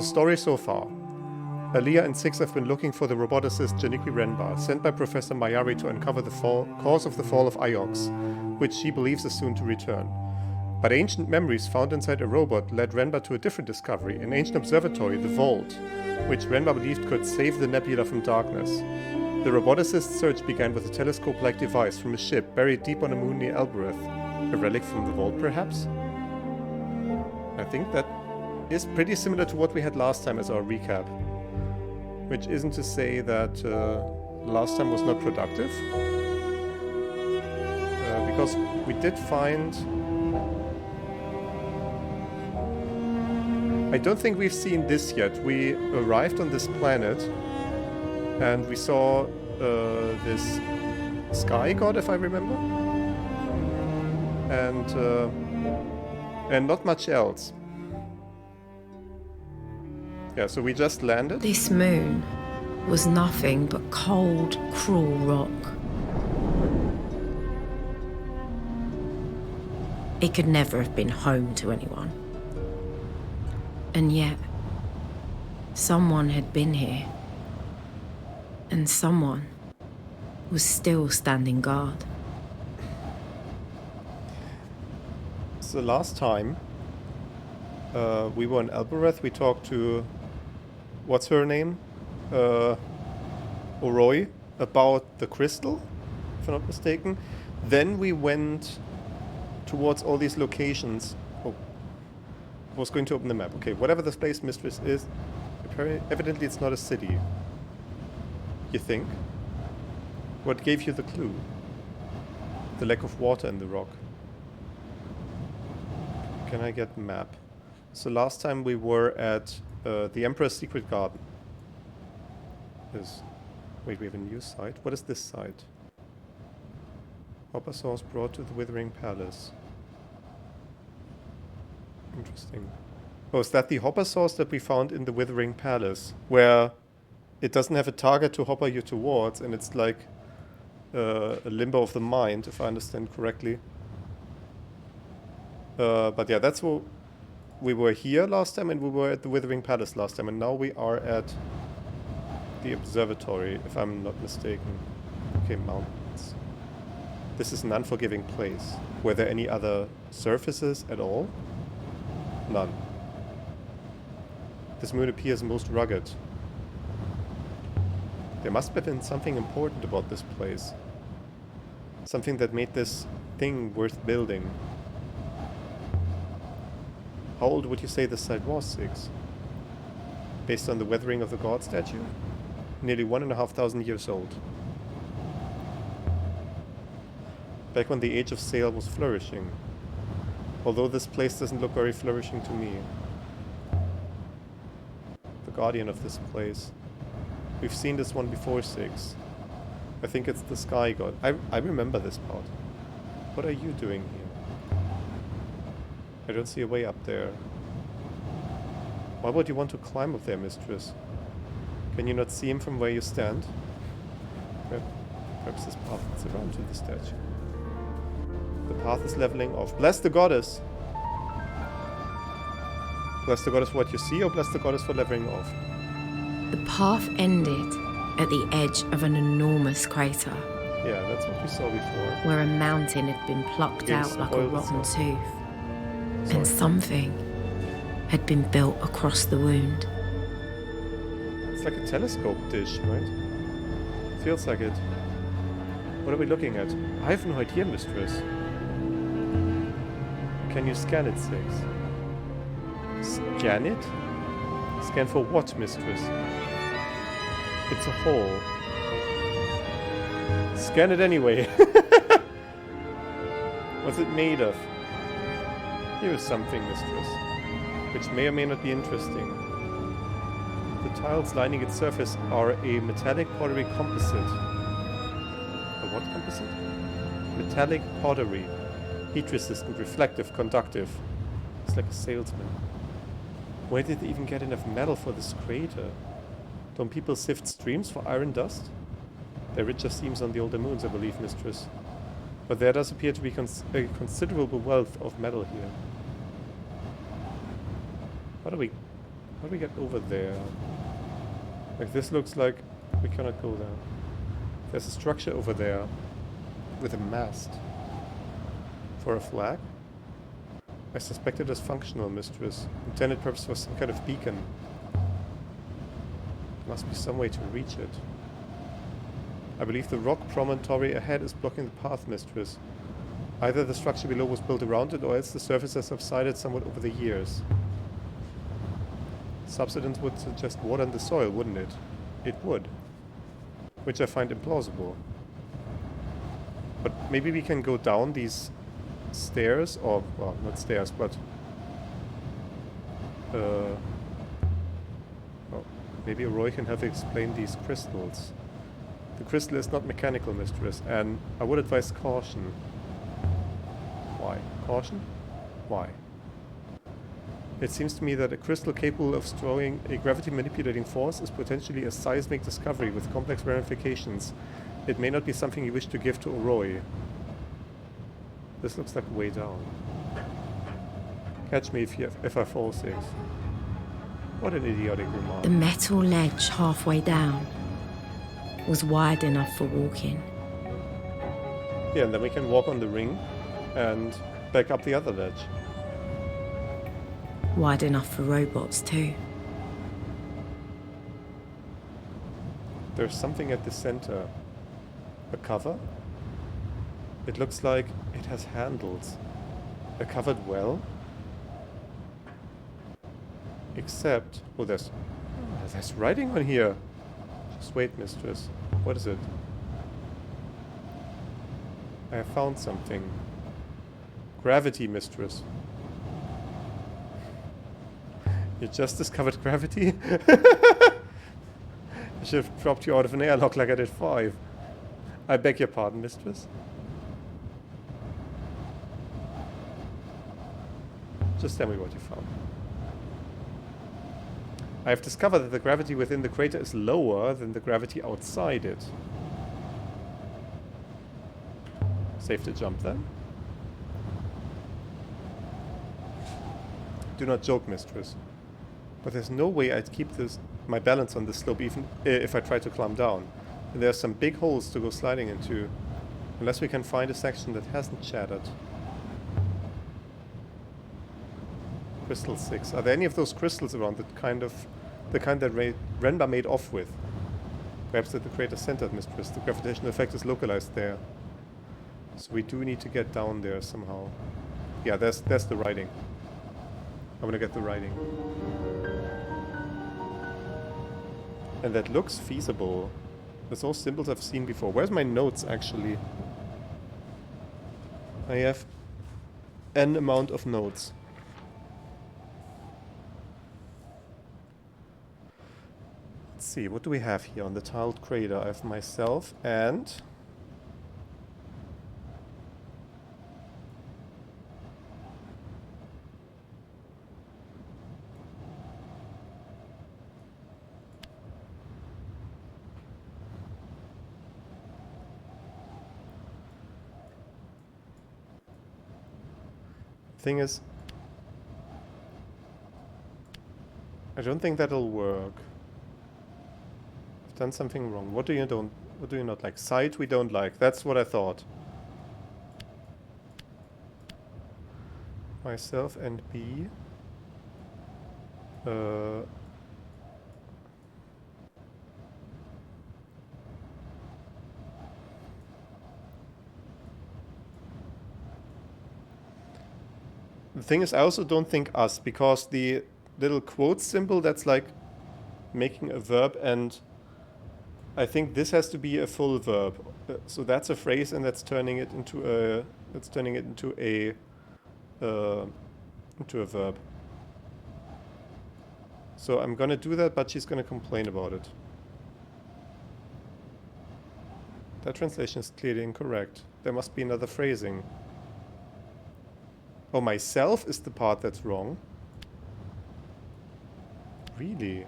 story so far. Aliyah and Six have been looking for the roboticist Janikwi Renba, sent by Professor Mayari to uncover the cause of the fall of Iox, which she believes is soon to return. But ancient memories found inside a robot led Renba to a different discovery, an ancient observatory, the Vault, which Renba believed could save the nebula from darkness. The roboticist's search began with a telescope-like device from a ship buried deep on a moon near Elbereth. A relic from the Vault, perhaps? I think that is pretty similar to what we had last time as our recap. Which isn't to say that last time was not productive. Because we did find... I don't think we've seen this yet. We arrived on this planet and we saw this sky god, if I remember. And not much else. Yeah, so we just landed. This moon was nothing but cold, cruel rock. It could never have been home to anyone. And yet, someone had been here. And someone was still standing guard. So last time we were in Elbereth, we talked to... What's her name? Oroi, about the crystal, if I'm not mistaken. Then we went towards all these locations. Oh, I was going to open the map. Okay, whatever this place mistress is, evidently it's not a city. You think? What gave you the clue? The lack of water in the rock. Can I get map? So last time we were at the Emperor's Secret Garden. Wait, we have a new site? What is this site? Hopper sauce brought to the Withering Palace. Interesting. Oh, is that the hopper sauce that we found in the Withering Palace? Where it doesn't have a target to hopper you towards, and it's like a limbo of the mind, if I understand correctly. But yeah, that's what... We were here last time and we were at the Withering Palace last time, and now we are at the observatory, if I'm not mistaken. Okay, mountains. This is an unforgiving place. Were there any other surfaces at all? None. This moon appears most rugged. There must have been something important about this place. Something that made this thing worth building. How old would you say this site was, Six? Based on the weathering of the god statue? Nearly 1,500 years old. Back when the age of sail was flourishing. Although this place doesn't look very flourishing to me. The guardian of this place. We've seen this one before, Six. I think it's the sky god. I remember this part. What are you doing here? I don't see a way up there. Why would you want to climb up there, mistress? Can you not see him from where you stand? Perhaps this path leads around to the statue. The path is leveling off. Bless the goddess! Bless the goddess for what you see, or bless the goddess for leveling off? The path ended at the edge of an enormous crater. Yeah, that's what we saw before. Where a mountain had been plucked out like a rotten tooth. Sorry. And something had been built across the wound. It's like a telescope dish, right? Feels like it. What are we looking at? I have no idea, mistress. Can you scan it, Six? Scan it? Scan for what, mistress? It's a hole. Scan it anyway. What's it made of? Here is something, mistress, which may or may not be interesting. The tiles lining its surface are a metallic pottery composite. A what composite? Metallic pottery. Heat resistant, reflective, conductive. It's like a salesman. Where did they even get enough metal for this crater? Don't people sift streams for iron dust? There are richer seams on the older moons, I believe, mistress. But there does appear to be a considerable wealth of metal here. How do we get over there? Like, this looks like we cannot go there. There's a structure over there with a mast for a flag. I suspect it is functional, Mistress. Intended purpose was some kind of beacon. There must be some way to reach it. I believe the rock promontory ahead is blocking the path, Mistress. Either the structure below was built around it, or else the surface has subsided somewhat over the years. Subsidence would suggest water in the soil, wouldn't it? It would. Which I find implausible. But maybe we can go down these stairs, or, well, not stairs, but... well, maybe Roy can have explained these crystals. The crystal is not mechanical, Mistress, and I would advise caution. Why? Caution? Why? It seems to me that a crystal capable of storing a gravity-manipulating force is potentially a seismic discovery with complex ramifications. It may not be something you wish to give to Roy. This looks like way down. Catch me if I fall safe. What an idiotic remark. The metal ledge halfway down was wide enough for walking. Yeah, and then we can walk on the ring and back up the other ledge. Wide enough for robots too. There's something at the center. A cover? It looks like it has handles. A covered well? Except... oh, there's writing on here. Just wait, Mistress. What is it? I have found something. Gravity, Mistress. You just discovered gravity? I should have dropped you out of an airlock like I did 5. I beg your pardon, Mistress. Just tell me what you found. I have discovered that the gravity within the crater is lower than the gravity outside it. Safe to jump then? Do not joke, Mistress. But there's no way I'd keep my balance on this slope even if I try to climb down. And there are some big holes to go sliding into. Unless we can find a section that hasn't shattered. Crystal 6. Are there any of those crystals around the kind that Renba made off with? Perhaps at the crater center, Mistress. The gravitational effect is localized there. So we do need to get down there somehow. Yeah, there's the writing. I'm gonna get the writing. And that looks feasible. There's all symbols I've seen before. Where's my notes, actually? I have an amount of notes. Let's see, what do we have here on the tiled crater? I have myself and... thing is, I don't think that'll work. I've done something wrong. What do you not like? Sight we don't like. That's what I thought. Myself and B. The thing is, I also don't think us, because the little quote symbol, that's like making a verb, and I think this has to be a full verb. So that's a phrase, and that's turning it into a verb. So I'm gonna do that, but she's gonna complain about it. That translation is clearly incorrect. There must be another phrasing. Oh, myself is the part that's wrong. Really?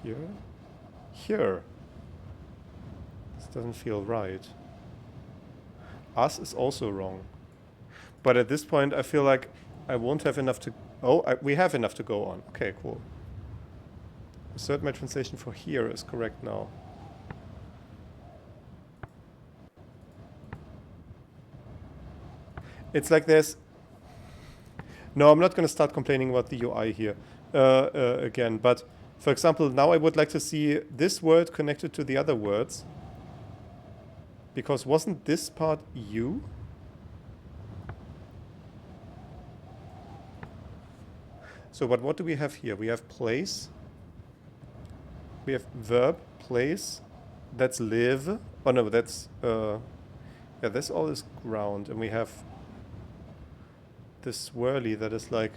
Here? Here. This doesn't feel right. Us is also wrong. But at this point, I feel like I won't have enough to... Oh, we have enough to go on. Okay, cool. Assert my translation for here is correct now. It's like there's... No, I'm not going to start complaining about the UI here again. But, for example, now I would like to see this word connected to the other words. Because wasn't this part U? So, but what do we have here? We have place. We have verb, place. That's live. Oh no, that's... yeah, this all is ground. And we have this swirly that is like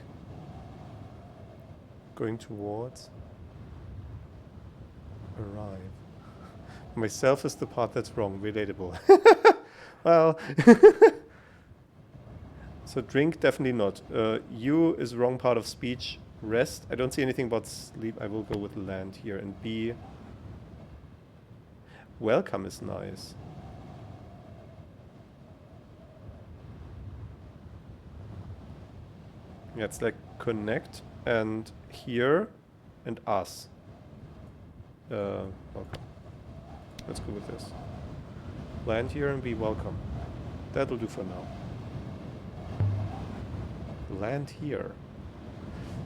going towards arrive. Myself is the part that's wrong. Relatable. Well... So drink, definitely not. U is wrong part of speech. Rest. I don't see anything about sleep. I will go with land here. And B. Welcome is nice. Yeah, it's like connect and here and us. Okay. Let's go with this. Land here and be welcome. That'll do for now. Land here.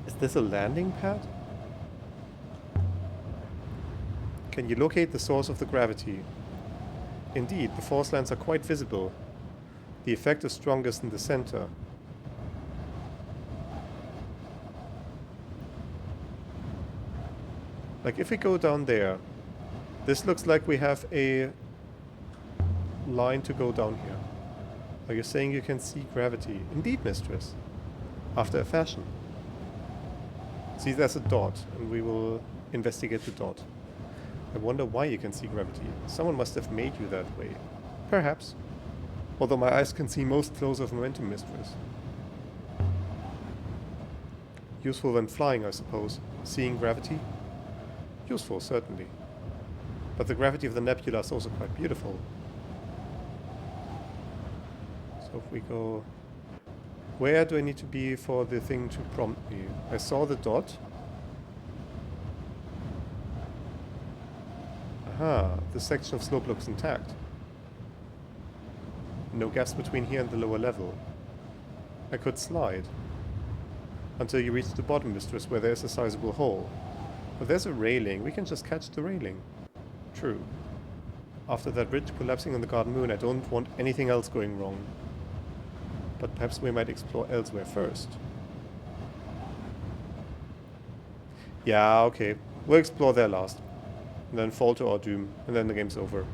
Is this a landing pad? Can you locate the source of the gravity? Indeed, the force lines are quite visible. The effect is strongest in the center. Like if we go down there, this looks like we have a line to go down here. Are you saying you can see gravity? Indeed, mistress. After a fashion. See, there's a dot, and we will investigate the dot. I wonder why you can see gravity. Someone must have made you that way. Perhaps. Although my eyes can see most flows of momentum, mistress. Useful when flying, I suppose. Seeing gravity? Useful, certainly. But the gravity of the nebula is also quite beautiful. So if we go... Where do I need to be for the thing to prompt me? I saw the dot. Aha, the section of slope looks intact. No gaps between here and the lower level. I could slide. Until you reach the bottom, mistress, where there's a sizable hole. But there's a railing. We can just catch the railing. True. After that bridge collapsing on the Garden Moon, I don't want anything else going wrong. But perhaps we might explore elsewhere first. Yeah, okay. We'll explore there last. And then fall to our doom. And then the game's over.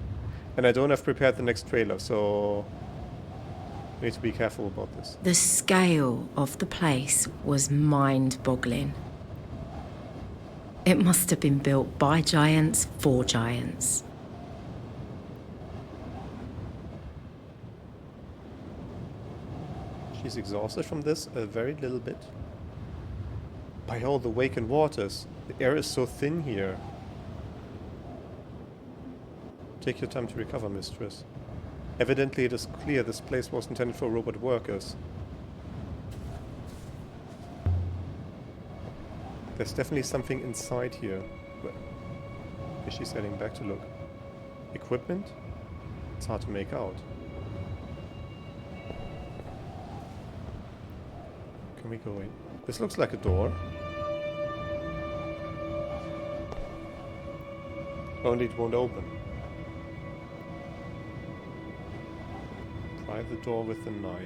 And I don't have prepared the next trailer, so... I need to be careful about this. The scale of the place was mind-boggling. It must have been built by giants for giants. She's exhausted from this a very little bit. By all the wakened waters, the air is so thin here. Take your time to recover, mistress. Evidently it is clear this place was intended for robot workers. There's definitely something inside here. Where is she heading back to look? Equipment? It's hard to make out. Can we go in? This looks like a door. Only it won't open. Pry the door with the knife.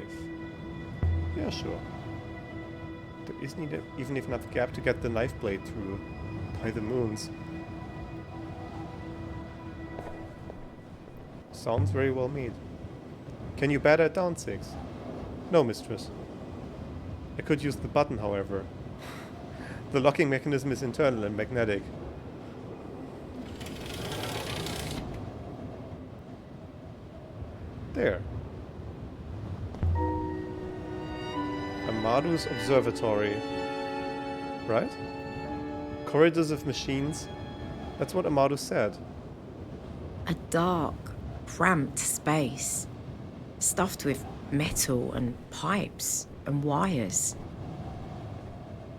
Yeah, sure. There isn't even enough gap to get the knife blade through. By the moons. Sounds very well made. Can you batter it down, Six? No, mistress. I could use the button, however. The locking mechanism is internal and magnetic. There. Amadu's Observatory. Right? Corridors of machines. That's what Amadu said. A dark, cramped space, stuffed with metal and pipes and wires.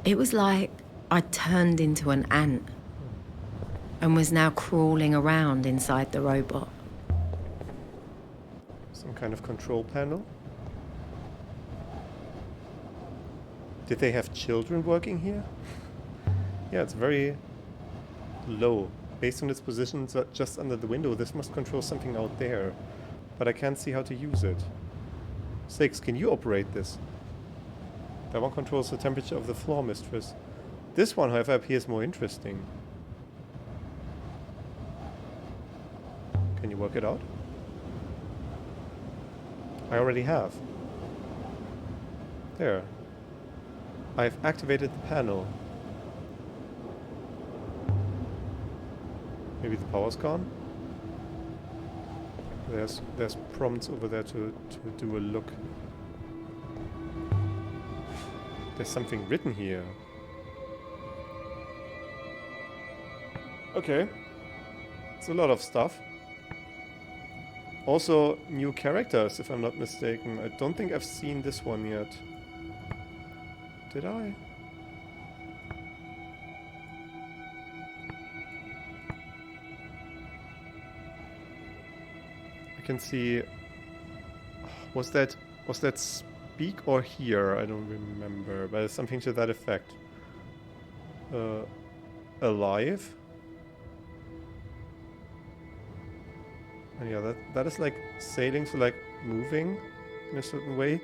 It was like I'd turned into an ant and was now crawling around inside the robot. Some kind of control panel. Did they have children working here? Yeah, it's very low. Based on its position just under the window, this must control something out there. But I can't see how to use it. 6, can you operate this? That one controls the temperature of the floor, mistress. This one, however, appears more interesting. Can you work it out? I already have. There. I've activated the panel. Maybe the power's gone? There's prompts over there to do a look. There's something written here. Okay. It's a lot of stuff. Also, new characters, if I'm not mistaken. I don't think I've seen this one yet. Did I? I can see... Was that speak or hear? I don't remember, but it's something to that effect. Alive? And yeah, that is like sailing, so like moving in a certain way.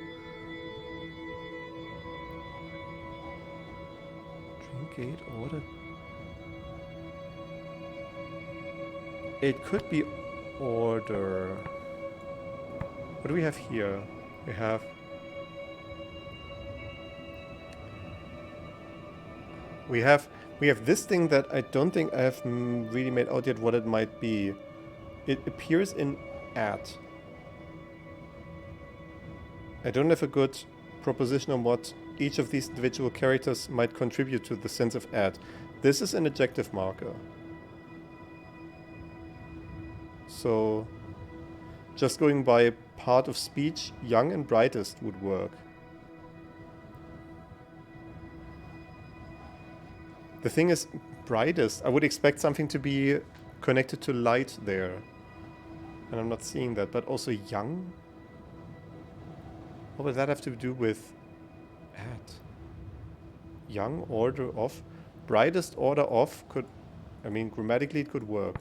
Drink gate order. It could be order. What do we have here? We have this thing that I don't think I have really made out yet what it might be. It appears in add. I don't have a good proposition on what each of these individual characters might contribute to the sense of add. This is an adjective marker. So, just going by part of speech, young and brightest would work. The thing is, brightest, I would expect something to be connected to light there. And I'm not seeing that, but also young? What would that have to do with add? Young, order of. Brightest order of could... I mean, grammatically it could work.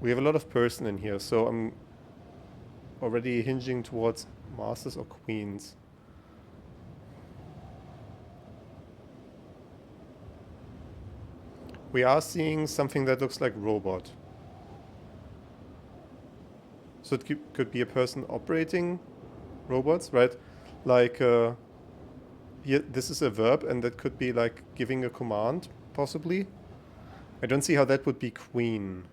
We have a lot of person in here, so I'm already hinging towards masters or queens. We are seeing something that looks like robot. So it could be a person operating robots, right? Like, here, this is a verb, and that could be like giving a command, possibly. I don't see how that would be queen.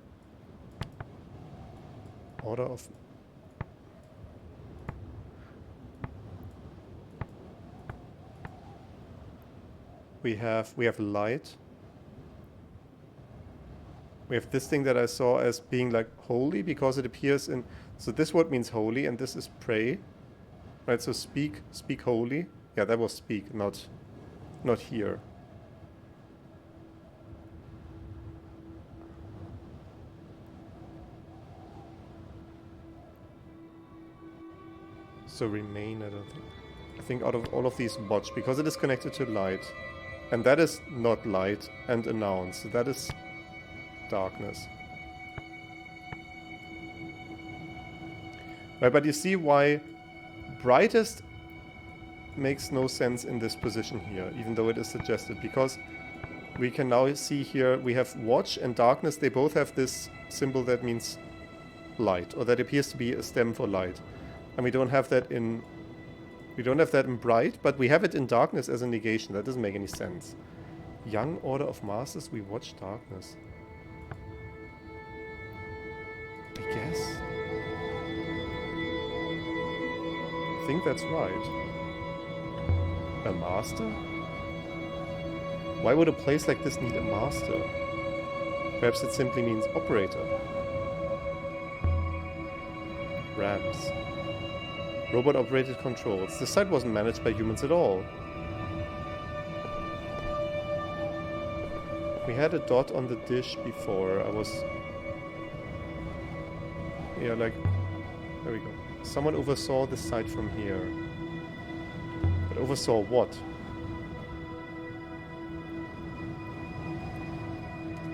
Order of... We have light. We have this thing that I saw as being like holy because it appears in... So this word means holy and this is pray. Right, so speak holy. Yeah, that was speak, not here. So remain, I don't think. I think out of all of these watch, because it is connected to light. And that is not light and a noun, so that is... darkness. Right, but you see why brightest makes no sense in this position here, even though it is suggested, because we can now see here we have watch and darkness. They both have this symbol that means light, or that appears to be a stem for light, and we don't have that in bright, but we have it in darkness as a negation. That doesn't make any sense. Young order of masters, we watch darkness. I guess. I think that's right. A master? Why would a place like this need a master? Perhaps it simply means operator. Ramps. Robot-operated controls. The site wasn't managed by humans at all. We had a dot on the dish before. I was... Yeah, like... There we go. Someone oversaw the site from here. But oversaw what?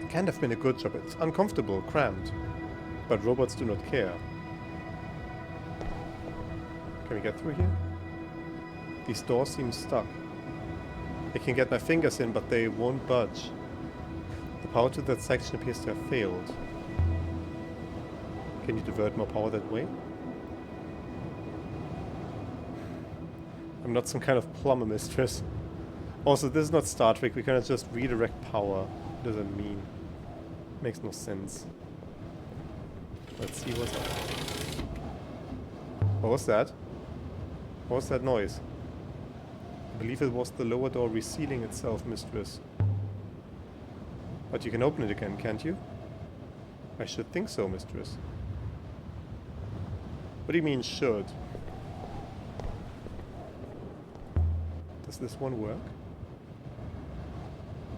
It can't have been a good job. It's uncomfortable, cramped. But robots do not care. Can we get through here? These doors seem stuck. I can get my fingers in, but they won't budge. The power to that section appears to have failed. Can you divert more power that way? I'm not some kind of plumber mistress. Also, this is not Star Trek. We cannot just redirect power. What does that mean? Makes no sense. Let's see what's up. What was that? What was that noise? I believe it was the lower door resealing itself, mistress. But you can open it again, can't you? I should think so, mistress. What do you mean, should? Does this one work?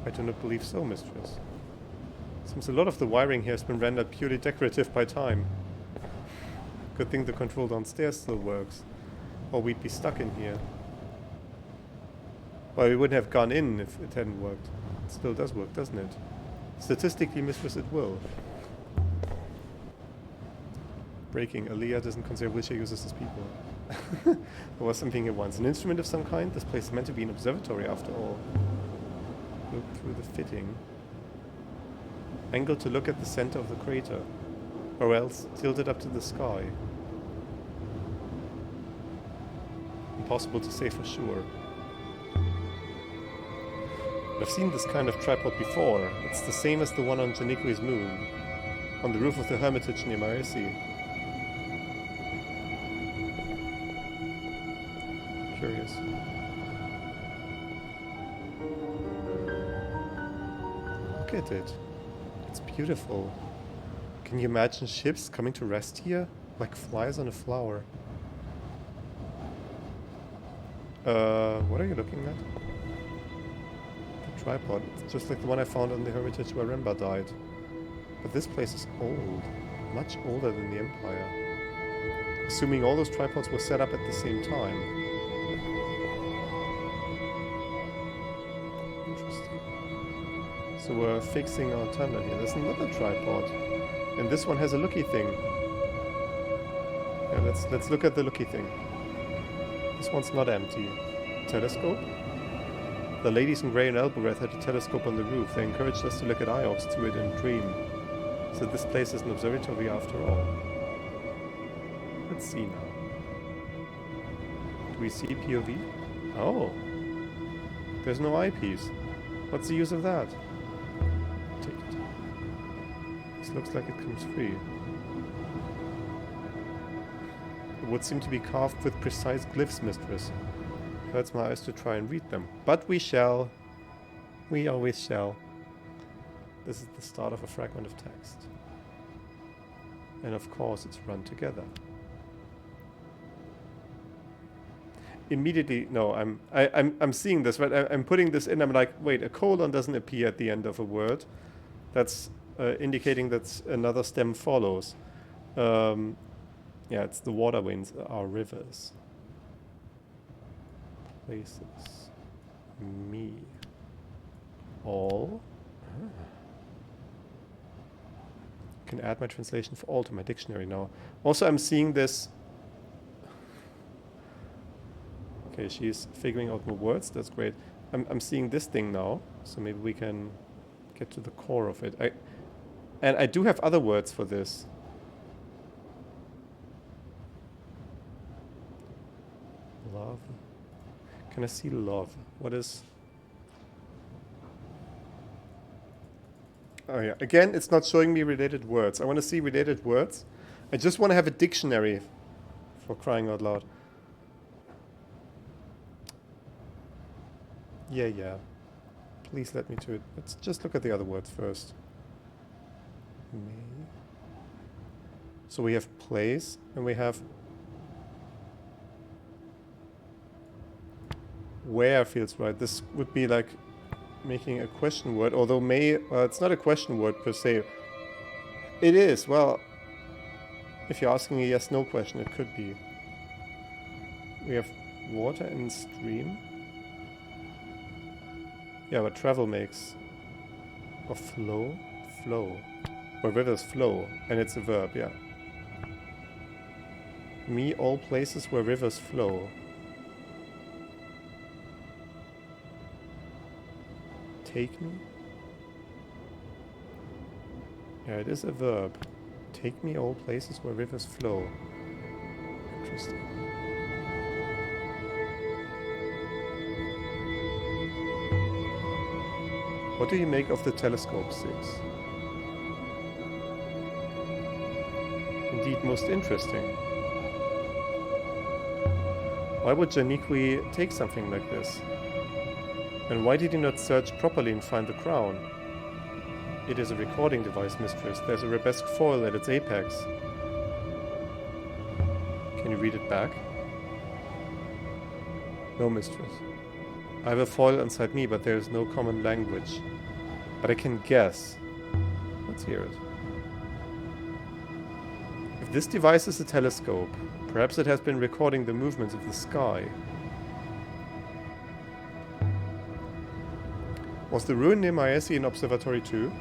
I do not believe so, mistress. Seems a lot of the wiring here has been rendered purely decorative by time. Good thing the control downstairs still works. Or we'd be stuck in here. Well, we wouldn't have gone in if it hadn't worked. It still does work, doesn't it? Statistically, mistress, it will. Breaking. Aaliyah doesn't consider wheelchair users as people. There was something here once. An instrument of some kind? This place is meant to be an observatory after all. Look through the fitting. Angle to look at the center of the crater. Or else tilted up to the sky. Impossible to say for sure. I've seen this kind of tripod before. It's the same as the one on Janiqui's moon. On the roof of the Hermitage near Maresi. Curious. Look at it. It's beautiful. Can you imagine ships coming to rest here? Like flies on a flower. What are you looking at? The tripod. It's just like the one I found on the Hermitage where Remba died. But this place is old. Much older than the Empire. Assuming all those tripods were set up at the same time. Interesting. So we're fixing our tumbler here. There's another tripod. And this one has a looky thing. Yeah, let's look at the looky thing. This one's not empty. Telescope? The ladies in Grey and Elbereth had a telescope on the roof. They encouraged us to look at Iox through it and dream. So this place is an observatory after all. Let's see now. Do we see POV? Oh. There's no eyepiece. What's the use of that? Take it. This looks like it comes free. It would seem to be carved with precise glyphs, mistress. Hurts my eyes to try and read them. But we shall. We always shall. This is the start of a fragment of text. And of course it's run together. Immediately, no, I'm seeing this, right? I'm putting this in, I'm like, wait, a colon doesn't appear at the end of a word. That's indicating that another stem follows. Yeah, it's the waterways, our rivers. Places. Me. All. Can add my translation for all to my dictionary now. Also, I'm seeing this. Okay, she's figuring out more words. That's great. I'm seeing this thing now, so maybe we can get to the core of it. And I do have other words for this. Love. Can I see love? What is... Oh yeah, again, it's not showing me related words. I want to see related words. I just want to have a dictionary, for crying out loud. Yeah. Please let me to it. Let's just look at the other words first. May. So we have place and we have where feels right. This would be like making a question word, although may, well, it's not a question word per se. It is, well, if you're asking a yes-no question, it could be. We have water and stream. Yeah, but travel makes... Or flow? Flow. Or rivers flow, and it's a verb, yeah. Me, all places where rivers flow. Take me? Yeah, it is a verb. Take me all places where rivers flow. Interesting. What do you make of the telescope, 6? Indeed, most interesting. Why would Janiqui take something like this? And why did he not search properly and find the crown? It is a recording device, mistress. There's a arabesque foil at its apex. Can you read it back? No, mistress. I have a foil inside me, but there is no common language. But I can guess. Let's hear it. If this device is a telescope, perhaps it has been recording the movements of the sky. Was the ruin near Maesi an observatory too?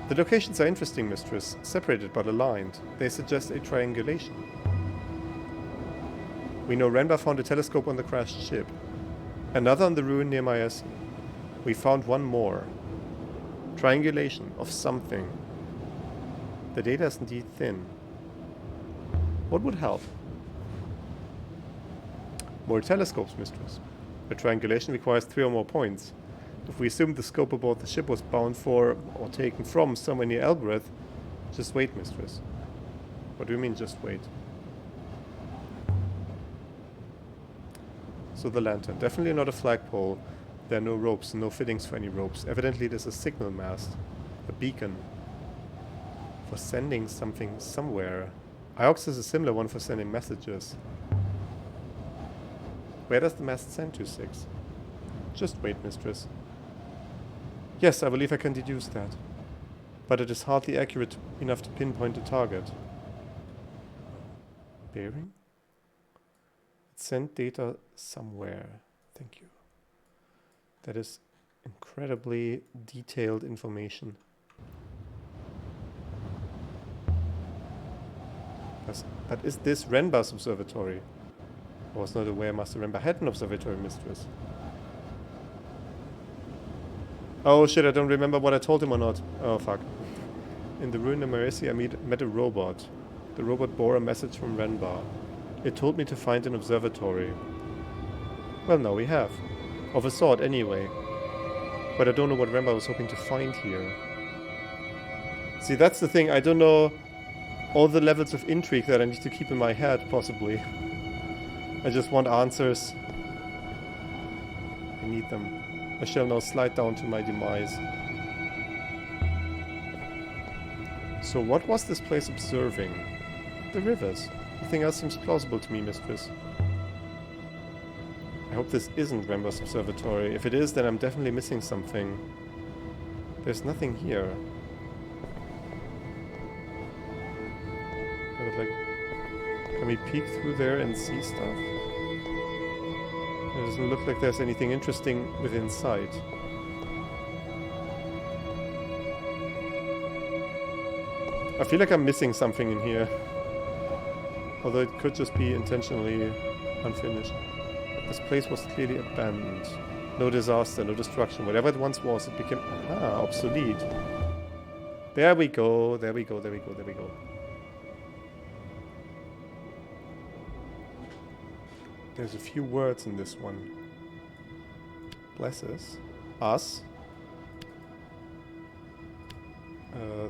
The locations are interesting, mistress, separated but aligned. They suggest a triangulation. We know Renba found a telescope on the crashed ship. Another on the ruin near Maesi. We found one more. Triangulation of something. The data is indeed thin. What would help? More telescopes, mistress. A triangulation requires 3 or more points. If we assume the scope aboard the ship was bound for, or taken from, somewhere near Elbereth, just wait, mistress. What do you mean, just wait? So the lantern. Definitely not a flagpole. There are no ropes, no fittings for any ropes. Evidently it is a signal mast. A beacon. For sending something somewhere. Iox is a similar one for sending messages. Where does the mast send to, 6? Just wait, mistress. Yes, I believe I can deduce that. But it is hardly accurate enough to pinpoint a target. Bearing? It sent data somewhere. Thank you. That is incredibly detailed information. But is this Renba's observatory? I was not aware Master Renba had an observatory, mistress. Oh shit, I don't remember what I told him or not. Oh fuck. In the ruin of Maresi I met a robot. The robot bore a message from Renba. It told me to find an observatory. Well, now we have. Of a sort, anyway. But I don't know what Renba was hoping to find here. See, that's the thing. I don't know all the levels of intrigue that I need to keep in my head, possibly. I just want answers. I need them. I shall now slide down to my demise. So what was this place observing? The rivers. Nothing else seems plausible to me, mistress. I hope this isn't Renba's observatory. If it is, then I'm definitely missing something. There's nothing here. I would like... Can we peek through there and see stuff? It doesn't look like there's anything interesting within sight. I feel like I'm missing something in here. Although it could just be intentionally unfinished. This place was clearly abandoned. No disaster, no destruction. Whatever it once was, it became obsolete. There we go, there we go, there we go, there we go. There's a few words in this one. Blesses. Us.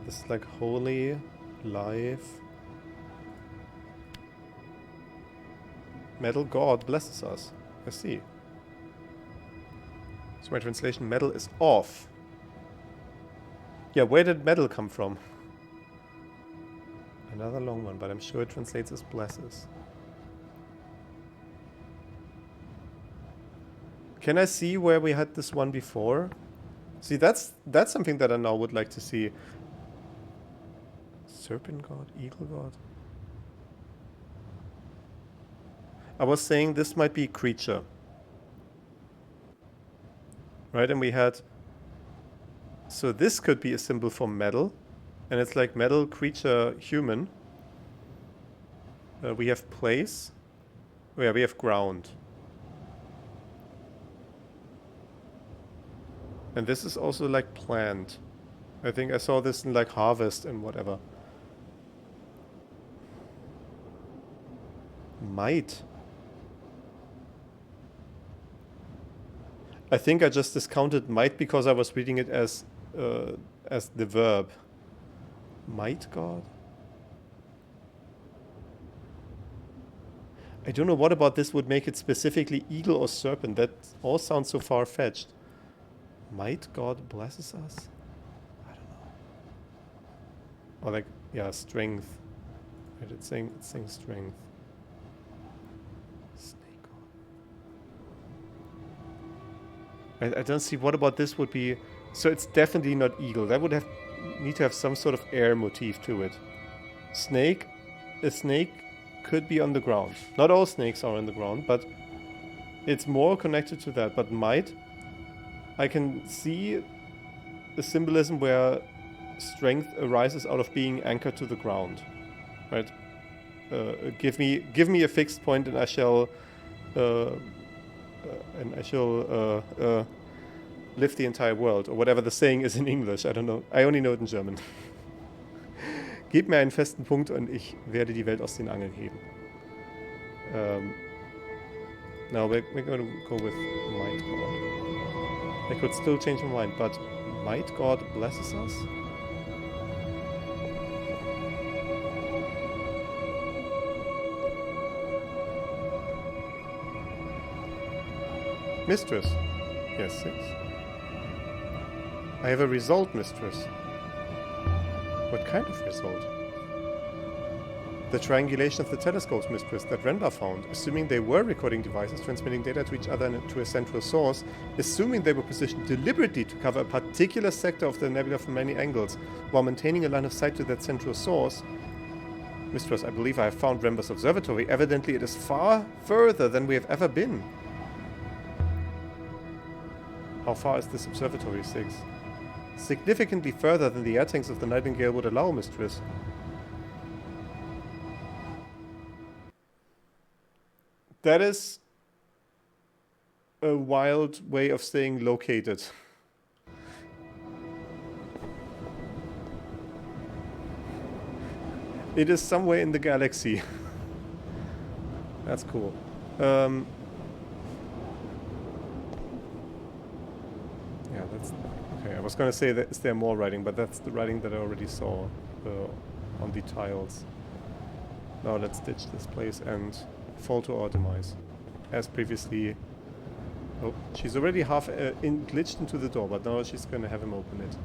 This is like holy, life. Metal God blesses us. I see. So my translation, metal is off. Yeah, where did metal come from? Another long one, but I'm sure it translates as blesses. Can I see where we had this one before? See, that's something that I now would like to see. Serpent god, eagle god. I was saying this might be creature. Right, and we had... So this could be a symbol for metal. And it's like metal, creature, human. We have place. Oh yeah, we have ground. And this is also like plant. I think I saw this in like harvest and whatever. Might. I think I just discounted might because I was reading it as the verb. Might god? I don't know what about this would make it specifically eagle or serpent. That all sounds so far-fetched. Might god blesses us? I don't know. Or like, yeah, strength. Right, it's saying strength. Snake god. I don't see what about this would be... So it's definitely not eagle. That would need to have some sort of air motif to it. Snake. A snake could be on the ground. Not all snakes are on the ground, but it's more connected to that. But might, I can see the symbolism where strength arises out of being anchored to the ground, right? Give me a fixed point, and I shall lift the entire world, or whatever the saying is in English. I don't know. I only know it in German. Gib mir einen festen Punkt und ich werde die Welt aus den Angeln heben. No, we're going to go with Might God. I could still change my mind, but Might God blesses us? Mistress. Yes, 6. I have a result, Mistress. What kind of result? The triangulation of the telescopes, Mistress, that Renbar found, assuming they were recording devices transmitting data to each other and to a central source, assuming they were positioned deliberately to cover a particular sector of the nebula from many angles, while maintaining a line of sight to that central source. Mistress, I believe I have found Renbar's observatory. Evidently it is far further than we have ever been. How far is this observatory, 6? Significantly further than the air tanks of the Nightingale would allow, Mistress. That is a wild way of saying located. It is somewhere in the galaxy. That's cool. Yeah, that's... Okay, I was gonna say that is there more writing, but that's the writing that I already saw on the tiles. Now let's ditch this place and fall to our demise. As previously... Oh, she's already half glitched into the door, but now she's gonna have him open it.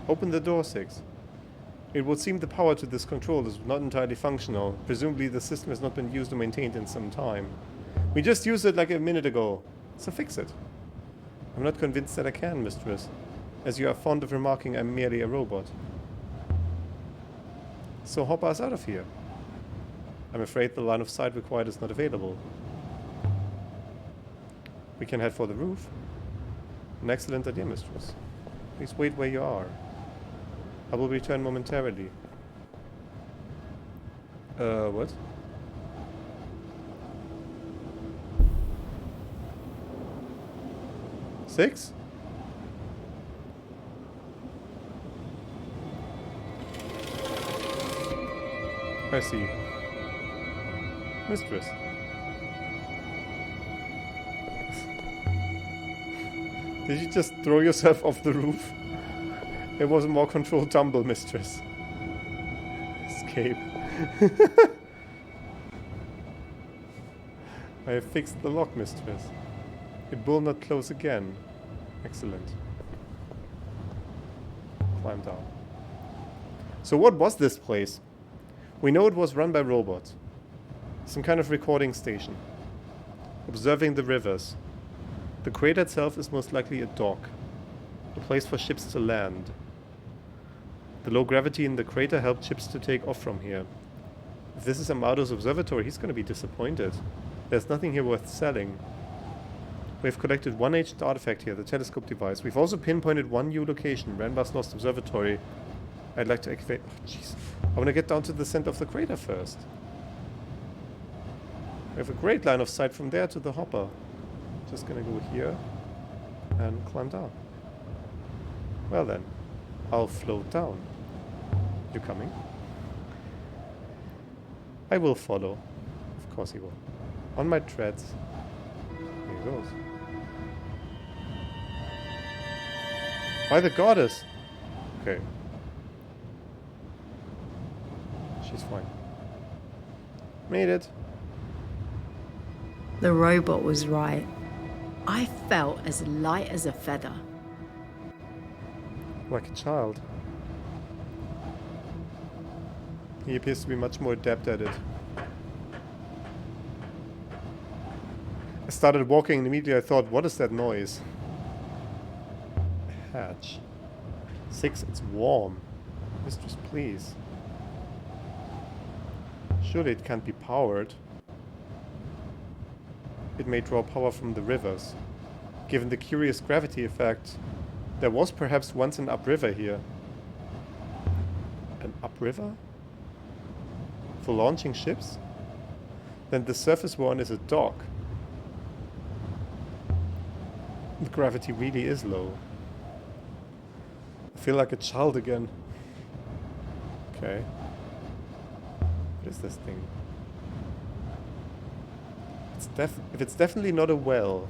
Open the door, 6. It would seem the power to this control is not entirely functional. Presumably the system has not been used or maintained in some time. We just used it like a minute ago, so fix it. I'm not convinced that I can, Mistress. As you are fond of remarking, I'm merely a robot. So hop us out of here. I'm afraid the line of sight required is not available. We can head for the roof. An excellent idea, Mistress. Please wait where you are. I will return momentarily. What? Six? I see. Mistress. Did you just throw yourself off the roof? It was a more controlled tumble, Mistress. Escape. I have fixed the lock, Mistress. It will not close again. Excellent. Climb down. So what was this place? We know it was run by robots. Some kind of recording station. Observing the rivers. The crater itself is most likely a dock. A place for ships to land. The low gravity in the crater helped ships to take off from here. If this is Amado's observatory, he's going to be disappointed. There's nothing here worth selling. We've collected one ancient artifact here, the telescope device. We've also pinpointed one new location, Ranbar's Lost Observatory. I'd like to activate... Oh, jeez. I want to get down to the center of the crater first. We have a great line of sight from there to the hopper. Just gonna go here and climb down. Well then, I'll float down. You coming? I will follow. Of course he will. On my treads. Here he goes. By the goddess! Okay. She's fine. Made it. The robot was right. I felt as light as a feather. Like a child. He appears to be much more adept at it. I started walking and immediately I thought, what is that noise? A hatch. 6, it's warm. Mistress, please. Surely it can't be powered. It may draw power from the rivers. Given the curious gravity effect, there was perhaps once an upriver here. An upriver? For launching ships? Then the surface one is a dock. The gravity really is low. I feel like a child again. Okay. What is this thing? If it's definitely not a well,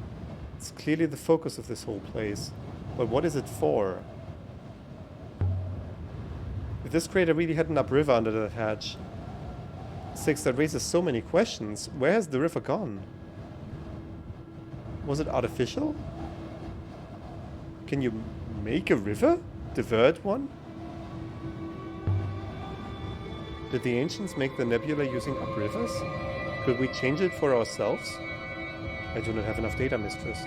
it's clearly the focus of this whole place. But what is it for? If this crater really had an upriver under that hatch, 6, that raises so many questions. Where has the river gone? Was it artificial? Can you make a river? Divert one? Did the ancients make the nebula using uprivers? Could we change it for ourselves? I do not have enough data, mistress.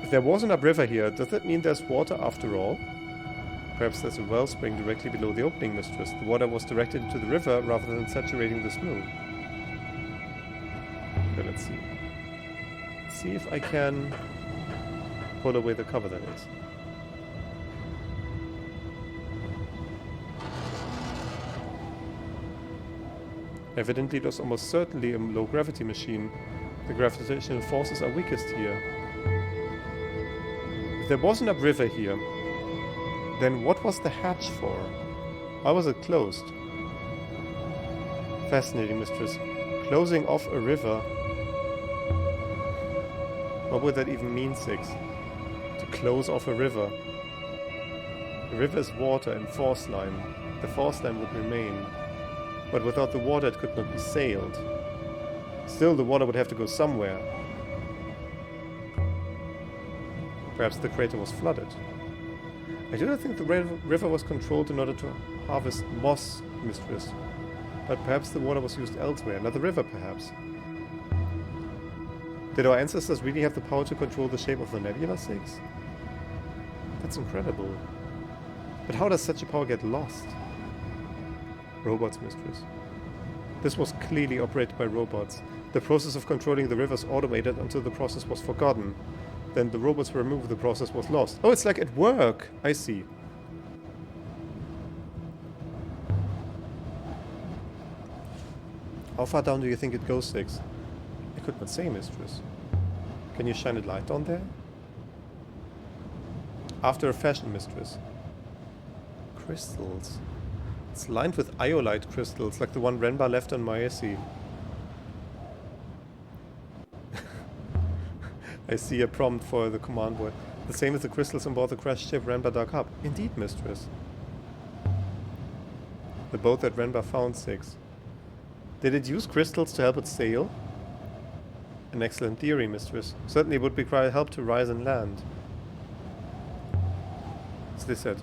If there was an upriver here, does that mean there's water after all? Perhaps there's a wellspring directly below the opening, mistress. The water was directed into the river rather than saturating the snow. Okay, let's see. Let's see if I can pull away the cover, that is. Evidently, it was almost certainly a low-gravity machine. The gravitational forces are weakest here. If there was an upriver here, then what was the hatch for? Why was it closed? Fascinating, mistress. Closing off a river. What would that even mean, 6? To close off a river. The river is water and force line. The force line would remain. But without the water it could not be sailed. Still, the water would have to go somewhere. Perhaps the crater was flooded. I do not think the river was controlled in order to harvest moss, mistress. But perhaps the water was used elsewhere, another river perhaps. Did our ancestors really have the power to control the shape of the nebula, 6? That's incredible. But how does such a power get lost? Robots, mistress. This was clearly operated by robots. The process of controlling the rivers automated until the process was forgotten. Then the robots were removed, the process was lost. Oh, it's like at work! I see. How far down do you think it goes, 6? I could not say, mistress. Can you shine a light on there? After a fashion, mistress. Crystals. It's lined with iolite crystals, like the one Renbar left on Maesi. I see a prompt for the command word. The same as the crystals on board the crashed ship Renbar dug up. Indeed, mistress. The boat that Renbar found, 6. Did it use crystals to help it sail? An excellent theory, mistress. Certainly would require help to rise and land. What's this at?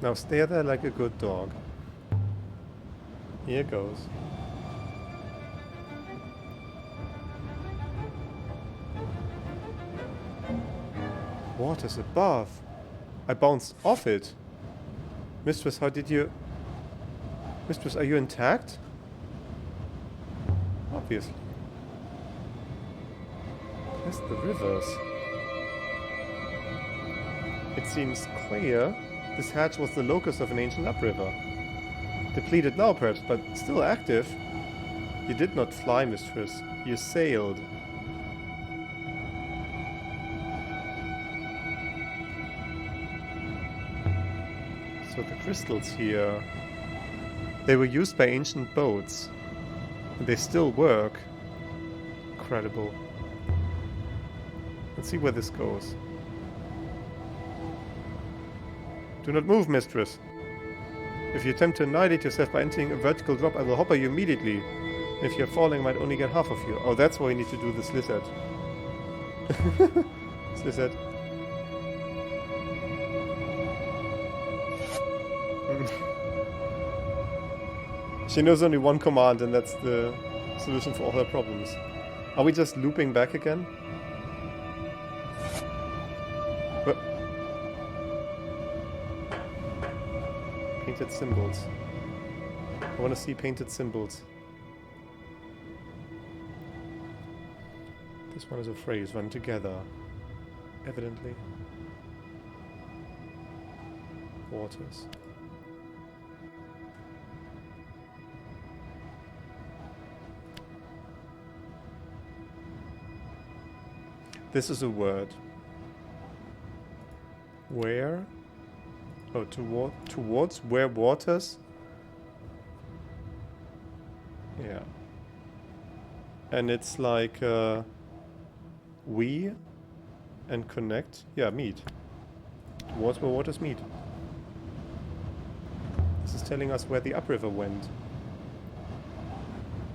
Now stay there like a good dog. Here goes. Water's above. I bounced off it. Mistress, how did you... Mistress, are you intact? Obviously. Past the rivers. It seems clear this hatch was the locus of an ancient upriver. Depleted now perhaps, but still active. You did not fly, mistress. You sailed. So the crystals here, they were used by ancient boats. And they still work. Incredible. Let's see where this goes. Do not move, mistress. If you attempt to annihilate yourself by entering a vertical drop, I will hopper you immediately. And if you're falling, I might only get half of you. Oh, that's why you need to do this lizard. Lizard. She knows only one command, and that's the solution for all her problems. Are we just looping back again? What? Painted symbols. I want to see painted symbols. This one is a phrase, run together. Evidently. Waters. This is a word. Where? Oh, towards where waters? Yeah. And it's like we and connect. Yeah, meet. Towards where waters meet. This is telling us where the upriver went.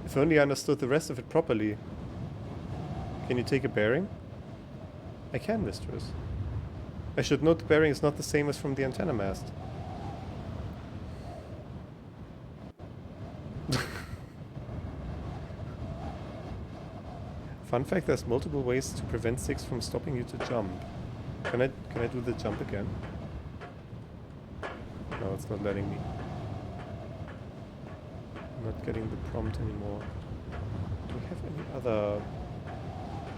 If only I understood the rest of it properly. Can you take a bearing? I can, mistress. I should note the bearing is not the same as from the antenna mast. Fun fact, there's multiple ways to prevent Six from stopping you to jump. Can I do the jump again? No, it's not letting me. I'm not getting the prompt anymore. Do we have any other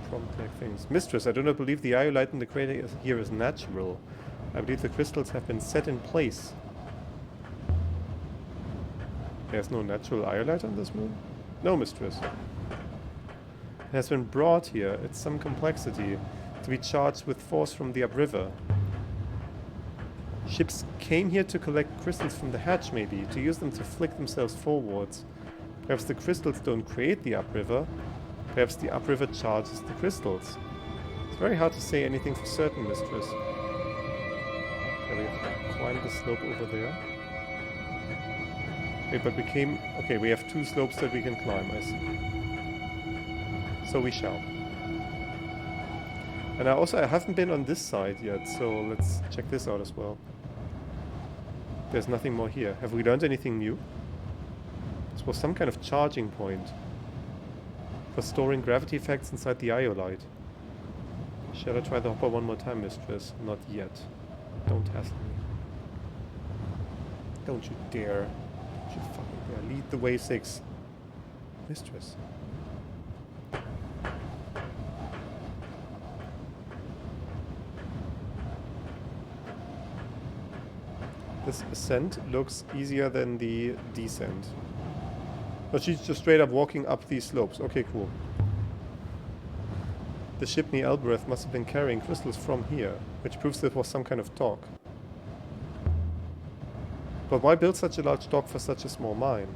prompt-like things? Mistress, I do not believe the iolite in the crater here is natural. I believe the crystals have been set in place. There's no natural iolite on this moon? No, mistress. It has been brought here, at some complexity, to be charged with force from the upriver. Ships came here to collect crystals from the hatch, maybe, to use them to flick themselves forwards. Perhaps the crystals don't create the upriver. Perhaps the upriver charges the crystals. It's very hard to say anything for certain, mistress. Okay, we have to climb the slope over there. Wait, but we came... Okay, we have two slopes that we can climb, I see. So we shall. And I haven't been on this side yet, so let's check this out as well. There's nothing more here. Have we learned anything new? This was some kind of charging point for storing gravity effects inside the iolite. Shall I try the hopper one more time, mistress? Not yet. Don't hassle me. Don't you dare. Don't you fucking dare. Lead the way, Six. Mistress. This ascent looks easier than the descent. But she's just straight up walking up these slopes. Okay, cool. The ship near Elbereth must have been carrying crystals from here, which proves there was some kind of dock. But why build such a large dock for such a small mine?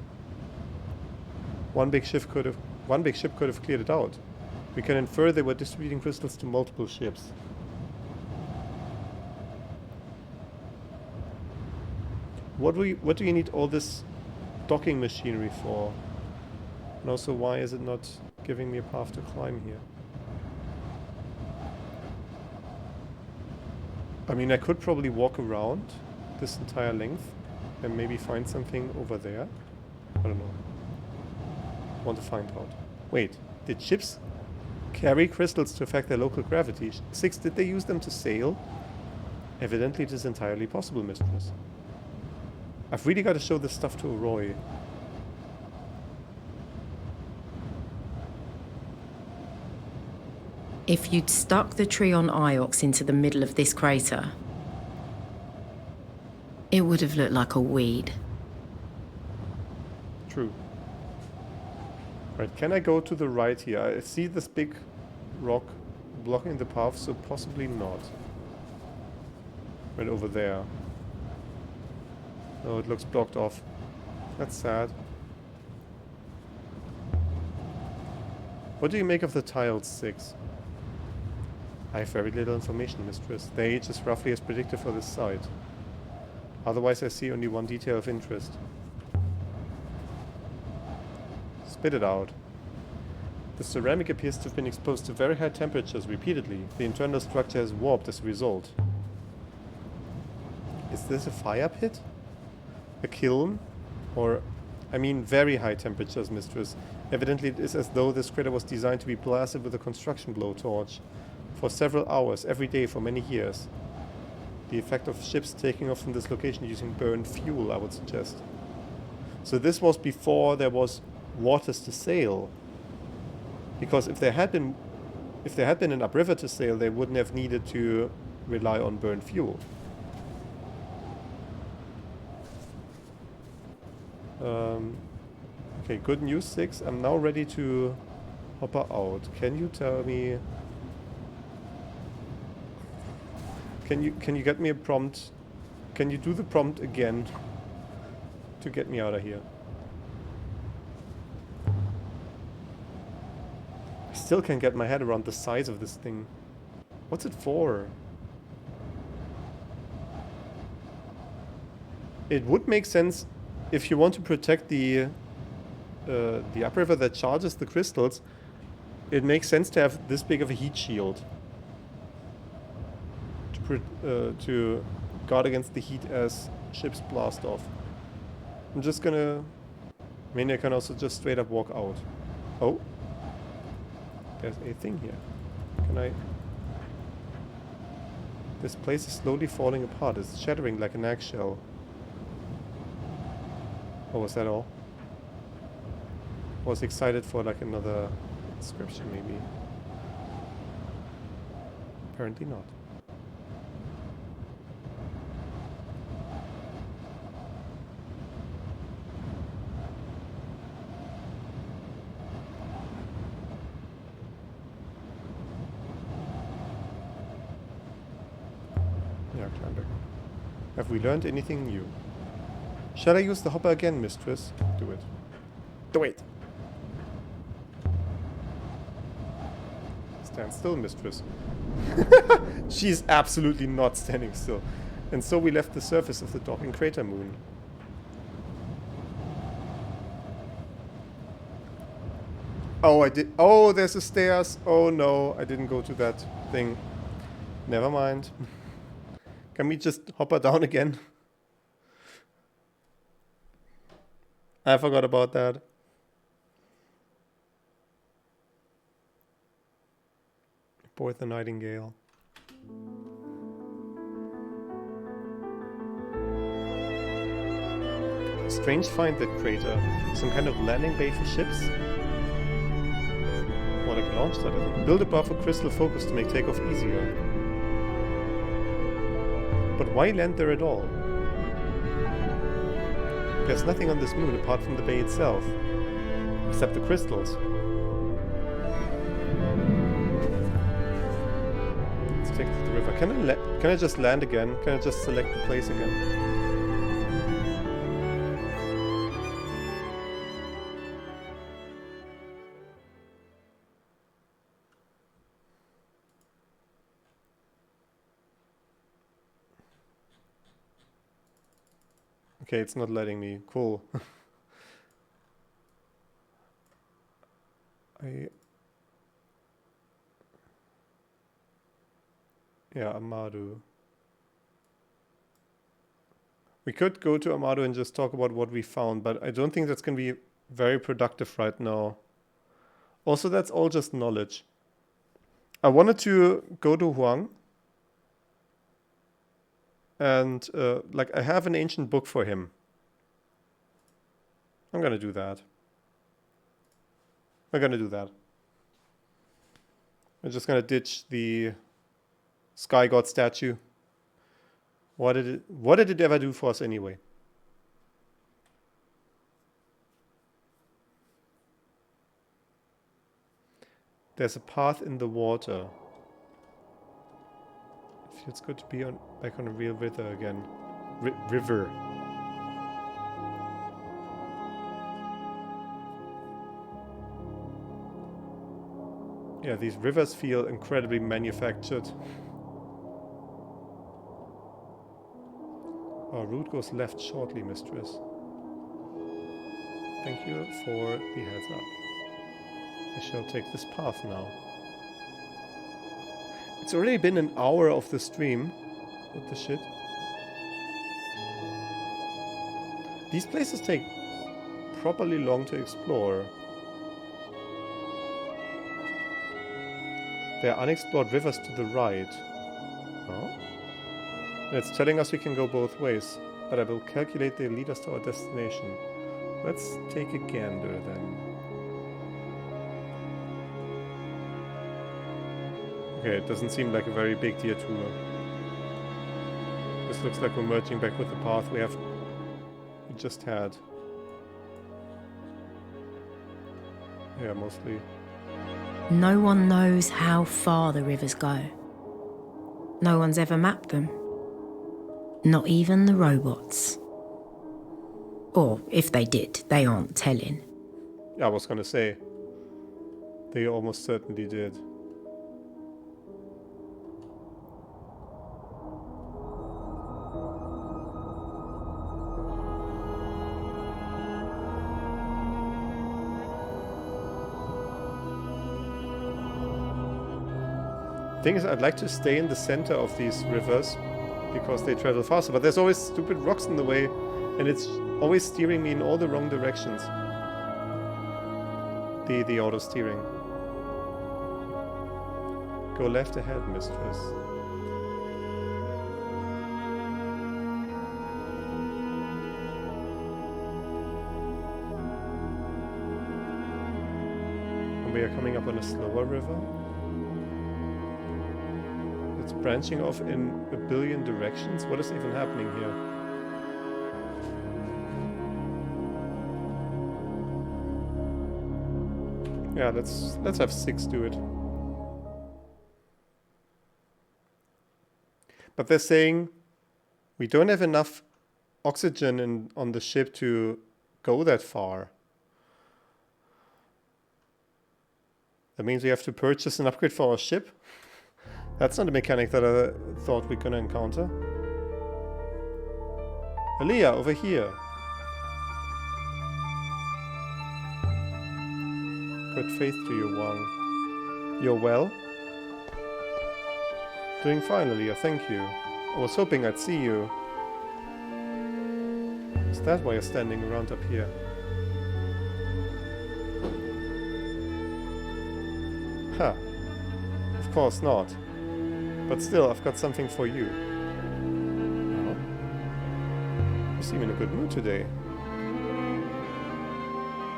One big ship could have cleared it out. We can infer they were distributing crystals to multiple ships. What do you need all this docking machinery for? And also, why is it not giving me a path to climb here? I mean, I could probably walk around this entire length and maybe find something over there. I don't know. Want to find out. Wait, did ships carry crystals to affect their local gravity? 6, did they use them to sail? Evidently it is entirely possible, mistress. I've really got to show this stuff to Roy. If you'd stuck the tree on Iox into the middle of this crater, it would have looked like a weed. True. Right, can I go to the right here? I see this big rock blocking the path, so possibly not. Right over there. Oh, it looks blocked off. That's sad. What do you make of the tiles, 6? I have very little information, mistress. Their age is roughly as predicted for this site. Otherwise, I see only one detail of interest. Spit it out. The ceramic appears to have been exposed to very high temperatures repeatedly. The internal structure has warped as a result. Is this a fire pit? A kiln? Or, I mean, very high temperatures, mistress. Evidently it is as though this crater was designed to be blasted with a construction blowtorch for several hours every day for many years. The effect of ships taking off from this location using burned fuel, I would suggest. So this was before there was waters to sail. Because if there had been an upriver to sail, they wouldn't have needed to rely on burned fuel. Okay, good news, 6. I'm now ready to hop her out. Can you tell me? Can you get me a prompt? Can you do the prompt again to get me out of here? I still can't get my head around the size of this thing. What's it for? It would make sense if you want to protect the upriver that charges the crystals. It makes sense to have this big of a heat shield to guard against the heat as ships blast off. I'm just gonna... I mean, I can also just straight up walk out. Oh. There's a thing here. Can I... This place is slowly falling apart. It's shattering like an eggshell. Oh, was that all? I was excited for like another inscription maybe. Apparently not. Yeah, climb back. Have we learned anything new? Shall I use the hopper again, mistress? Do it. Do it! Stand still, mistress. She's absolutely not standing still. And so we left the surface of the docking crater moon. Oh, I did. Oh, there's a stairs. Oh no, I didn't go to that thing. Never mind. Can we just hop her down again? I forgot about that. Poor the nightingale. Strange find, that crater. Some kind of landing bay for ships? Or like a launch site, I think. Build above a crystal focus to make takeoff easier. But why land there at all? There's nothing on this moon apart from the bay itself. Except the crystals. Let's take to the river. Can I just land again? Can I just select the place again? Okay, it's not letting me. Cool. Yeah, Amadu. We could go to Amadu and just talk about what we found, but I don't think that's going to be very productive right now. Also, that's all just knowledge. I wanted to go to Huang. And, like, I have an ancient book for him. I'm going to do that. We're going to do that. We're just going to ditch the Sky God statue. What did it ever do for us anyway? There's a path in the water. It feels good to be back on a real river again. River. Yeah, these rivers feel incredibly manufactured. Our route goes left shortly, mistress. Thank you for the heads up. I shall take this path now. It's already been an hour of the stream. What the shit? These places take properly long to explore. There are unexplored rivers to the right. Oh? And it's telling us we can go both ways, but I will calculate they lead us to our destination. Let's take a gander then. Okay, it doesn't seem like a very big detour. This looks like we're merging back with the path we just had. Yeah, mostly. No one knows how far the rivers go. No one's ever mapped them. Not even the robots. Or, if they did, they aren't telling. I was gonna say. They almost certainly did. Thing is, I'd like to stay in the center of these rivers because they travel faster, but there's always stupid rocks in the way and it's always steering me in all the wrong directions. The auto steering. Go left ahead, mistress. And we are coming up on a slower river. It's branching off in a billion directions. What is even happening here? Yeah, let's have 6 do it. But they're saying we don't have enough oxygen on the ship to go that far. That means we have to purchase an upgrade for our ship? That's not a mechanic that I thought we're gonna encounter. Aaliyah, over here. Good faith to you, Wang. You're well? Doing fine, Aaliyah, thank you. I was hoping I'd see you. Is that why you're standing around up here? Huh. Of course not. But still, I've got something for you. Oh. You seem in a good mood today.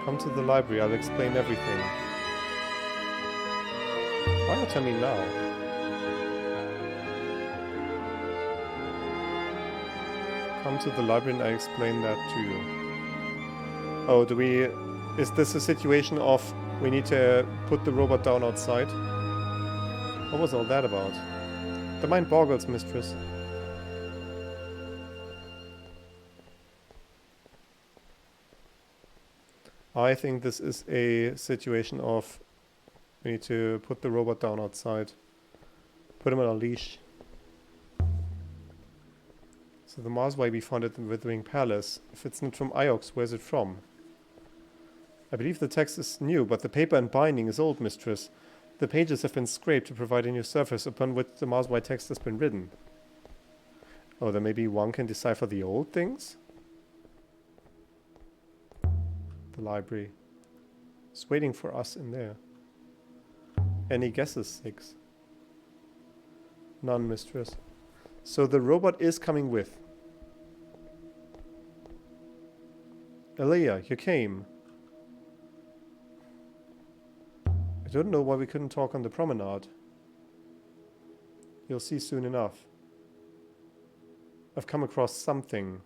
Come to the library, I'll explain everything. Why not tell me now? Come to the library and I explain that to you. Oh, is this a situation of we need to put the robot down outside? What was all that about? The mind boggles, mistress. I think this is a situation of we need to put the robot down outside. Put him on a leash. So the Marsway we found at the Withering Palace. If it's not from Iox, where's it from? I believe the text is new, but the paper and binding is old, mistress. The pages have been scraped to provide a new surface upon which the Marsway text has been written. Oh, then maybe one can decipher the old things? The library. It's waiting for us in there. Any guesses, 6? None, mistress. So the robot is coming with. Aaliyah, you came. I don't know why we couldn't talk on the promenade. You'll see soon enough. I've come across something.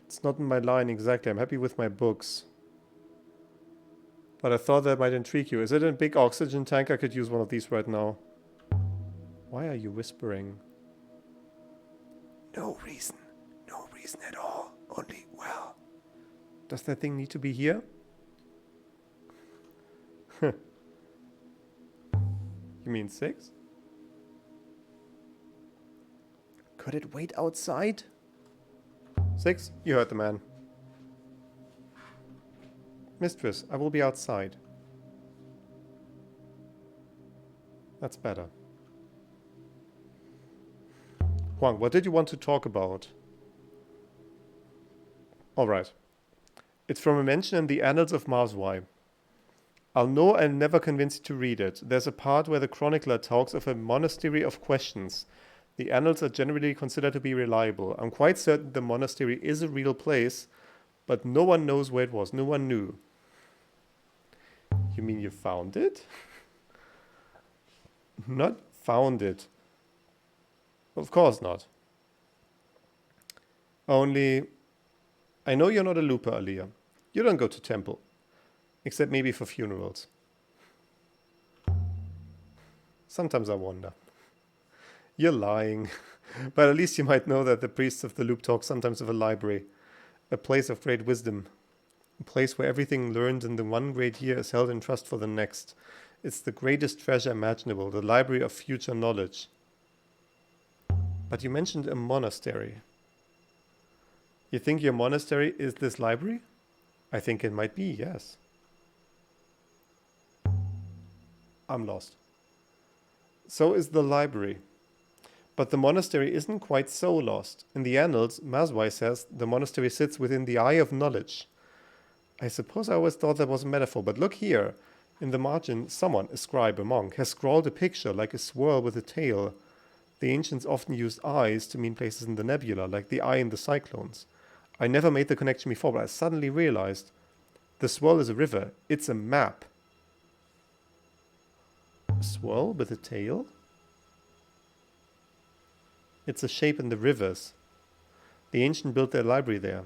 It's not in my line exactly. I'm happy with my books. But I thought that might intrigue you. Is it a big oxygen tank? I could use one of these right now. Why are you whispering? No reason. No reason at all. Only, well... Does that thing need to be here? You mean 6? Could it wait outside? 6, you heard the man. Mistress, I will be outside. That's better. Huang, what did you want to talk about? Alright. It's from a mention in the Annals of Marsway. I'll know I'll never convince you to read it. There's a part where the chronicler talks of a monastery of questions. The annals are generally considered to be reliable. I'm quite certain the monastery is a real place, but no one knows where it was. No one knew. You mean you found it? Not found it. Of course not. Only, I know you're not a looper, Aaliyah. You don't go to temple. Except maybe for funerals. Sometimes I wonder. You're lying. But at least you might know that the priests of the loop talk sometimes of a library. A place of great wisdom. A place where everything learned in the one great year is held in trust for the next. It's the greatest treasure imaginable, the library of future knowledge. But you mentioned a monastery. You think your monastery is this library? I think it might be, yes. I'm lost. So is the library. But the monastery isn't quite so lost. In the Annals, Marsway says the monastery sits within the eye of knowledge. I suppose I always thought that was a metaphor, but look here. In the margin, someone, a scribe, a monk, has scrawled a picture like a swirl with a tail. The ancients often used eyes to mean places in the nebula, like the eye in the cyclones. I never made the connection before, but I suddenly realized the swirl is a river. It's a map. A swirl with a tail? It's a shape in the rivers. The ancient built their library there.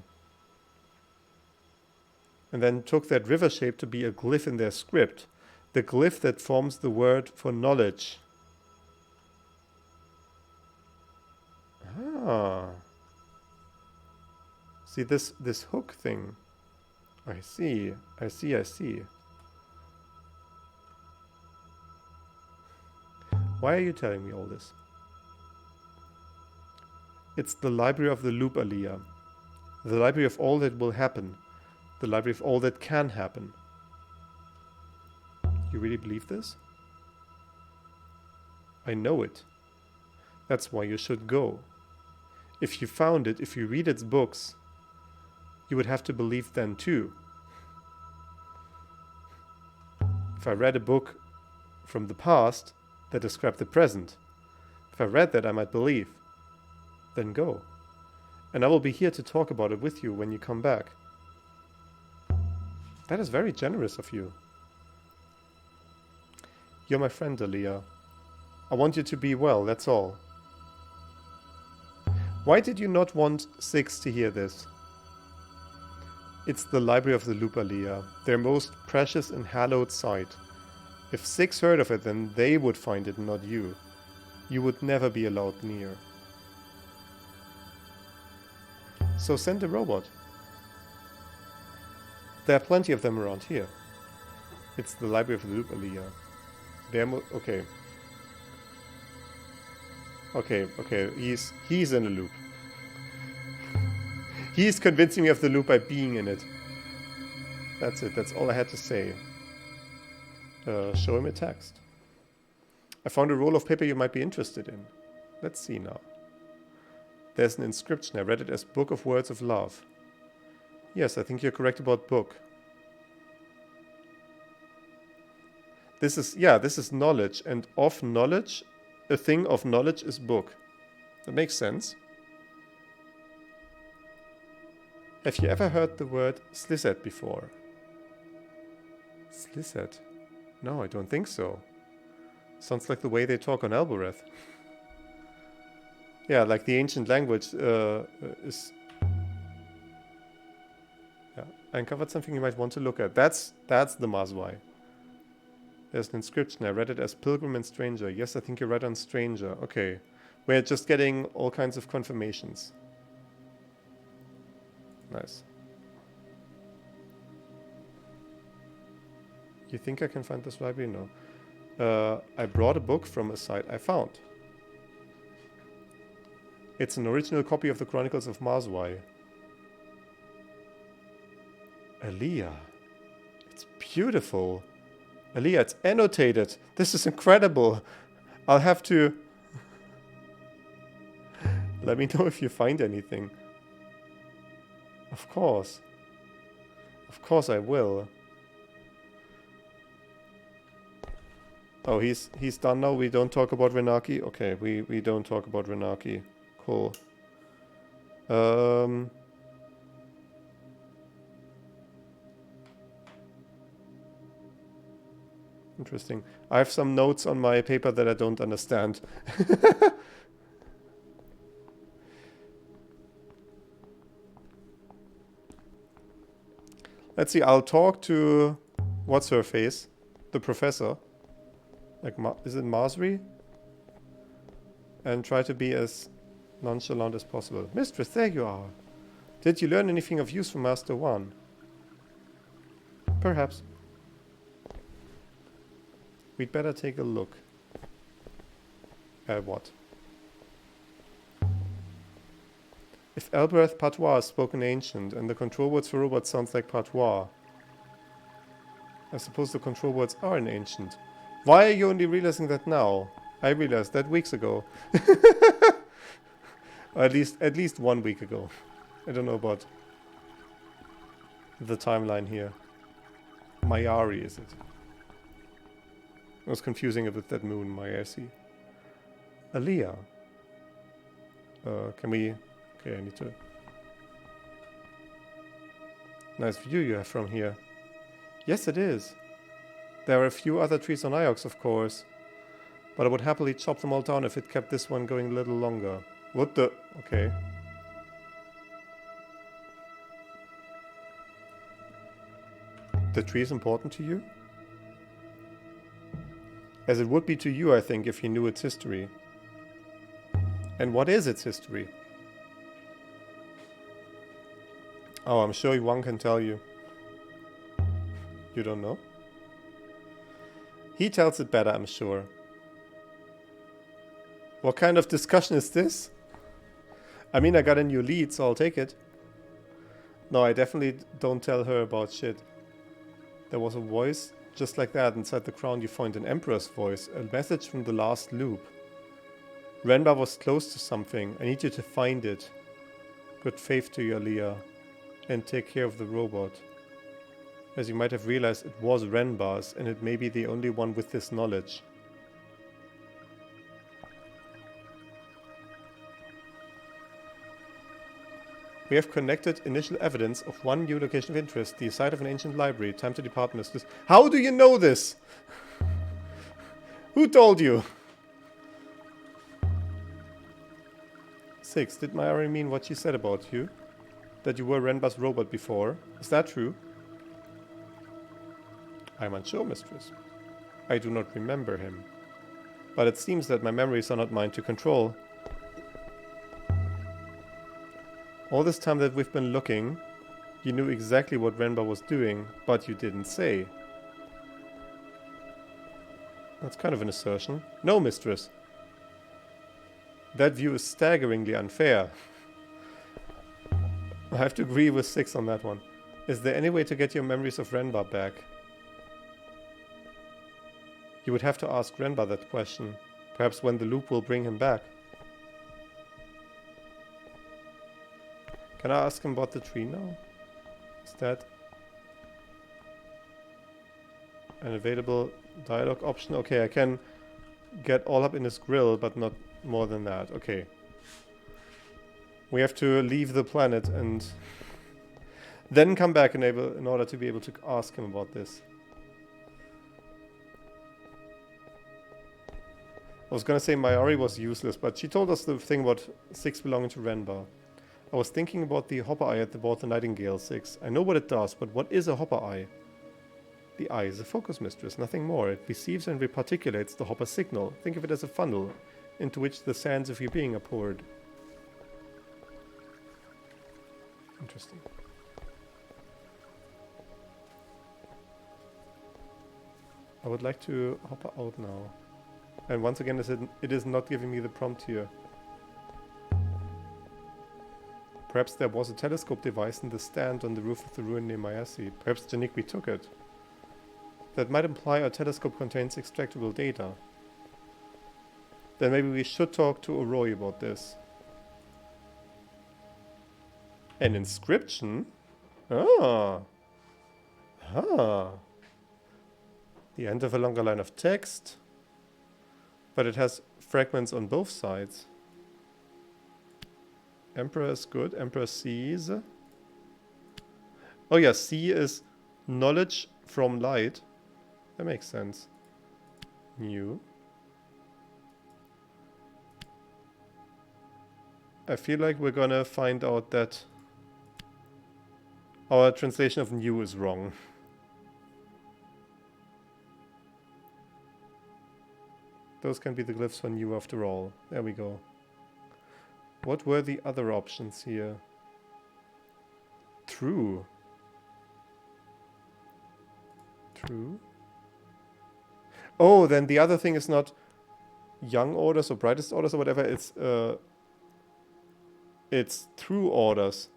And then took that river shape to be a glyph in their script. The glyph that forms the word for knowledge. Ah. See this hook thing. I see. Why are you telling me all this? It's the library of the loop, Aaliyah. The library of all that will happen. The library of all that can happen. You really believe this? I know it. That's why you should go. If you found it, if you read its books, you would have to believe then too. If I read a book from the past that described the present, if I read that, I might believe. Then go. And I will be here to talk about it with you when you come back. That is very generous of you. You're my friend, Aaliyah. I want you to be well, that's all. Why did you not want 6 to hear this? It's the library of the loop, Aaliyah, their most precious and hallowed site. If 6 heard of it, then they would find it, not you. You would never be allowed near. So send a robot. There are plenty of them around here. It's the library of the loop, Aaliyah. Okay. Okay, he's in a loop. He's convincing me of the loop by being in it. That's it. That's all I had to say. Show him a text. I found a roll of paper you might be interested in. Let's see now. There's an inscription. I read it as Book of Words of Love. Yes, I think you're correct about book. This is knowledge, and of knowledge, a thing of knowledge is book. That makes sense. Have you ever heard the word Slisset before? Slisset? No, I don't think so. Sounds like the way they talk on Alboreth. Yeah, like the ancient language is... Yeah, I uncovered something you might want to look at. That's the Mazwai. There's an inscription. I read it as Pilgrim and Stranger. Yes, I think you're right on Stranger. Okay. We're just getting all kinds of confirmations. Nice. You think I can find this library? No. I brought a book from a site I found. It's an original copy of the Chronicles of Mazwai. Aaliyah. It's beautiful. Aaliyah, it's annotated. This is incredible. I'll have to... Let me know if you find anything. Of course. Of course I will. Oh, he's done now? We don't talk about Renaki? Okay, we don't talk about Renaki. Cool. Interesting. I have some notes on my paper that I don't understand. Let's see, I'll talk to... What's her face? The professor. Like, is it Masri? And try to be as nonchalant as possible. Mistress, there you are. Did you learn anything of use from Master One? Perhaps. We'd better take a look. At what? If Elbereth Patois is spoken ancient, and the control words for robots sounds like Patois, I suppose the control words are in ancient. Why are you only realizing that now? I realized that weeks ago. Or at least 1 week ago. I don't know about the timeline here. Mayari, is it? I was confusing it with that moon, Mayasi. Aaliyah. Can we... Okay, I need to... Nice view you have from here. Yes, it is. There are a few other trees on Iox, of course. But I would happily chop them all down if it kept this one going a little longer. What the... Okay. The tree is important to you? As it would be to you, I think, if you knew its history. And what is its history? Oh, I'm sure one can tell you. You don't know? He tells it better, I'm sure. What kind of discussion is this? I mean, I got a new lead, so I'll take it. No, I definitely don't tell her about shit. There was a voice just like that inside the crown. You find an emperor's voice, a message from the last loop. Renbar was close to something. I need you to find it. Good faith to you, Aaliyah. And take care of the robot. As you might have realized, it was Renbar's, and it may be the only one with this knowledge. We have connected initial evidence of one new location of interest, the site of an ancient library. Time to depart, mistress. How do you know this? Who told you? 6. Did Mayari mean what she said about you? That you were Renbar's robot before? Is that true? I'm unsure, mistress. I do not remember him. But it seems that my memories are not mine to control. All this time that we've been looking, you knew exactly what Renbar was doing, but you didn't say. That's kind of an assertion. No, mistress. That view is staggeringly unfair. I have to agree with 6 on that one. Is there any way to get your memories of Renbar back? You would have to ask Renbar that question. Perhaps when the loop will bring him back. Can I ask him about the tree now? Is that an available dialogue option? Okay, I can get all up in his grill, but not more than that. Okay. We have to leave the planet and then come back in order to be able to ask him about this. I was gonna say Mayari was useless, but she told us the thing about 6 belonging to Renbar. I was thinking about the hopper eye at the board the Nightingale 6. I know what it does, but what is a hopper eye? The eye is a focus mistress, nothing more. It receives and reparticulates the hopper signal. Think of it as a funnel, into which the sands of your being are poured. Interesting. I would like to hopper out now. And once again, it is not giving me the prompt here. Perhaps there was a telescope device in the stand on the roof of the ruin near Mayasi. Perhaps Janikwi took it. That might imply our telescope contains extractable data. Then maybe we should talk to Oroi about this. An inscription? Ah. Ah. The end of a longer line of text. But it has fragments on both sides. Emperor is good. Emperor sees. Oh yeah, see is knowledge from light. That makes sense. New. I feel like we're gonna find out that our translation of new is wrong. Those can be the glyphs for new after all. There we go. What were the other options here? True. True. Oh, then the other thing is not young orders or brightest orders or whatever. It's true orders.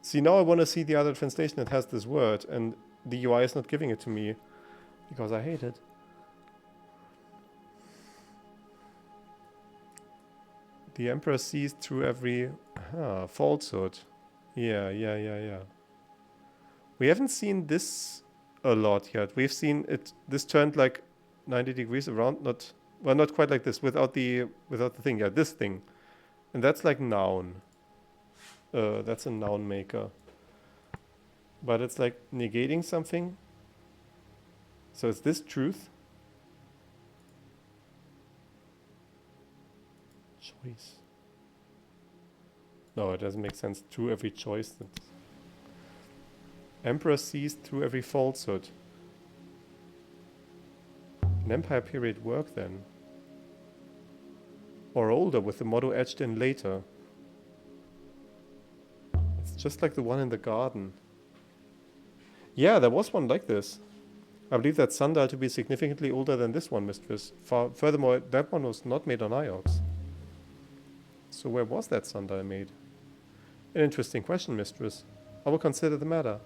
See, now I want to see the other translation that has this word, and the UI is not giving it to me because I hate it. The Emperor sees through every falsehood. Yeah. We haven't seen this a lot yet. We've seen it. This turned like 90 degrees around. Not quite like this. Without the thing. Yeah, this thing, and that's like noun. That's a noun maker. But it's like negating something. So is this truth? Choice. No, it doesn't make sense. Through every choice. Emperor sees through every falsehood. An Empire period work then. Or older with the motto etched in later. It's just like the one in the garden. Yeah, there was one like this. I believe that sundial to be significantly older than this one, mistress. Furthermore, that one was not made on Iox. So where was that sundial made? An interesting question, mistress. I will consider the matter.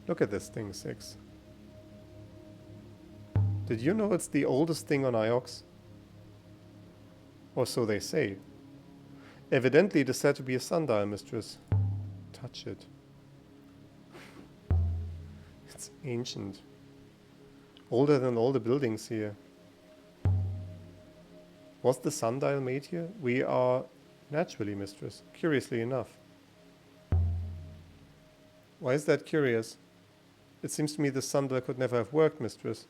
Look at this thing, 6. Did you know it's the oldest thing on Iox? Or so they say. Evidently it is said to be a sundial, mistress. Touch it. It's ancient. Older than all the buildings here. Was the sundial made here? We are naturally, mistress. Curiously enough. Why is that curious? It seems to me the sundial could never have worked, mistress.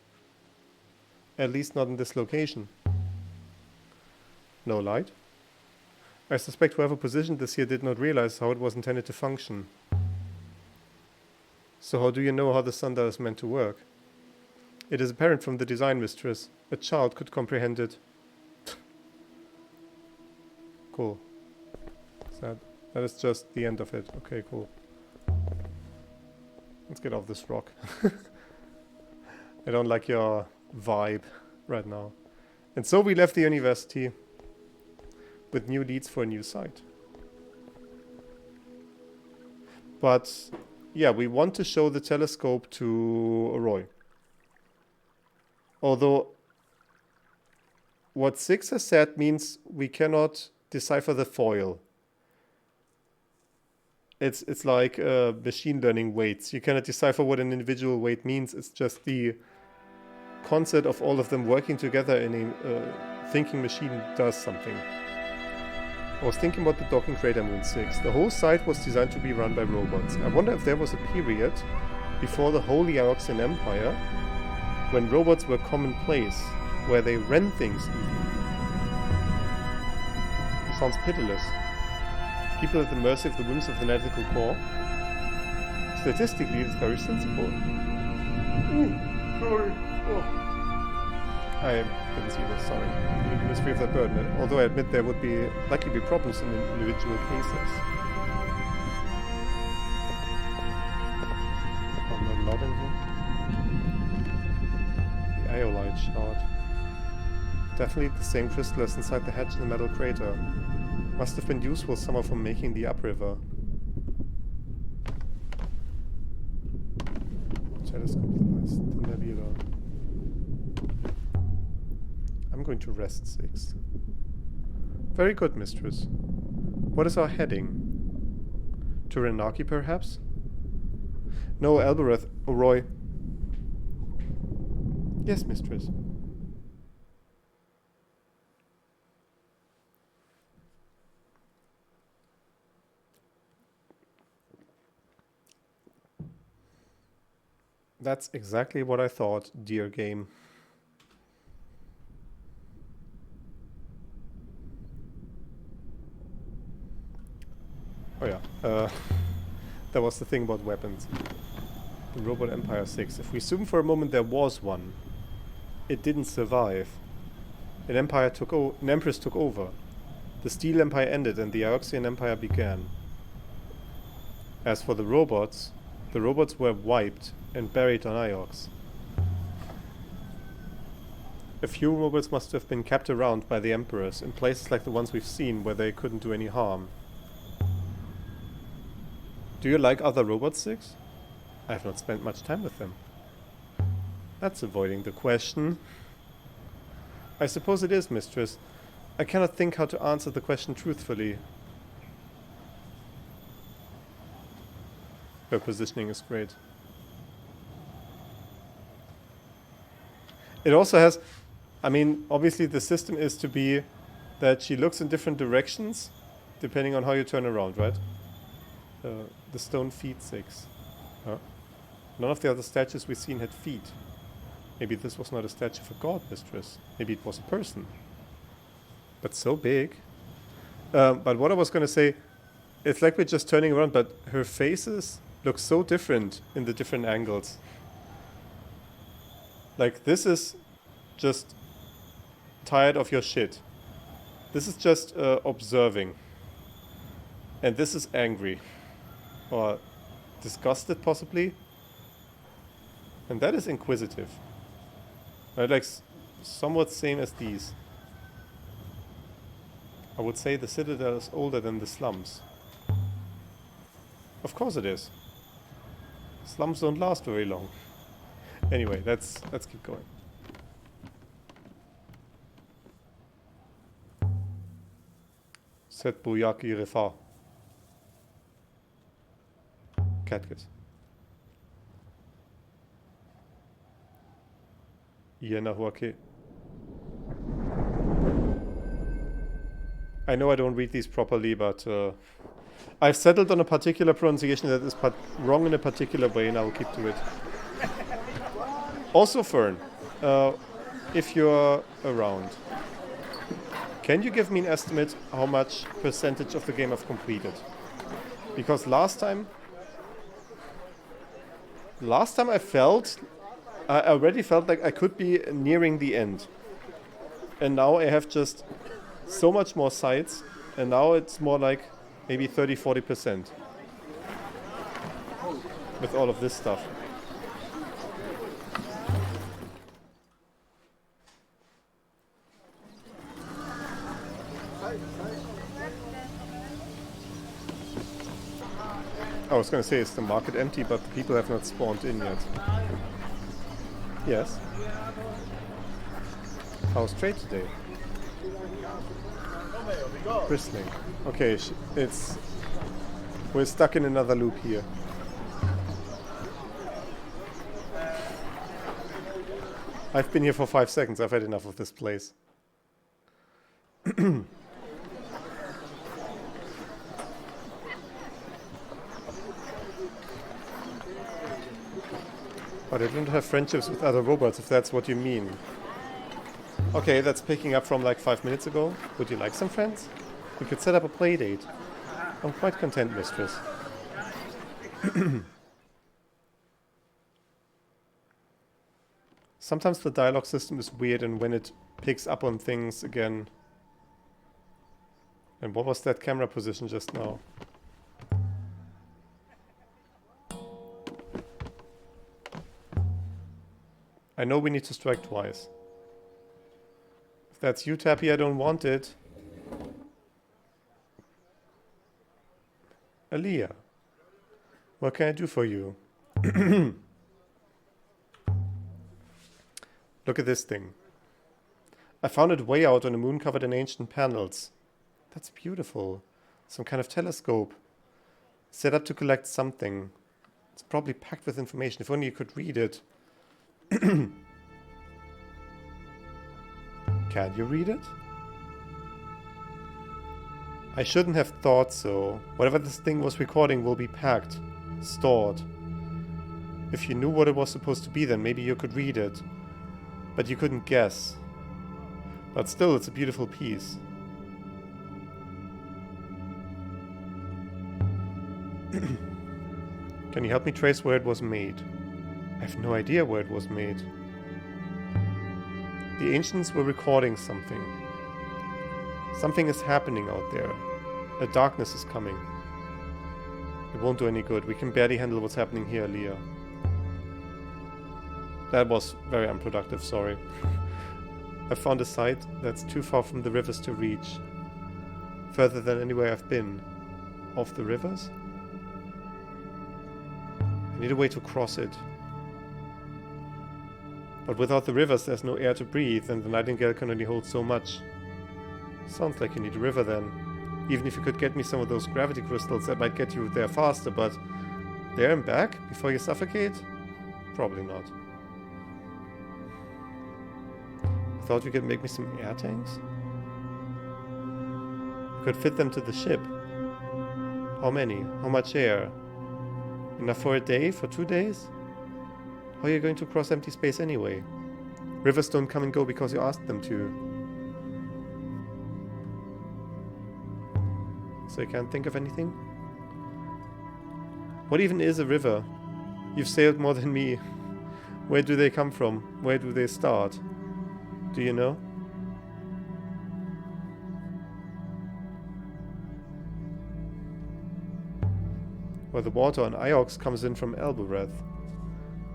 At least not in this location. No light? I suspect whoever positioned this here did not realize how it was intended to function. So how do you know how the sundial is meant to work? It is apparent from the design, mistress. A child could comprehend it. Cool. That is just the end of it. Okay, cool. Let's get off this rock. I don't like your vibe right now. And so we left the university with new leads for a new site. But yeah, we want to show the telescope to Roy. Although what 6 has said means we cannot decipher the foil. It's like machine learning weights. You cannot decipher what an individual weight means. It's just the concept of all of them working together in a thinking machine does something. I was thinking about the docking crater Moon 6. The whole site was designed to be run by robots. I wonder if there was a period before the Holy Ioxian Empire when robots were commonplace, where they ran things even. It sounds pitiless. People at the mercy of the whims of the Nautical Corps. Statistically, it's very sensible. Sorry. Oh. I didn't see this, sorry. The mystery of that burden. Although I admit there would likely be problems in individual cases. Oh, no lot in here. The Iolite shard. Definitely the same crystal as inside the hatch in the metal crater. Must have been useful somehow for making the upriver. Telescope device, the nebula. I'm going to rest 6. Very good, mistress. What is our heading? To Renaki, perhaps? No, Elbereth, or Roy. Yes, mistress. That's exactly what I thought, dear game. Oh yeah, that was the thing about weapons. The Robot Empire 6. If we assume for a moment there was one, it didn't survive. An empress took over. The Steel Empire ended and the Ioxian Empire began. As for the robots were wiped and buried on Iox. A few robots must have been kept around by the emperors in places like the ones we've seen where they couldn't do any harm. Do you like other robots, 6? I have not spent much time with them. That's avoiding the question. I suppose it is, mistress. I cannot think how to answer the question truthfully. Her positioning is great. It also has... I mean, obviously the system is to be that she looks in different directions depending on how you turn around, right? The stone feet 6. Huh? None of the other statues we've seen had feet. Maybe this was not a statue of a god, mistress. Maybe it was a person. But so big. But what I was going to say, it's like we're just turning around, but her faces look so different in the different angles. Like, this is just tired of your shit. This is just observing. And this is angry. Or disgusted, possibly. And that is inquisitive. Right, like somewhat same as these. I would say the Citadel is older than the slums. Of course it is. Slums don't last very long. Anyway, let's keep going. Set Buyaki Refa. Catkiss. Iena Huake. I know I don't read these properly, but I've settled on a particular pronunciation that is wrong in a particular way, and I will keep to it. Also, Fern, if you're around, can you give me an estimate how much percentage of the game I've completed? Because last time I already felt like I could be nearing the end. And now I have just so much more sites, and now it's more like maybe 30-40% with all of this stuff. I was gonna say, is the market empty, but the people have not spawned in yet. Yes. How's trade today? Bristling. Okay, we're stuck in another loop here. I've been here for 5 seconds. I've had enough of this place. But I don't have friendships with other robots, if that's what you mean. Okay, that's picking up from like 5 minutes ago. Would you like some friends? We could set up a play date. I'm quite content, mistress. Sometimes the dialogue system is weird, and when it picks up on things again. And what was that camera position just now? I know we need to strike twice. If that's you, Tappy, I don't want it. Aaliyah, what can I do for you? Look at this thing. I found it way out on a moon covered in ancient panels. That's beautiful. Some kind of telescope. Set up to collect something. It's probably packed with information. If only you could read it. Can you read it? I shouldn't have thought so. Whatever this thing was recording will be packed, stored. If you knew what it was supposed to be, then maybe you could read it. But you couldn't guess. But still, it's a beautiful piece. Can you help me trace where it was made? I have no idea where it was made. The ancients were recording something. Something is happening out there. A darkness is coming. It won't do any good. We can barely handle what's happening here, Leah. That was very unproductive, sorry. I found a site that's too far from the rivers to reach. Further than anywhere I've been. Off the rivers? I need a way to cross it. But without the rivers there's no air to breathe, and the Nightingale can only hold so much. Sounds like you need a river then. Even if you could get me some of those gravity crystals, that might get you there faster, but there and back before you suffocate? Probably not. I thought you could make me some air tanks? You could fit them to the ship. How many? How much air? Enough for a day? For 2 days? How are you going to cross empty space anyway? Rivers don't come and go because you asked them to. So you can't think of anything? What even is a river? You've sailed more than me. Where do they come from? Where do they start? Do you know? Well, the water on Iox comes in from Elbereth.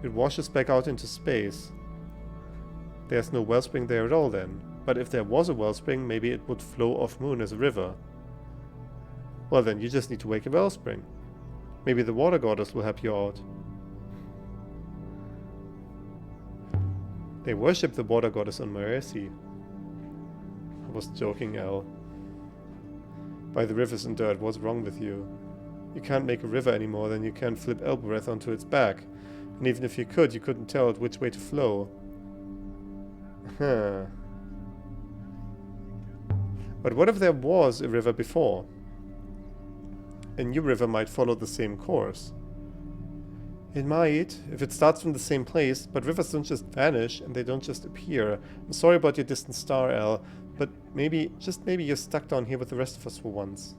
It washes back out into space. There's no wellspring there at all then. But if there was a wellspring, maybe it would flow off-moon as a river. Well then, you just need to wake a wellspring. Maybe the water goddess will help you out. They worship the water goddess on Mercy. I was joking, El. By the rivers and dirt, what's wrong with you? You can't make a river any more than you can flip Elbereth onto its back. And even if you could, you couldn't tell it which way to flow. Huh. But what if there was a river before? A new river might follow the same course. It might, if it starts from the same place, but rivers don't just vanish and they don't just appear. I'm sorry about your distant star, El, but maybe, just maybe you're stuck down here with the rest of us for once.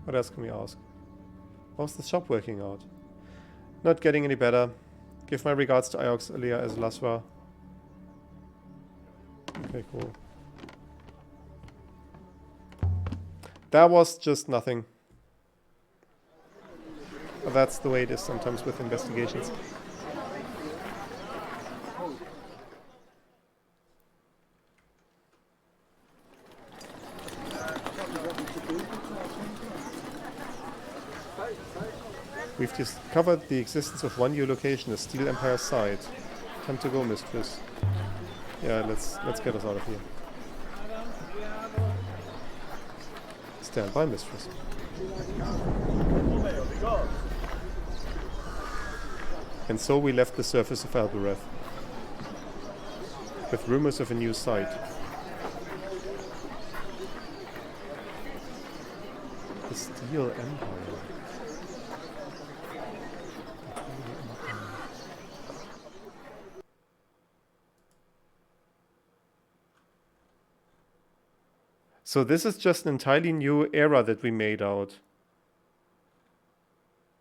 What else can we ask? How's the shop working out? Not getting any better. Give my regards to Iox, Alea, as Lasra. Okay, cool. That was just nothing. But that's the way it is sometimes with investigations. We've discovered the existence of one new location, a Steel Empire site. Time to go, Mistress. Yeah, let's get us out of here. Stand by, Mistress. And so we left the surface of Albereth, with rumors of a new site. The Steel Empire. So this is just an entirely new era that we made out.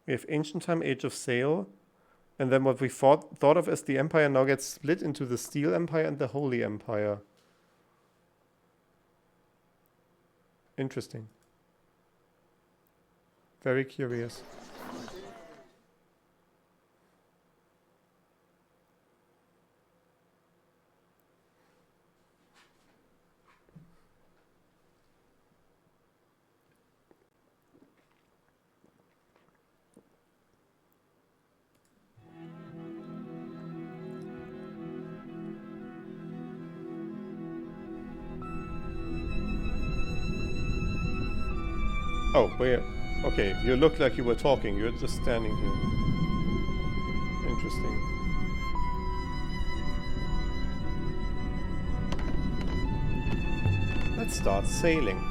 We have Ancient Time, Age of Sail, and then what we thought of as the Empire now gets split into the Steel Empire and the Holy Empire. Interesting. Very curious. Oh, where? Okay, you looked like you were talking. You're just standing here. Interesting. Let's start sailing.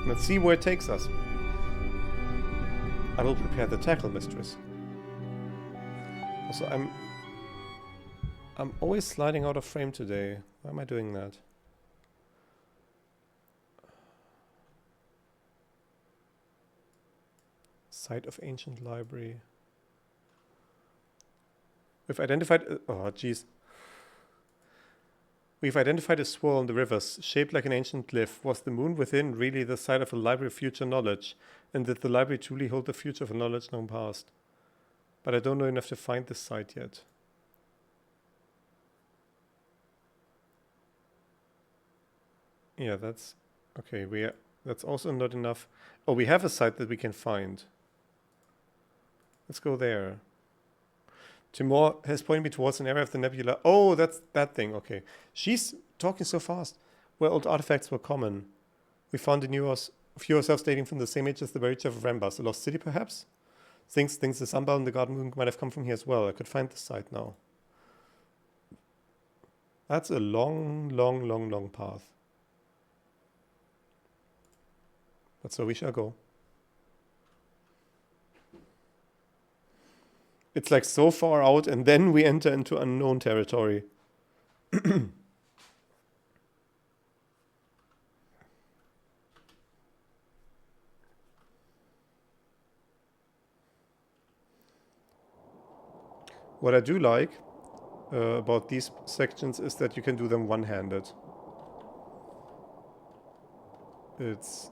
Let's see where it takes us. I will prepare the tackle, Mistress. Also, I'm always sliding out of frame today. Why am I doing that? Site of Ancient Library. We've identified... oh, jeez. We've identified a swirl in the rivers, shaped like an ancient glyph. Was the moon within really the site of a library of future knowledge? And did the library truly hold the future of a knowledge known past? But I don't know enough to find this site yet. Yeah, that's... okay, that's also not enough. Oh, we have a site that we can find. Let's go there. Timor has pointed me towards an area of the nebula. Oh, that's that thing. Okay. She's talking so fast. Where old artifacts were common. We found a few ourselves dating from the same age as the buried chef of Rambas. A lost city, perhaps? Thinks the sunbelt and the garden moon might have come from here as well. I could find the site now. That's a long, long, long, long path. But so we shall go. It's like so far out, and then we enter into unknown territory. What I do like about these sections is that you can do them one-handed. It's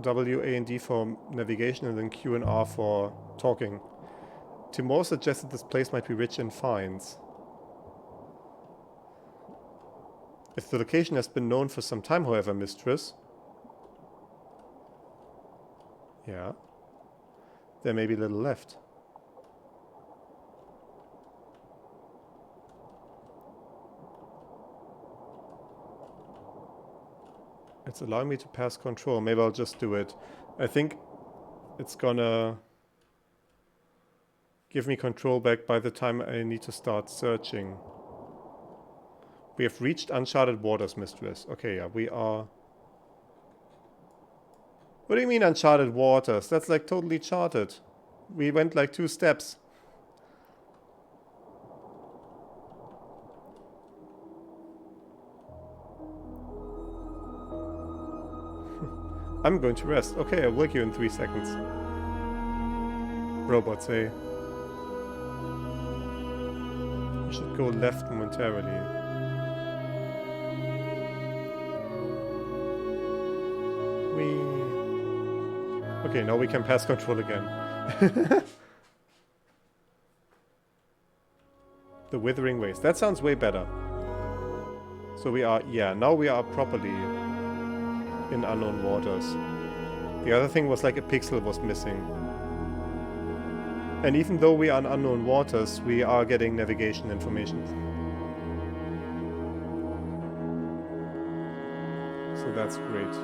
W, A, and D for navigation, and then Q and R for talking. Timor suggested this place might be rich in finds. If the location has been known for some time, however, Mistress... yeah. There may be little left. It's allowing me to pass control. Maybe I'll just do it. I think it's gonna give me control back by the time I need to start searching. We have reached uncharted waters, Mistress. Okay, yeah, we are... What do you mean uncharted waters? That's like totally charted. We went like 2 steps. I'm going to rest. Okay, I'll wake you in 3 seconds. Robots, eh? We should go left momentarily. Okay, now we can pass control again. The Withering Waste. That sounds way better. So we are, yeah, now we are properly in unknown waters. The other thing was like a pixel was missing. And even though we are in unknown waters, we are getting navigation information. So that's great.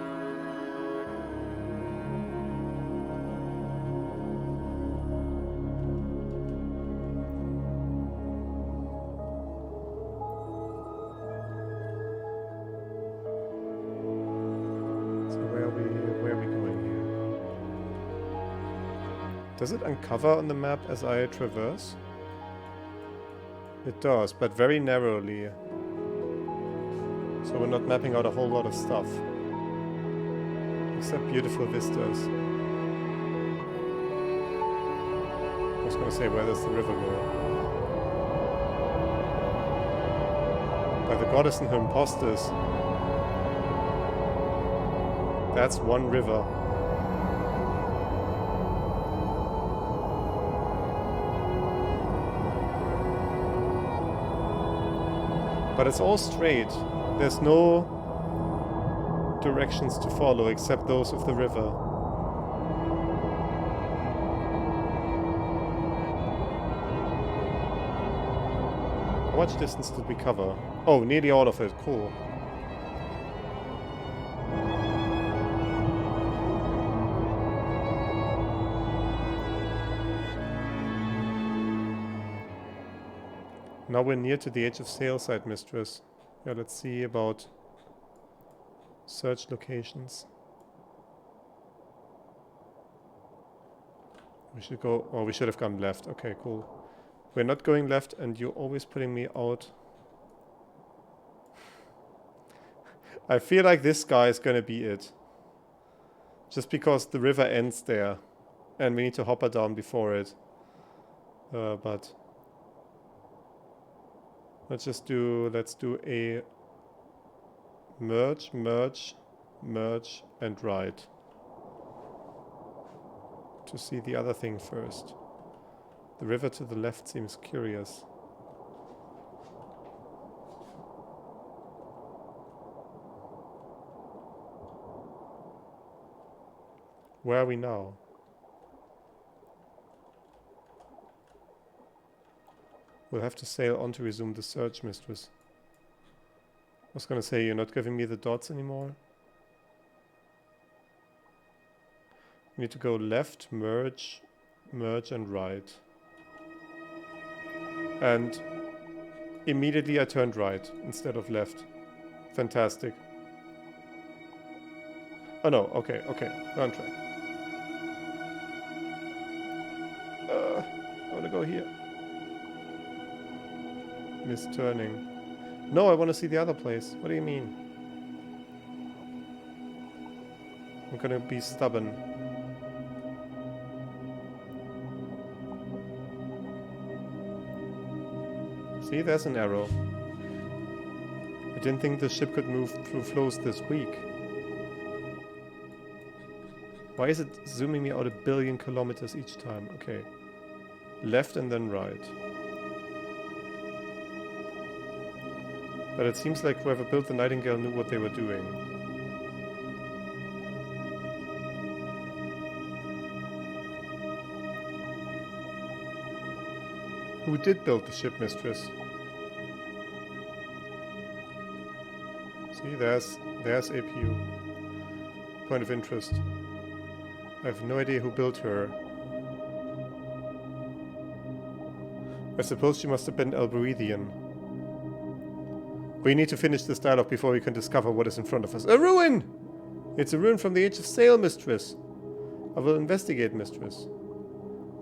Does it uncover on the map as I traverse? It does, but very narrowly. So we're not mapping out a whole lot of stuff. Except beautiful vistas. I was gonna say, where does the river go? By the goddess and her imposters. That's one river. But it's all straight. There's no directions to follow except those of the river. How much distance did we cover? Oh, nearly all of it. Cool. Now we're near to the edge of sail site, mistress. Yeah, let's see about search locations. We should go... Oh, we should have gone left. Okay, cool. We're not going left, and you're always putting me out. I feel like this guy is gonna be it. Just because the river ends there. And we need to hopper down before it. But... let's do a merge, merge, merge, and right. To see the other thing first. The river to the left seems curious. Where are we now? We'll have to sail on to resume the search, mistress. I was gonna say, you're not giving me the dots anymore. We need to go left, merge, merge, and right. And immediately I turned right instead of left. Fantastic. Oh no, okay, we're on track. I wanna go here. Misturning. No, I want to see the other place. What do you mean? I'm gonna be stubborn. See, there's an arrow. I didn't think the ship could move through flows this weak. Why is it zooming me out 1 billion kilometers each time? Okay. Left and then right. But it seems like whoever built the Nightingale knew what they were doing. Who did build the ship, mistress? See, there's APU. Point of interest. I have no idea who built her. I suppose she must have been Elberethian. We need to finish this dialogue before we can discover what is in front of us. A ruin! It's a ruin from the Age of Sail, mistress. I will investigate, mistress.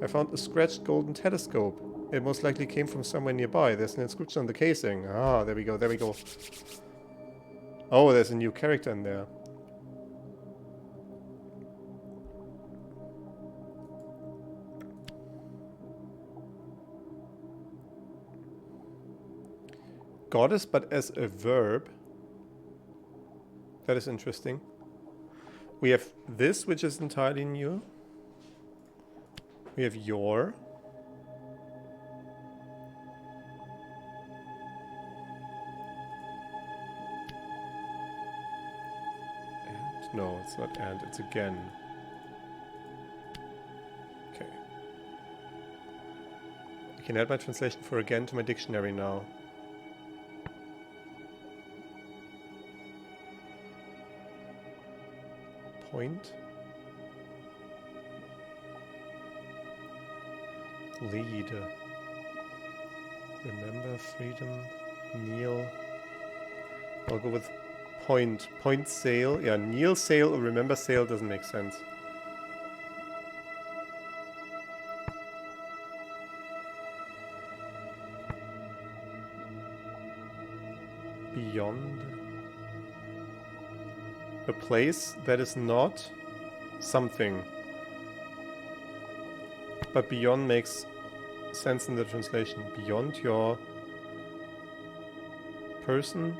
I found a scratched golden telescope. It most likely came from somewhere nearby. There's an inscription on the casing. Ah, there we go, there we go. Oh, there's a new character in there. Goddess, but as a verb. That is interesting. We have this, which is entirely new. We have your. And, no, it's not and, it's again. can add my translation for again to my dictionary now. Point. Lead. Remember, freedom, kneel. I'll go with point. Point sail. Yeah, kneel sail or remember sail doesn't make sense. Beyond. A place that is not something. But beyond makes sense in the translation. Beyond your person.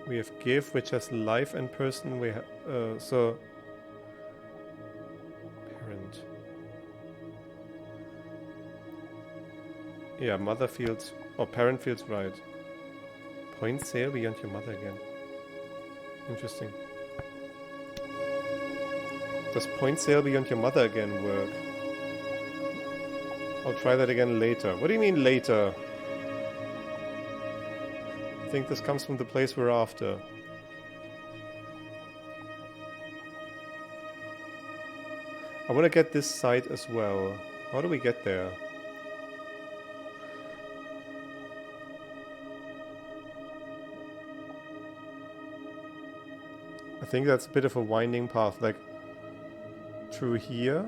We have give, which has life and person. We have so parent. Yeah, mother feels or parent feels right. Point sail beyond your mother again. Interesting. Does point sail beyond your mother again work? I'll try that again later. What do you mean later? I think this comes from the place we're after. I want to get this site as well. How do we get there? I think that's a bit of a winding path, like through here.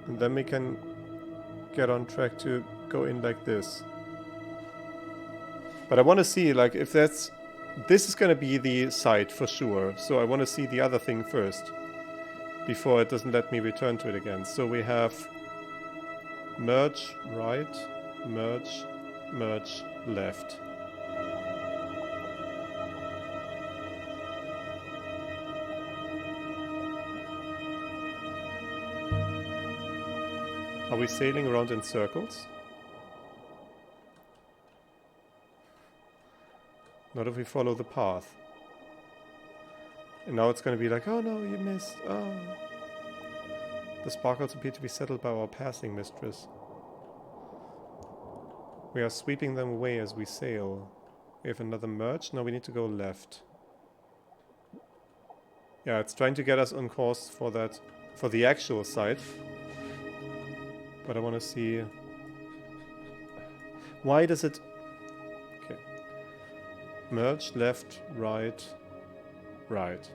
And then we can get on track to go in like this. But I want to see, like, if that's... This is going to be the site for sure. So I want to see the other thing first. Before it doesn't let me return to it again. So we have... merge right, merge, merge left. Are we sailing around in circles? Not if we follow the path. And now it's going to be like, oh no, you missed. Oh. The sparkles appear to be settled by our passing, mistress. We are sweeping them away as we sail. We have another merge. Now we need to go left. Yeah, it's trying to get us on course for that, for the actual site. But I want to see... Why does it... Okay. Merge, left, right, right.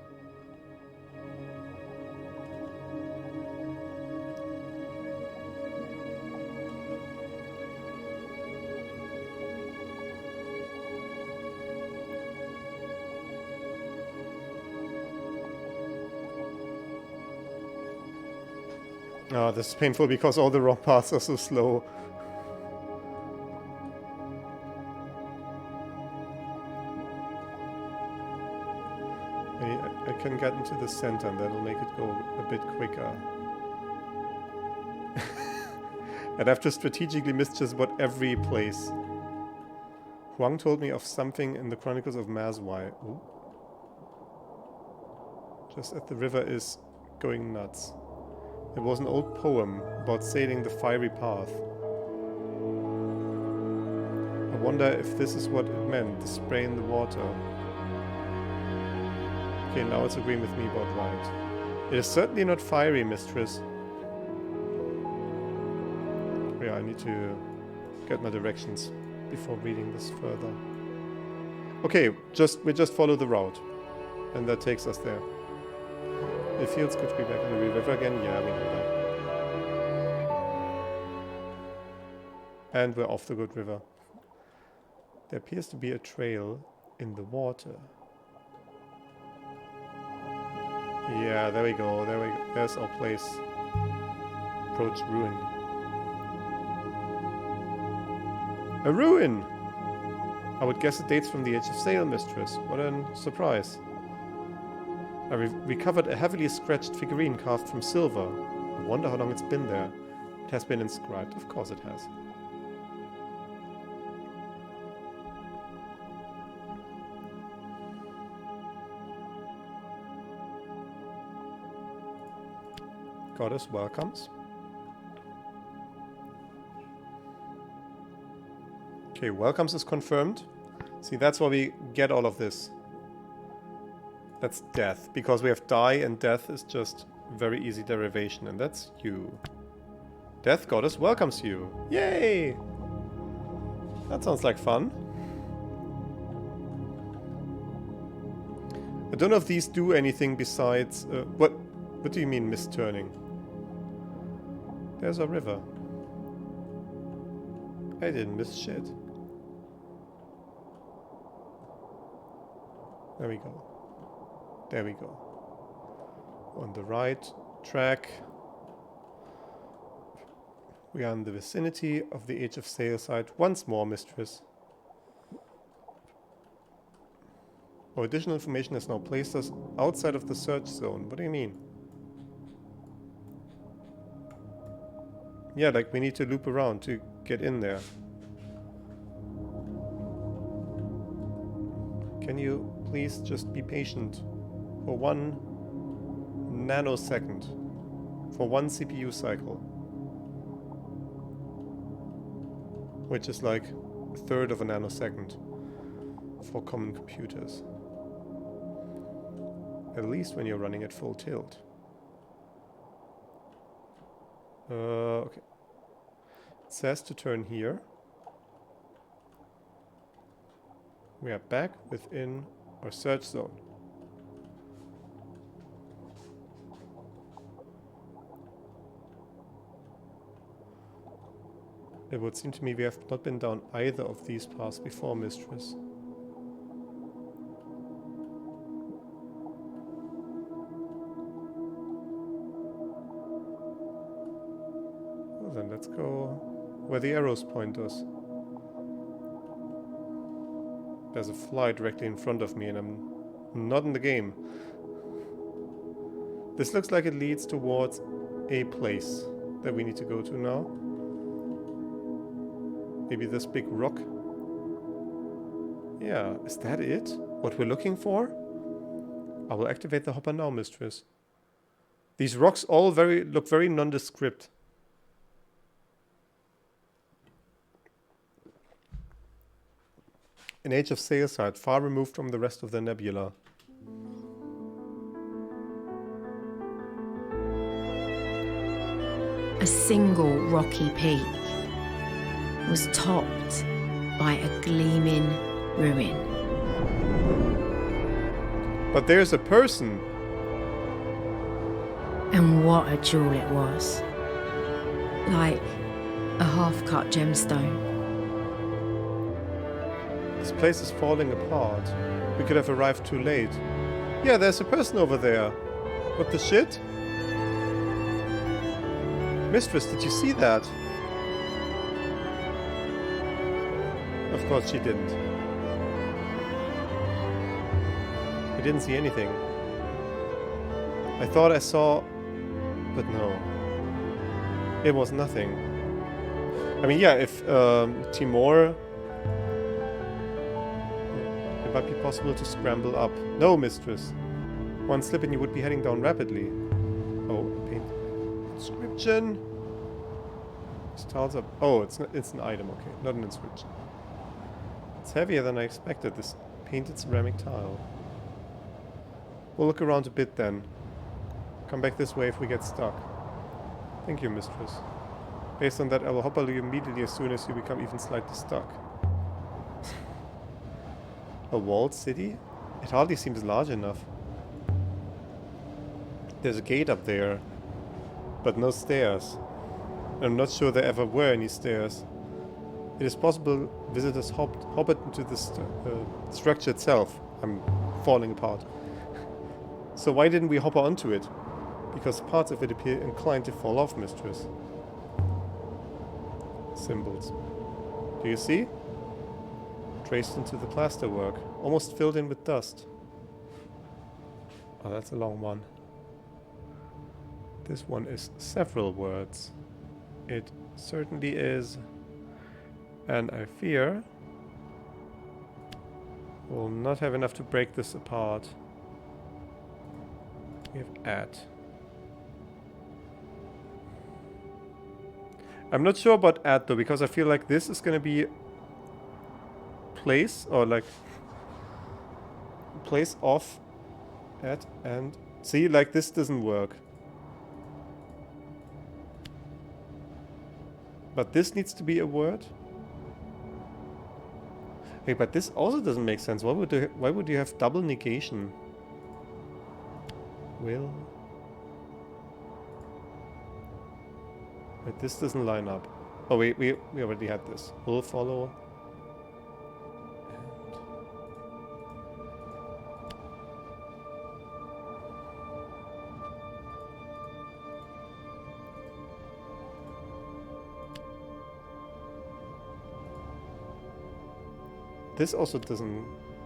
Oh, this is painful because all the wrong paths are so slow. I can get into the center and that'll make it go a bit quicker. I'd have to strategically miss just about every place. Huang told me of something in the Chronicles of Mazwai. Ooh. Just as the river is going nuts. It was an old poem about sailing the fiery path. I wonder if this is what it meant, the spray in the water. Okay, now it's agreeing with me about right. It is certainly not fiery, mistress. Yeah, I need to get my directions before reading this further. Okay, we just follow the route. And that takes us there. It feels good to be back on the river again. Yeah, we know that. And we're off the good river. There appears to be a trail in the water. Yeah, there we go. There we go. There's our place. Approach ruin. A ruin! I would guess it dates from the Age of Sail, mistress. What a surprise. I recovered a heavily scratched figurine carved from silver. I wonder how long it's been there. It has been inscribed. Of course it has. Goddess welcomes. Okay, welcomes is confirmed. See, that's why we get all of this. That's death, because we have die and death is just very easy derivation, and that's you. Death Goddess welcomes you. Yay! That sounds like fun. I don't know if these do anything besides... what do you mean, misturning? There's a river. I didn't miss shit. There we go. There we go. On the right track. We are in the vicinity of the Age of Sail site once more, mistress. Our additional information has now placed us outside of the search zone. What do you mean? Yeah, like we need to loop around to get in there. Can you please just be patient for 1 nanosecond, for 1 CPU cycle, which is like 1/3 of a nanosecond for common computers. At least when you're running at full tilt. Okay. It says to turn here. We are back within our search zone. It would seem to me we have not been down either of these paths before, mistress. Well, then let's go where the arrows point us. There's a fly directly in front of me and I'm not in the game. This looks like it leads towards a place that we need to go to now. Maybe this big rock. Yeah, is that it? What we're looking for? I will activate the hopper now, mistress. These rocks all look very nondescript. An Age of Sail site, far removed from the rest of the nebula. A single rocky peak was topped by a gleaming ruin. But there's a person. And what a jewel it was. Like a half-cut gemstone. This place is falling apart. We could have arrived too late. Yeah, there's a person over there. What the shit? Mistress, did you see that? Of course she didn't. I didn't see anything. I thought I saw... but no. It was nothing. I mean, yeah, if Timor... it might be possible to scramble up. No, mistress. One slip and you would be heading down rapidly. Oh, paint. Inscription. These tiles up. Oh, it's an item, okay. Not an inscription. It's heavier than I expected, this painted ceramic tile. We'll look around a bit then. Come back this way if we get stuck. Thank you, mistress. Based on that, I will hopper you immediately as soon as you become even slightly stuck. A walled city? It hardly seems large enough. There's a gate up there, but no stairs. I'm not sure there ever were any stairs. It is possible visitors hopped into the structure itself. I'm falling apart. So why didn't we hop onto it? Because parts of it appear inclined to fall off, mistress. Symbols. Do you see? Traced into the plasterwork, almost filled in with dust. Oh, that's a long one. This one is several words. It certainly is. And I fear we'll not have enough to break this apart. We have add. I'm not sure about add though, because I feel like this is going to be place, or like place off at and see, like this doesn't work. But this needs to be a word. Hey, but this also doesn't make sense. Why would you have double negation? Will. Wait, this doesn't line up. Oh wait, we already had this. Will follow. This also doesn't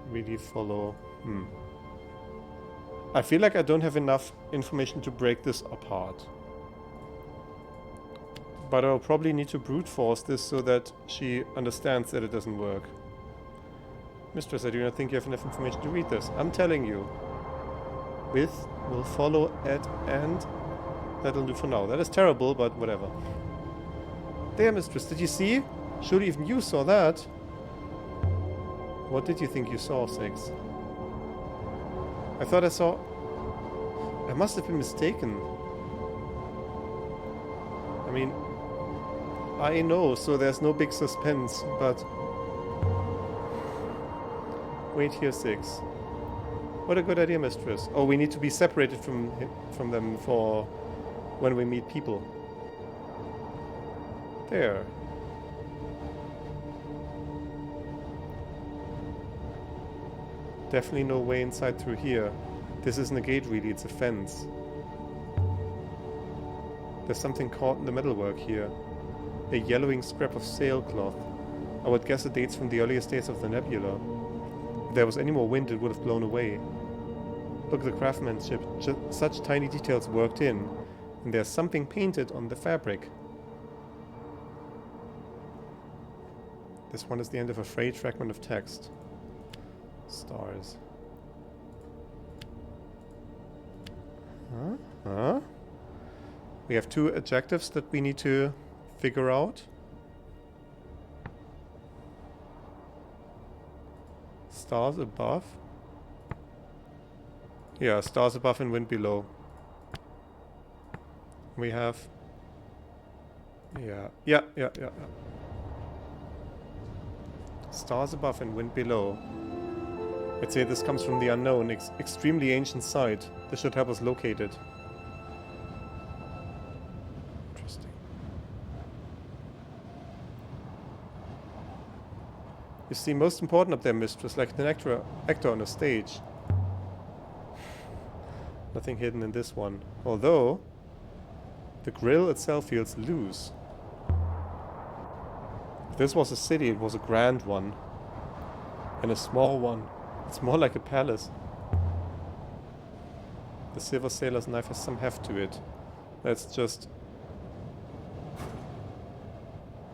really follow. I feel like I don't have enough information to break this apart. But I'll probably need to brute force this so that she understands that it doesn't work. Mistress, I do not think you have enough information to read this. I'm telling you. With will follow at and. That'll do for now. That is terrible, but whatever. There, Mistress, did you see? Surely even you saw that. What did you think you saw, Six? I thought I saw... I must have been mistaken. I mean... I know, so there's no big suspense, but... Wait here, Six. What a good idea, Mistress. Oh, we need to be separated from them for... when we meet people. There. Definitely no way inside through here. This isn't a gate really, it's a fence. There's something caught in the metalwork here. A yellowing scrap of sailcloth. I would guess it dates from the earliest days of the nebula. If there was any more wind, it would have blown away. Look at the craftsmanship. Such tiny details worked in. And there's something painted on the fabric. This one is the end of a frayed fragment of text. Stars. Huh? We have two adjectives that we need to figure out. Stars above. Yeah, stars above and wind below. We have... Yeah. Stars above and wind below. I'd say this comes from the unknown, extremely ancient site. This should help us locate it. Interesting. You see, most important up there, Mistress, like an actor on a stage. Nothing hidden in this one. Although, the grill itself feels loose. If this was a city, it was a grand one. And a small one. It's more like a palace. The silver sailor's knife has some heft to it. Let's just...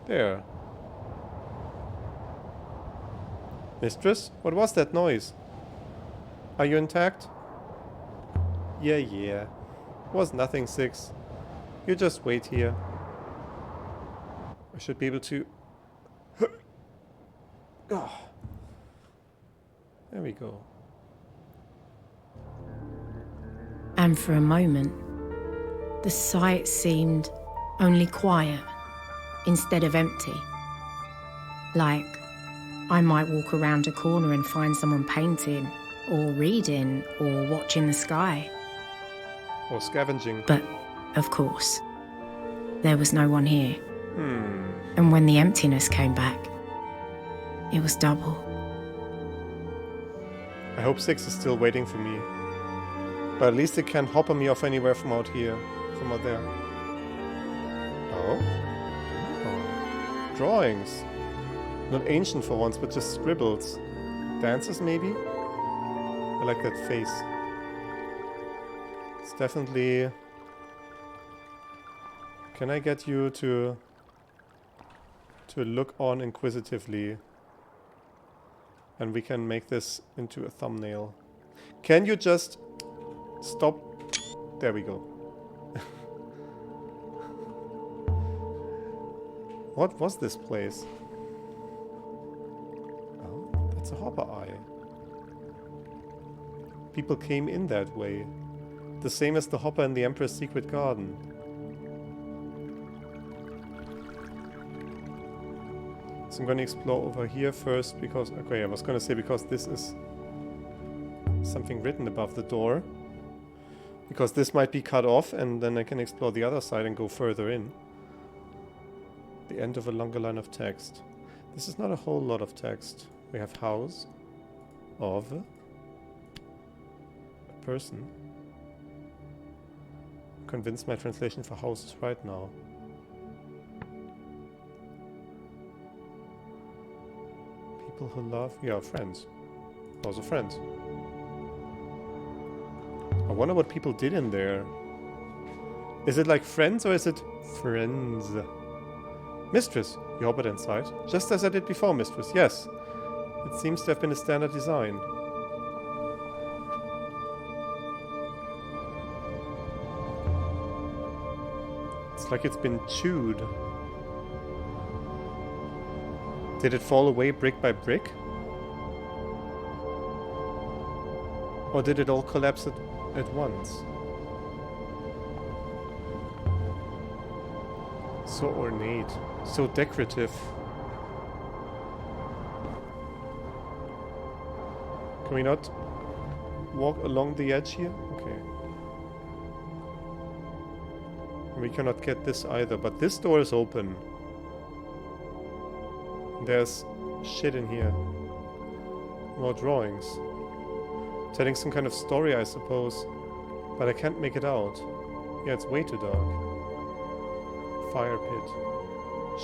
There. Mistress, what was that noise? Are you intact? Yeah. Was nothing, Six. You just wait here. I should be able to... Oh. There we go. And for a moment, the sight seemed only quiet instead of empty. Like I might walk around a corner and find someone painting, or reading, or watching the sky. Or scavenging. But, of course, there was no one here. And when the emptiness came back, it was double. I hope Six is still waiting for me. But at least it can't hopper me off anywhere from out here. From out there. Oh? Drawings. Not ancient for once, but just scribbles. Dances, maybe? I like that face. It's definitely... Can I get you to look on inquisitively? And we can make this into a thumbnail. Can you just stop? There we go. What was this place? Oh. a hopper eye. People came in that way. The same as the hopper in the Emperor's secret garden. So I'm gonna explore over here first because... Okay, I was gonna say because this is something written above the door. Because this might be cut off and then I can explore the other side and go further in. The end of a longer line of text. This is not a whole lot of text. We have house of a person. Convinced my translation for house is right now. People who love... Yeah, friends. House of friends. I wonder what people did in there. Is it like friends or is it friends? Mistress, you hobbled inside. Just as I did before, mistress, yes. It seems to have been a standard design. It's like it's been chewed. Did it fall away brick by brick? Or did it all collapse at once? So ornate, so decorative. Can we not walk along the edge here? Okay. We cannot get this either, but this door is open. There's shit in here. More drawings. Telling some kind of story, I suppose. But I can't make it out. Yeah, it's way too dark. Fire pit.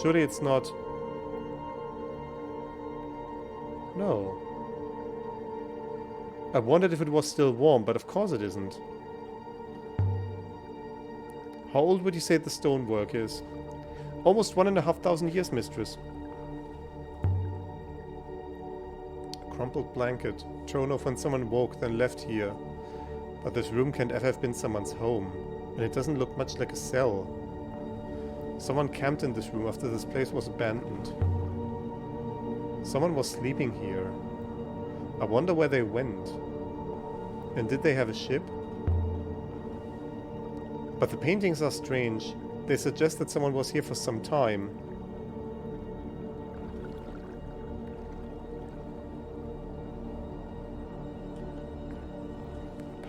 Surely it's not... No. I wondered if it was still warm, but of course it isn't. How old would you say the stonework is? Almost 1,500 years, mistress. A crumpled blanket. Thrown off when someone woke, then left here. But this room can't ever have been someone's home. And it doesn't look much like a cell. Someone camped in this room after this place was abandoned. Someone was sleeping here. I wonder where they went. And did they have a ship? But the paintings are strange. They suggest that someone was here for some time.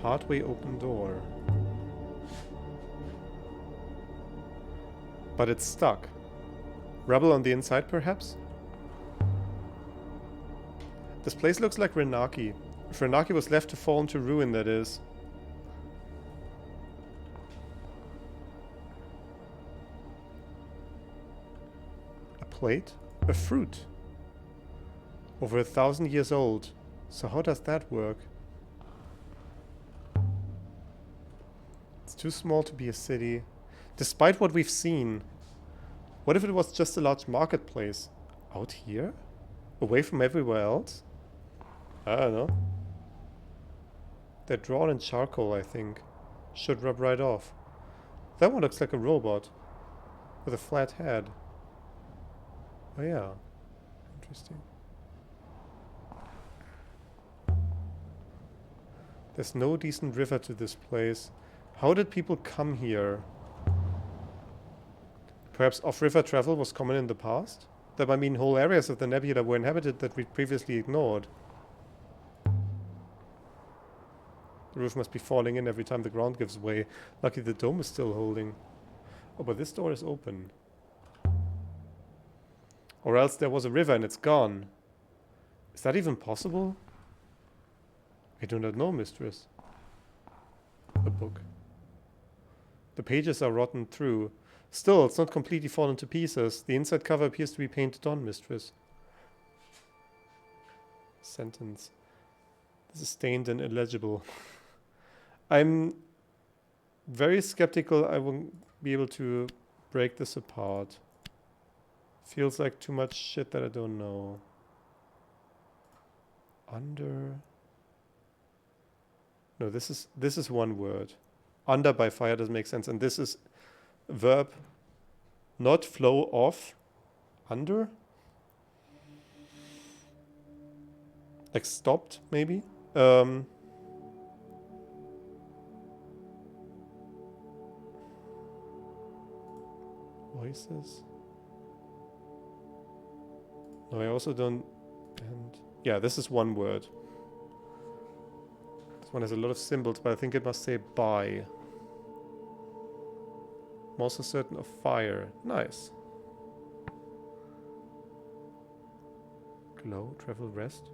Partway open door. But it's stuck. Rubble on the inside, perhaps? This place looks like Renaki. If Renaki was left to fall into ruin, that is. A plate? A fruit? Over 1,000 years old. So how does that work? It's too small to be a city. Despite what we've seen. What if it was just a large marketplace? Out here? Away from everywhere else? I don't know. They're drawn in charcoal, I think. Should rub right off. That one looks like a robot. With a flat head. Oh yeah. Interesting. There's no decent river to this place. How did people come here? Perhaps off-river travel was common in the past? That might mean whole areas of the nebula were inhabited that we'd previously ignored. The roof must be falling in every time the ground gives way. Lucky the dome is still holding. Oh, but this door is open. Or else there was a river and it's gone. Is that even possible? I do not know, mistress. A book. The pages are rotten through. Still, it's not completely fallen to pieces. The inside cover appears to be painted on, mistress. Sentence. This is stained and illegible. I'm very skeptical I won't be able to break this apart. Feels like too much shit that I don't know. Under... No, this is one word. Under by fire doesn't make sense. And this is verb not flow off. Under? Like stopped, maybe? Voices. No, I also don't... And yeah, this is one word. This one has a lot of symbols, but I think it must say by. I'm also certain of fire. Nice. Glow, travel, rest.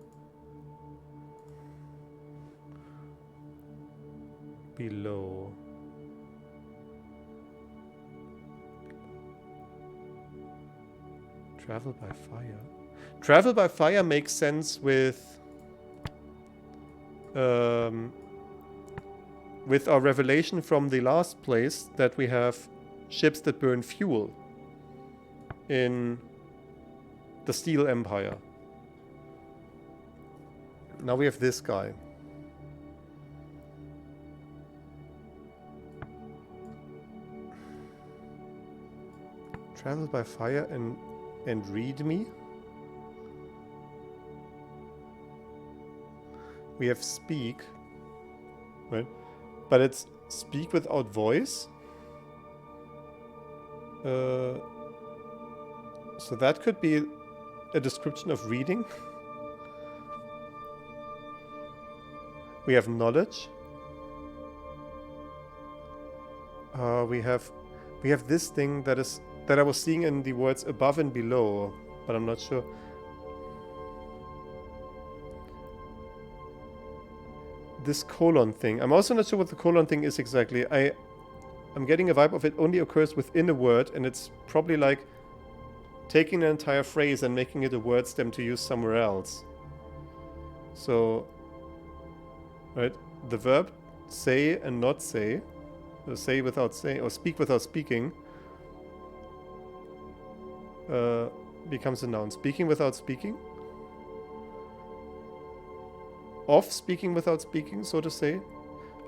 Below. Travel by fire. Travel by fire makes sense with our revelation from the last place that we have ships that burn fuel in the Steel Empire. Now we have this guy. Travel by fire and read me. We have speak, right? But it's speak without voice. So that could be a description of reading. We have knowledge. We have this thing that I was seeing in the words above and below, but I'm not sure. This colon thing. I'm also not sure what the colon thing is exactly. I'm getting a vibe of it only occurs within a word, and it's probably like taking an entire phrase and making it a word stem to use somewhere else. So, right, the verb say and not say, or say without saying, or speak without speaking, becomes a noun. Speaking without speaking. Of speaking without speaking, so to say.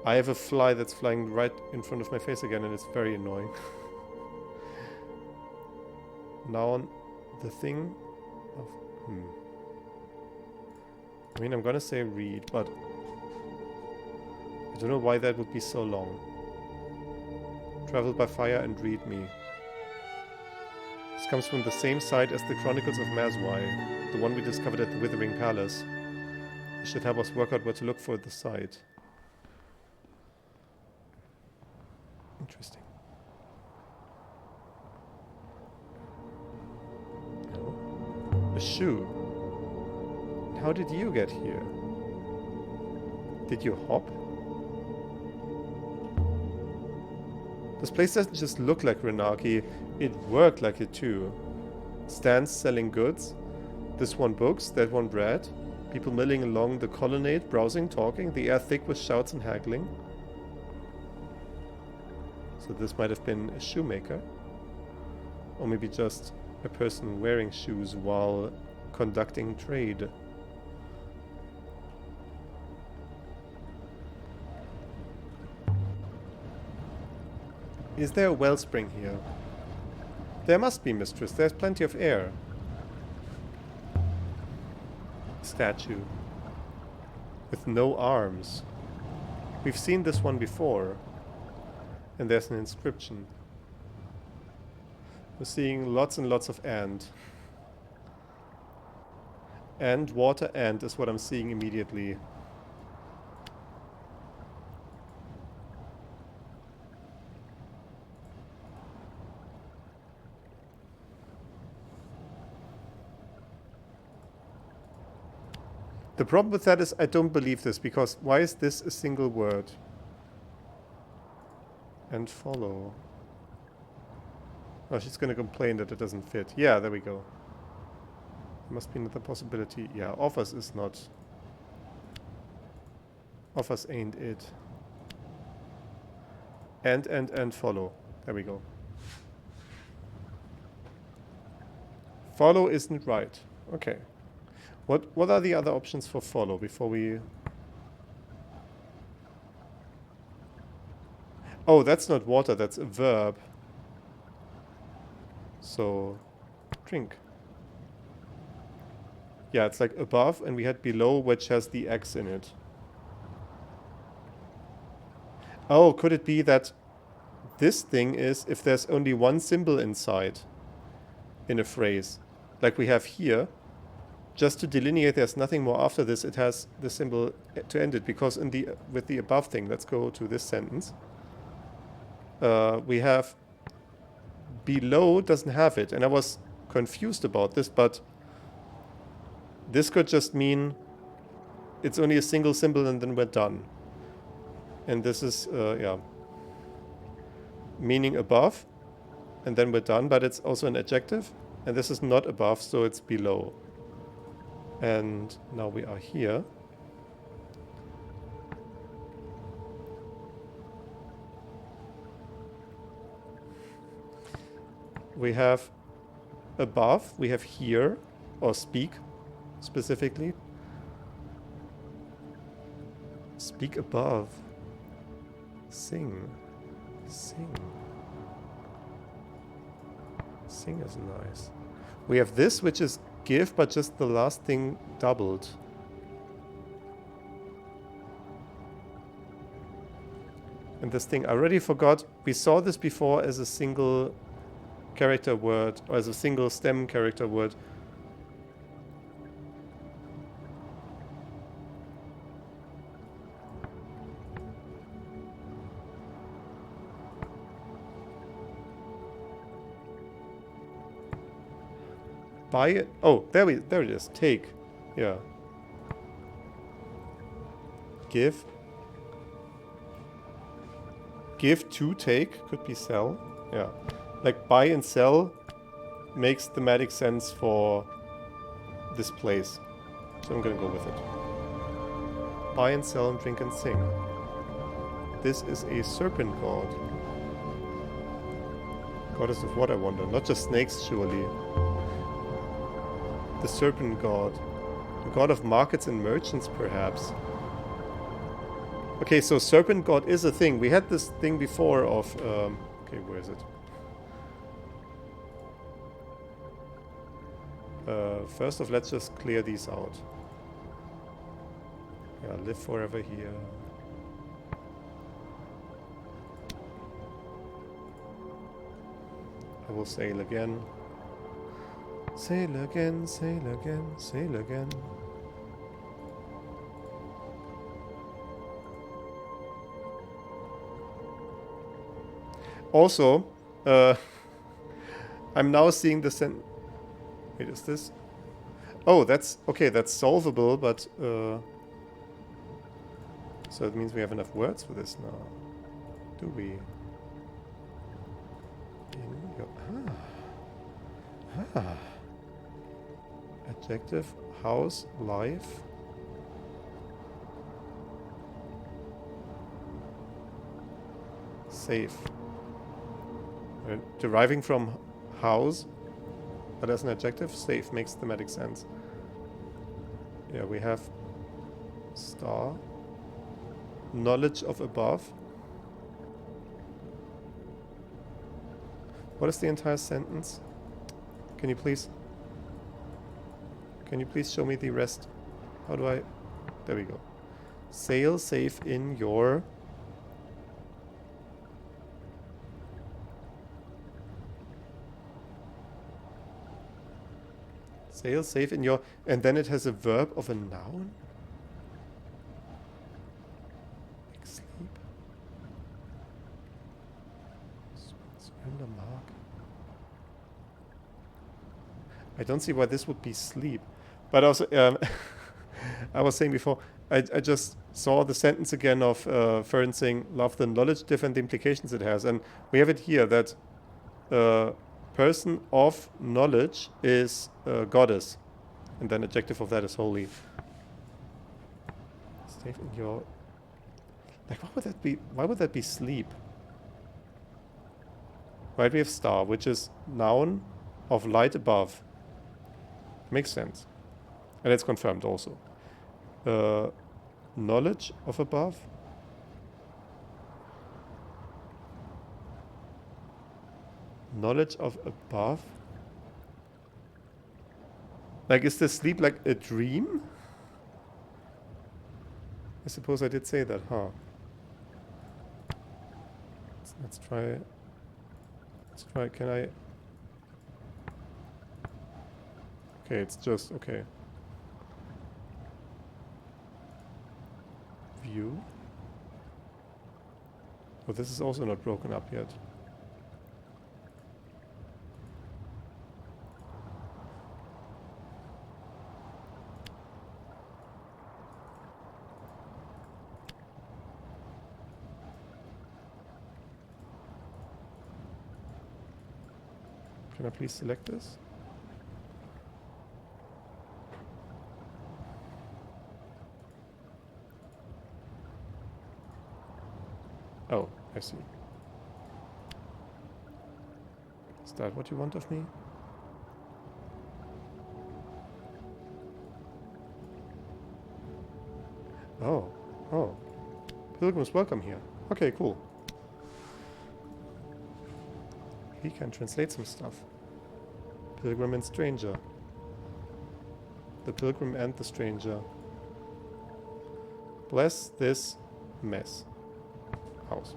I have a fly that's flying right in front of my face again, and it's very annoying. Noun, the thing of... I mean, I'm gonna say read, but I don't know why that would be so long. Travel by fire and read me. This comes from the same site as the Chronicles of Mazwai, the one we discovered at the Withering Palace. It should help us work out where to look for the site. Interesting. No. A shoe. How did you get here? Did you hop? This place doesn't just look like Renaki, it worked like it too. Stands selling goods. This one books, that one bread. People milling along the colonnade, browsing, talking, the air thick with shouts and haggling. So this might have been a shoemaker. Or maybe just a person wearing shoes while conducting trade. Is there a wellspring here? There must be, mistress. There's plenty of air. Statue. With no arms. We've seen this one before. And there's an inscription. We're seeing lots and lots of and. And water and is what I'm seeing immediately. The problem with that is I don't believe this, because why is this a single word? And follow. Oh, she's gonna complain that it doesn't fit. Yeah, there we go. There must be another possibility. Yeah, offers is not. Offers ain't it. And follow. There we go. Follow isn't right. Okay. What are the other options for follow before we... Oh, that's not water, that's a verb. So, drink. Yeah, it's like above, and we had below, which has the X in it. Oh, could it be that this thing is if there's only one symbol inside in a phrase, like we have here, just to delineate there's nothing more after this, it has the symbol to end it, because in the with the above thing, let's go to this sentence, we have below doesn't have it, and I was confused about this, but this could just mean it's only a single symbol and then we're done. And this is, yeah, meaning above, and then we're done, but it's also an adjective, and this is not above, so it's below. And now we are here. We have above, we have here, or speak specifically. Speak above. Sing. Sing. Sing is nice. We have this, which is give, but just the last thing doubled. And this thing, I already forgot. We saw this before as a single character word, or as a single stem character word. Buy it. Oh, there it is. Take. Yeah. Give. Give to take could be sell. Yeah. Like buy and sell makes thematic sense for this place. So I'm gonna go with it. Buy and sell and drink and sing. This is a serpent god. Goddess of what, I wonder? Not just snakes, surely. The serpent god. The god of markets and merchants, perhaps. Okay, so serpent god is a thing. We had this thing before of... okay, where is it? First off, let's just clear these out. Yeah, live forever here. I will sail again. Sail again, sail again, sail again. Also, I'm now seeing the wait, is this? Oh, that's... okay, that's solvable, but... so it means we have enough words for this now. Do we? Adjective, house, life. Safe. Deriving from house, but as an adjective, safe makes thematic sense. Yeah, we have star. Knowledge of above. What is the entire sentence? Can you please show me the rest? How do I... there we go. Sail safe in your... sail safe in your... and then it has a verb of a noun? Like sleep. Surrender mark. I don't see why this would be sleep. But also, I was saying before, I just saw the sentence again of Fern saying, love the knowledge, different the implications it has. And we have it here that person of knowledge is goddess. And then adjective of that is holy. Stay in your... like, what would that be? Why would that be sleep? Right, we have star, which is noun of light above. Makes sense. And it's confirmed also. Knowledge of above. Knowledge of above. Like, is this sleep like a dream? I suppose I did say that, huh? Let's try. Let's try. Can I? Okay, it's just okay. View. Oh, this is also not broken up yet. Can I please select this? Oh, I see. Is that what you want of me? Oh, oh. Pilgrims welcome here. Okay, cool. He can translate some stuff. Pilgrim and stranger. The pilgrim and the stranger. Bless this mess. House.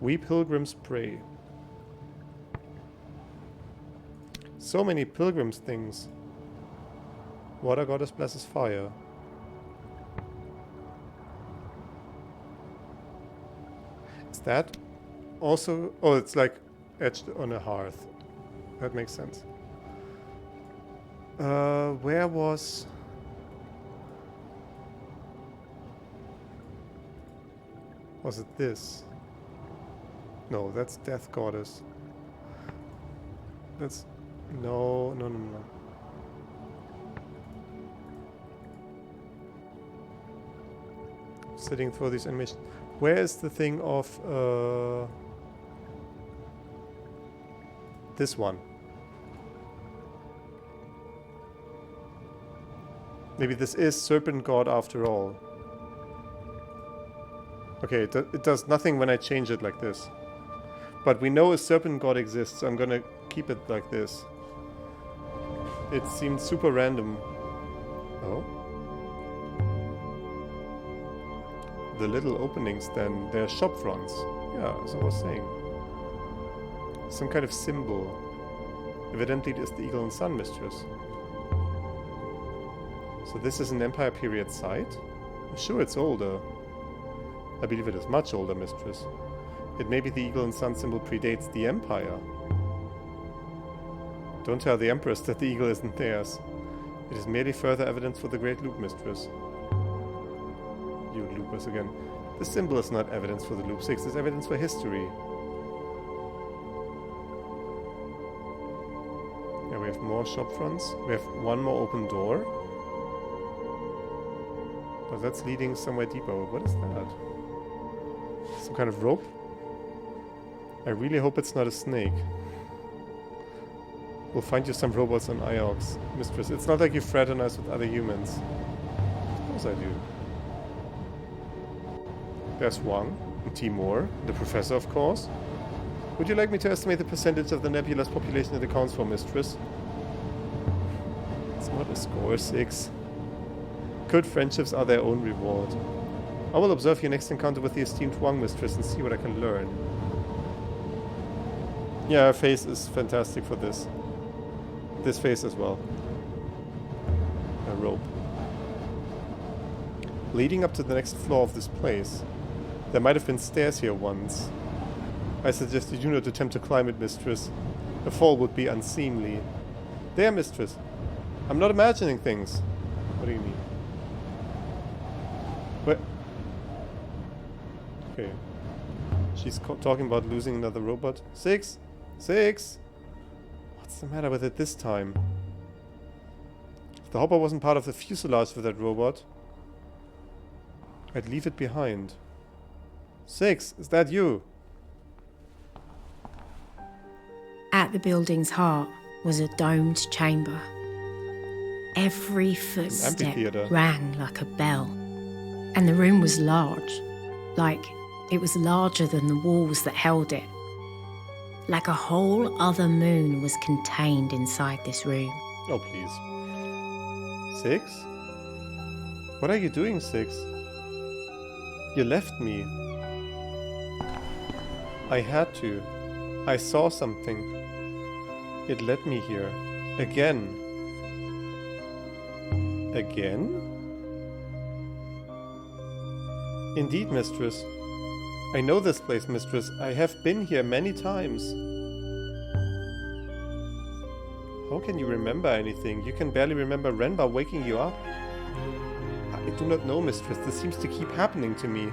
We pilgrims pray. So many pilgrims things. Water goddess blesses fire. Is that also... Oh, it's like etched on a hearth. That makes sense. Where was... Was it this? No, that's Death Goddess. That's... No. Sitting through these animations. Where is the thing of... this one? Maybe this is Serpent God after all. Okay, it does nothing when I change it like this. But we know a Serpent God exists, so I'm gonna keep it like this. It seemed super random. Oh? The little openings then, they're shop fronts. Yeah, as I was saying. Some kind of symbol. Evidently it is the Eagle and Sun Mistress. So this is an Empire period site? I'm sure it's older. I believe it is much older, Mistress. It may be the Eagle and Sun symbol predates the Empire. Don't tell the Empress that the eagle isn't theirs. It is merely further evidence for the Great Loop, Mistress. You loopers again. The symbol is not evidence for the Loop 6, it's evidence for history. Yeah, we have more shop fronts. We have one more open door. But that's leading somewhere deeper. What is that? Some kind of rope? I really hope it's not a snake. We'll find you some robots on Iox, Mistress. It's not like you fraternize with other humans. Of course I do. There's Wang, and Timur, the professor, of course. Would you like me to estimate the percentage of the nebula's population it accounts for, Mistress? It's not a score, 6. Good friendships are their own reward. I will observe your next encounter with the esteemed Wang, Mistress, and see what I can learn. Yeah, her face is fantastic for this. This face as well. A rope. Leading up to the next floor of this place. There might have been stairs here once. I suggest you do not attempt to climb it, Mistress. A fall would be unseemly. There, Mistress. I'm not imagining things. What do you mean? What? Okay. She's talking about losing another robot. 6! 6! What's the matter with it this time? If the hopper wasn't part of the fuselage for that robot, I'd leave it behind. 6! Is that you? At the building's heart was a domed chamber. Every footstep rang like a bell. And the room was large, like it was larger than the walls that held it. Like a whole other moon was contained inside this room. Oh, please. 6? What are you doing, 6? You left me. I had to. I saw something. It led me here. Again. Again? Indeed, mistress. I know this place, mistress. I have been here many times. How can you remember anything? You can barely remember Renbar waking you up. I do not know, mistress. This seems to keep happening to me.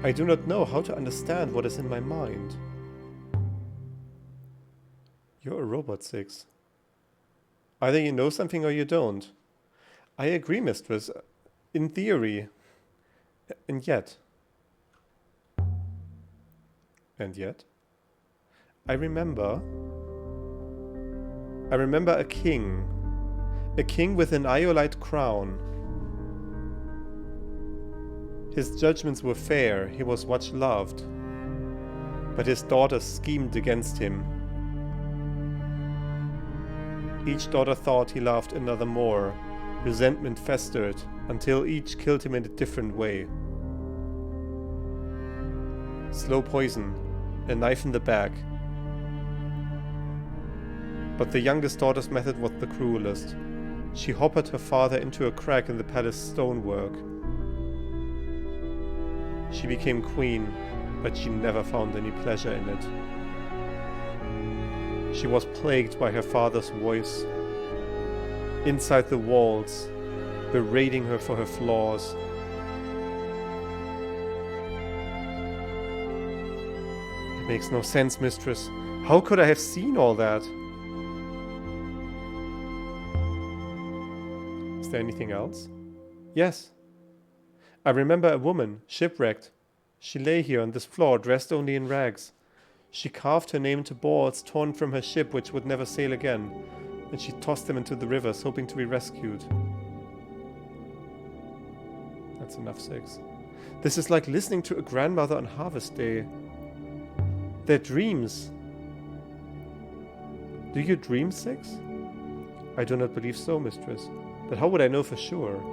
I do not know how to understand what is in my mind. You're a robot, 6. Either you know something or you don't. I agree, mistress. In theory. And yet. And yet? I remember a king. A king with an iolite crown. His judgments were fair, he was much loved. But his daughters schemed against him. Each daughter thought he loved another more. Resentment festered, until each killed him in a different way. Slow poison, a knife in the back. But the youngest daughter's method was the cruelest. She hoppered her father into a crack in the palace stonework. She became queen, but she never found any pleasure in it. She was plagued by her father's voice. Inside the walls, berating her for her flaws. It makes no sense, mistress. How could I have seen all that? Is there anything else? Yes. I remember a woman, shipwrecked. She lay here on this floor, dressed only in rags. She carved her name into boards torn from her ship, which would never sail again, and she tossed them into the rivers, hoping to be rescued. That's enough, 6. This is like listening to a grandmother on harvest day. They're dreams. Do you dream, 6? I do not believe so, mistress. But how would I know for sure?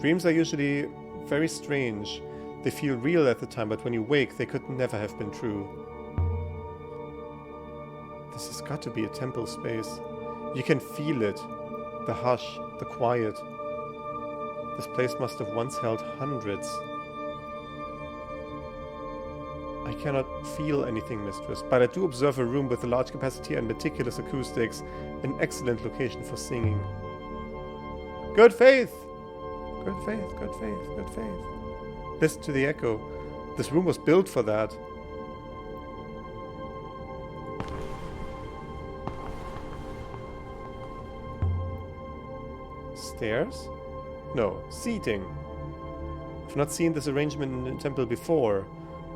Dreams are usually very strange. They feel real at the time, but when you wake, they could never have been true. This has got to be a temple space. You can feel it. The hush, the quiet. This place must have once held hundreds. I cannot feel anything, mistress, but I do observe a room with a large capacity and meticulous acoustics, an excellent location for singing. Good faith! Good faith, good faith, good faith. Listen to the echo. This room was built for that. Stairs? No, seating. I've not seen this arrangement in a temple before.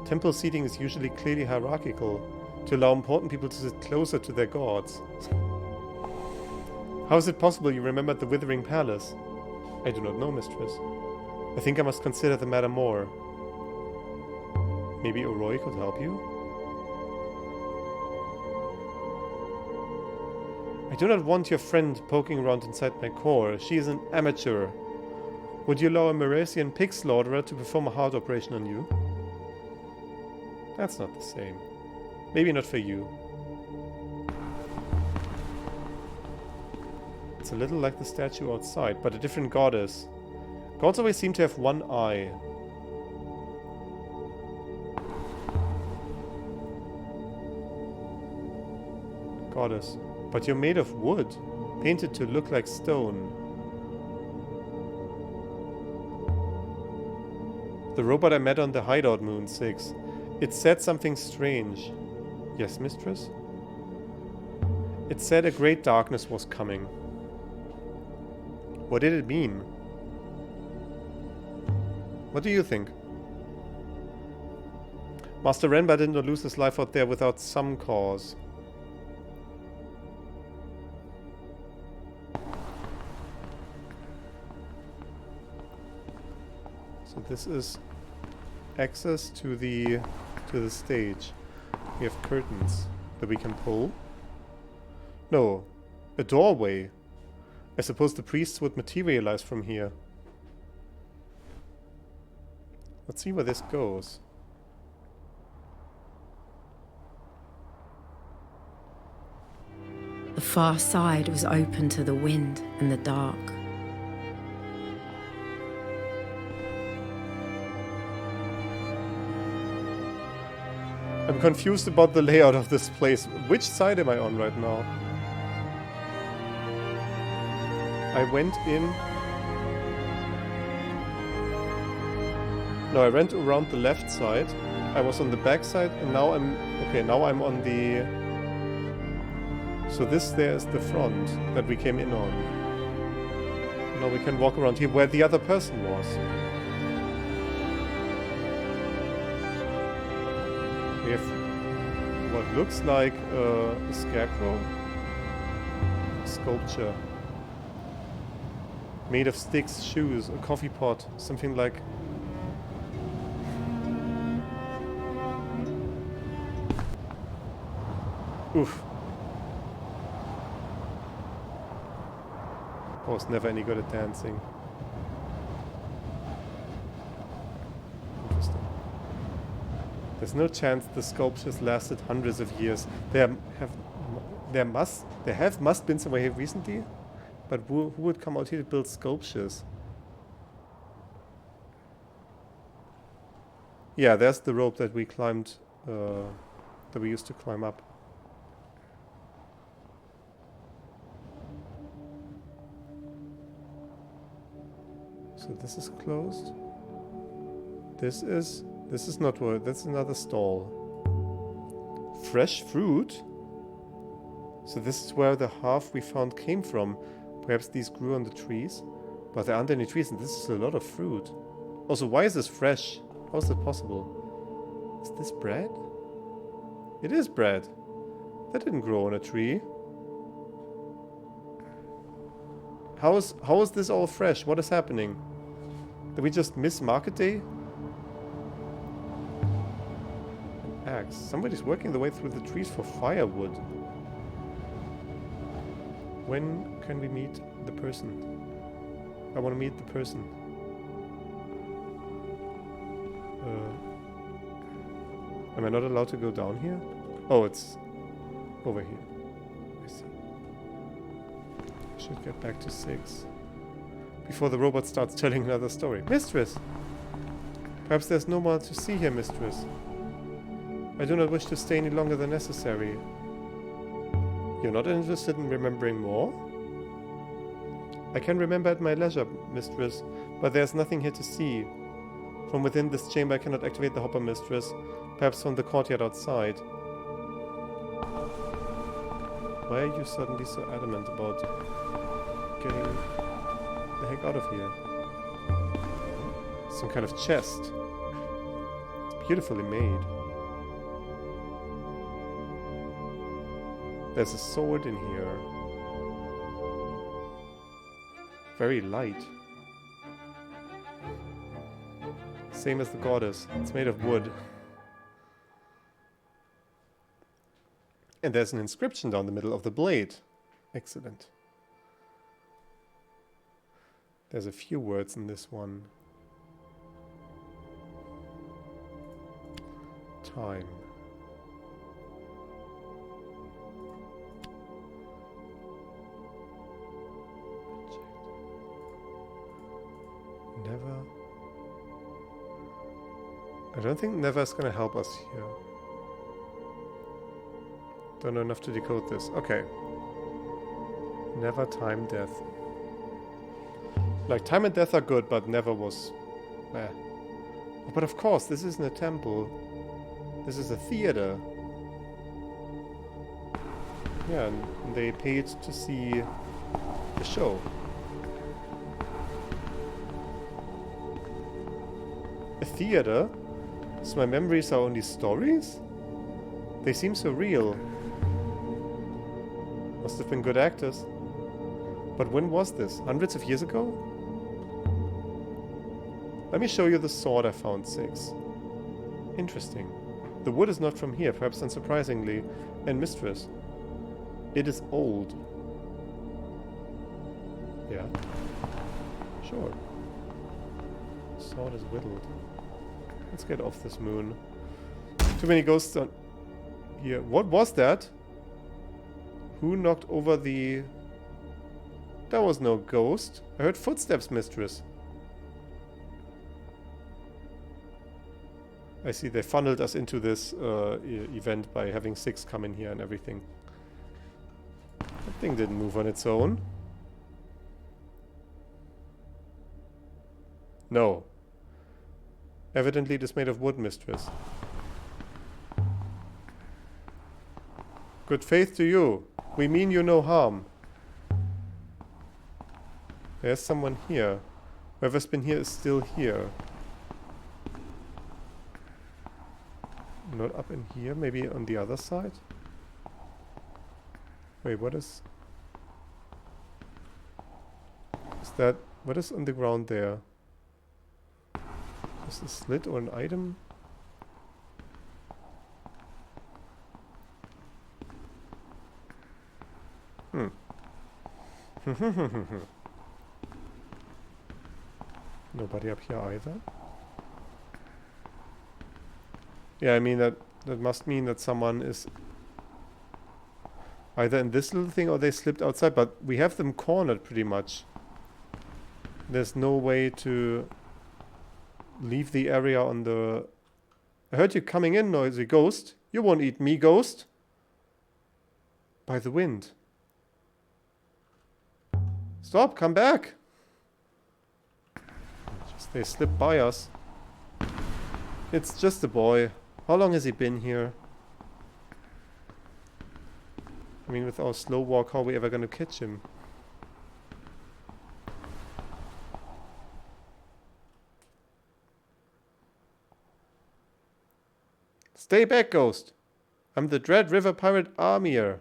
Temple seating is usually clearly hierarchical, to allow important people to sit closer to their gods. How is it possible you remembered the Withering Palace? I do not know, mistress. I think I must consider the matter more. Maybe Oroi could help you? I do not want your friend poking around inside my core. She is an amateur. Would you allow a Merasian pig slaughterer to perform a heart operation on you? That's not the same. Maybe not for you. It's a little like the statue outside, but a different goddess. Gods always seem to have one eye. Goddess. But you're made of wood, painted to look like stone. The robot I met on the hideout moon 6. It said something strange. Yes, mistress? It said a great darkness was coming. What did it mean? What do you think? Master Renbar did not lose his life out there without some cause. So this is access to the to the stage. We have curtains that we can pull. No, a doorway. I suppose the priests would materialize from here. Let's see where this goes. The far side was open to the wind and the dark. I'm confused about the layout of this place. Which side am I on right now? I went in... No, I went around the left side. I was on the back side, and now I'm... Okay, now I'm on the... So this there is the front that we came in on. Now we can walk around here where the other person was. We have what looks like a scarecrow sculpture made of sticks, shoes, a coffee pot, something like. Oof. I was never any good at dancing. There's no chance the sculptures lasted hundreds of years. There must been somewhere here recently, but who would come out here to build sculptures? Yeah, there's the rope that we climbed, that we used to climb up. So this is closed. This is not what. That's another stall. Fresh fruit? So this is where the half we found came from. Perhaps these grew on the trees? But there aren't any trees and this is a lot of fruit. Also, why is this fresh? How is that possible? Is this bread? It is bread. That didn't grow on a tree. How is this all fresh? What is happening? Did we just miss market day? Axe. Somebody's working their way through the trees for firewood. When can we meet the person? I want to meet the person. Am I not allowed to go down here? Oh, it's over here. I see. I should get back to 6. Before the robot starts telling another story. Mistress! Perhaps there's no more to see here, mistress. I do not wish to stay any longer than necessary. You're not interested in remembering more? I can remember at my leisure, mistress, but there's nothing here to see. From within this chamber I cannot activate the hopper, mistress. Perhaps from the courtyard outside. Why are you suddenly so adamant about getting the heck out of here? Some kind of chest. It's beautifully made. There's a sword in here. Very light. Same as the goddess. It's made of wood. And there's an inscription down the middle of the blade. Excellent. There's a few words in this one. Time. Never. I don't think never is going to help us here. Don't know enough to decode this. Okay. Never, time, death. Like, time and death are good, but never was... eh. But of course, this isn't a temple. This is a theater. Yeah, and they paid to see the show. A theater? So my memories are only stories? They seem so real. Must have been good actors. But when was this? Hundreds of years ago? Let me show you the sword I found, 6. Interesting. The wood is not from here, perhaps unsurprisingly. And mistress, it is old. Yeah. Sure. Sword is whittled. Let's get off this moon. Too many ghosts on here. What was that? Who knocked over the... There was no ghost. I heard footsteps, mistress. I see they funneled us into this event by having 6 come in here and everything. That thing didn't move on its own. No. Evidently it is made of wood, mistress. Good faith to you. We mean you no harm. There's someone here. Whoever's been here is still here. Not up in here, maybe on the other side? Wait, what is... Is that... What is on the ground there? Is this a slit or an item? Nobody up here either. Yeah, I mean that must mean that someone is either in this little thing or they slipped outside, but we have them cornered pretty much. There's no way to leave the area on the... I heard you coming in, noisy ghost. You won't eat me, ghost. By the wind. Stop, come back. Just they slip by us. It's just a boy. How long has he been here? I mean, with our slow walk, how are we ever gonna catch him? Stay back, ghost. I'm the Dread River Pirate Armier.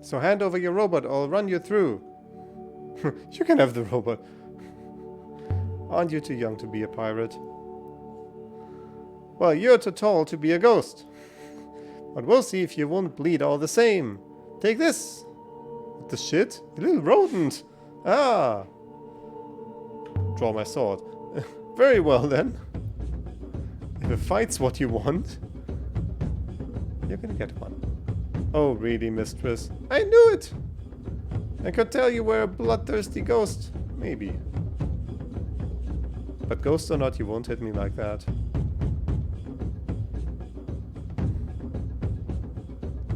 So hand over your robot, I'll run you through. You can have the robot. Aren't you too young to be a pirate? Well, you're too tall to be a ghost. But we'll see if you won't bleed all the same. Take this. What the shit? You little rodent. Ah. Draw my sword. Very well then. If a fight's what you want, you're gonna get one. Oh, really, mistress? I knew it! I could tell you were a bloodthirsty ghost. Maybe. But ghost or not, you won't hit me like that.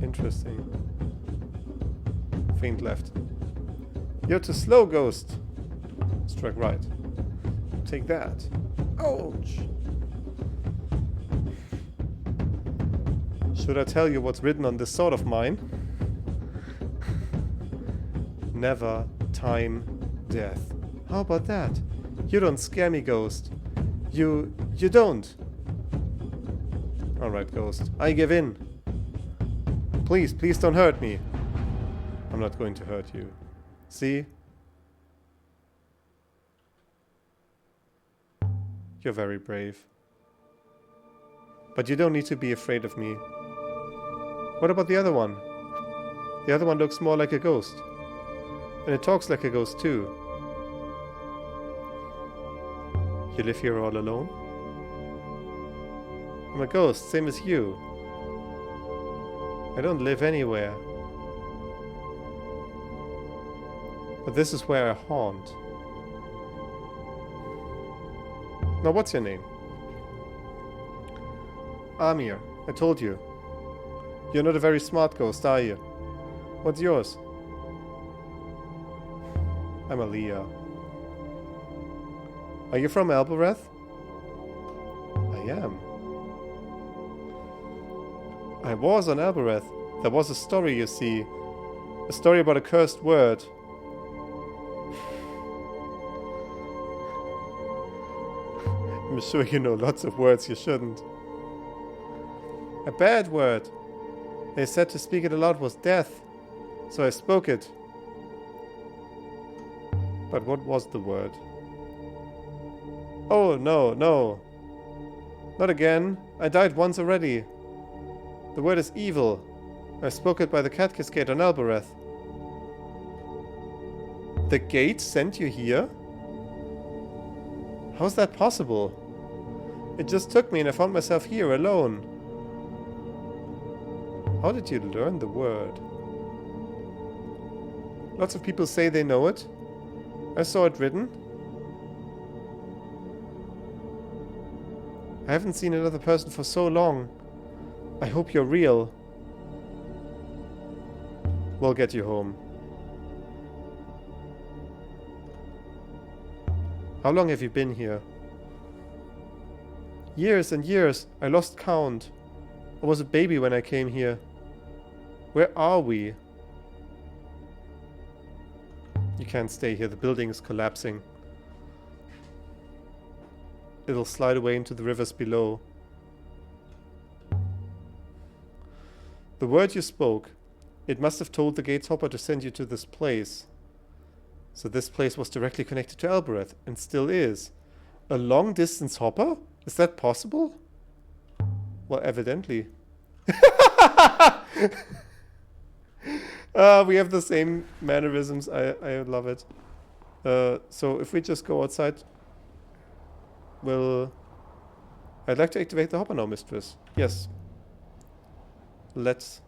Interesting. Faint left. You're too slow, ghost. Struck right. Take that. Ouch! Should I tell you what's written on this sword of mine? Never, time, death. How about that? You don't scare me, ghost. You don't. Alright, ghost. I give in. Please don't hurt me. I'm not going to hurt you. See? You're very brave. But you don't need to be afraid of me. What about the other one? The other one looks more like a ghost. And it talks like a ghost too. You live here all alone? I'm a ghost, same as you. I don't live anywhere. But this is where I haunt. Now what's your name? Amir, I told you. You're not a very smart ghost, are you? What's yours? I'm Aliyah. Are you from Albereth? I am. I was on Albereth. There was a story, you see. A story about a cursed word. I'm sure you know lots of words you shouldn't. A bad word. They said to speak it aloud was death, so I spoke it. But what was the word? Oh, no. Not again. I died once already. The word is evil. I spoke it by the cat cascade on Albereth. The gate sent you here? How's that possible? It just took me and I found myself here alone. How did you learn the word? Lots of people say they know it. I saw it written. I haven't seen another person for so long. I hope you're real. We'll get you home. How long have you been here? Years and years. I lost count. I was a baby when I came here. Where are we? You can't stay here. The building is collapsing. It'll slide away into the rivers below. The word you spoke, it must have told the gate's hopper to send you to this place. So this place was directly connected to Albereth, and still is. A long-distance hopper? Is that possible? Well, evidently. We have the same mannerisms. I love it. So if we just go outside... Well, I'd like to activate the hopper now, mistress. Yes. Let's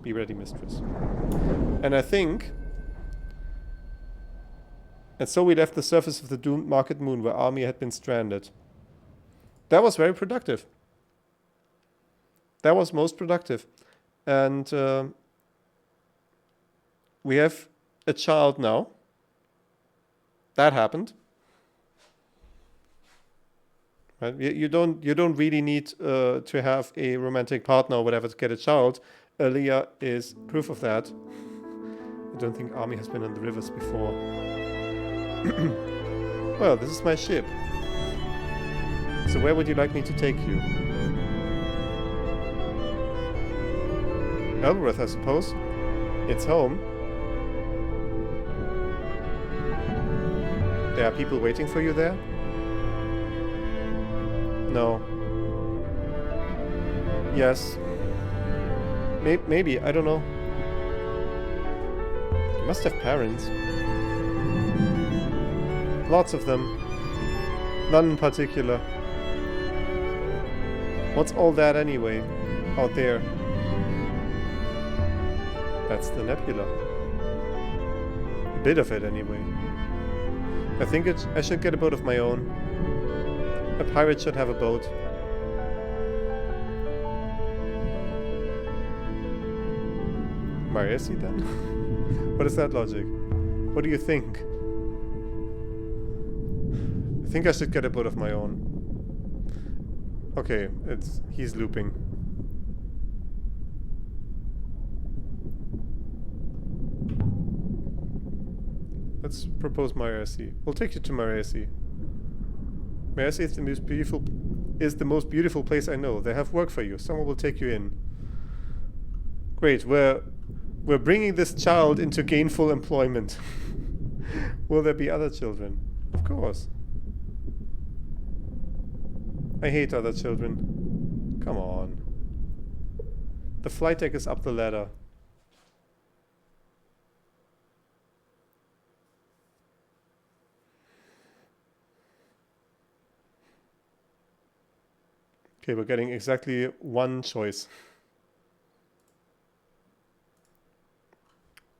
be ready, mistress. And I think... And so we left the surface of the doomed market moon where Army had been stranded. That was very productive. That was most productive. And we have a child now. That happened. Right? You don't really need to have a romantic partner or whatever to get a child. Aaliyah is proof of that. I don't think Army has been on the rivers before. Well, this is my ship. So where would you like me to take you? Albereth, I suppose. It's home. There are people waiting for you there? No. Yes. Maybe, I don't know. You must have parents. Lots of them. None in particular. What's all that anyway? Out there. That's the nebula. A bit of it anyway. I think I should get a boat of my own. A pirate should have a boat. Mariesi then? What is that logic? What do you think? I think I should get a boat of my own. Okay, he's looping. Let's propose Mariesi. We'll take you to Mariesi. Mariesi is the most beautiful place I know. They have work for you. Someone will take you in. Great. We're bringing this child into gainful employment. Will there be other children? Of course. I hate other children. Come on. The flight deck is up the ladder. Okay, we're getting exactly one choice.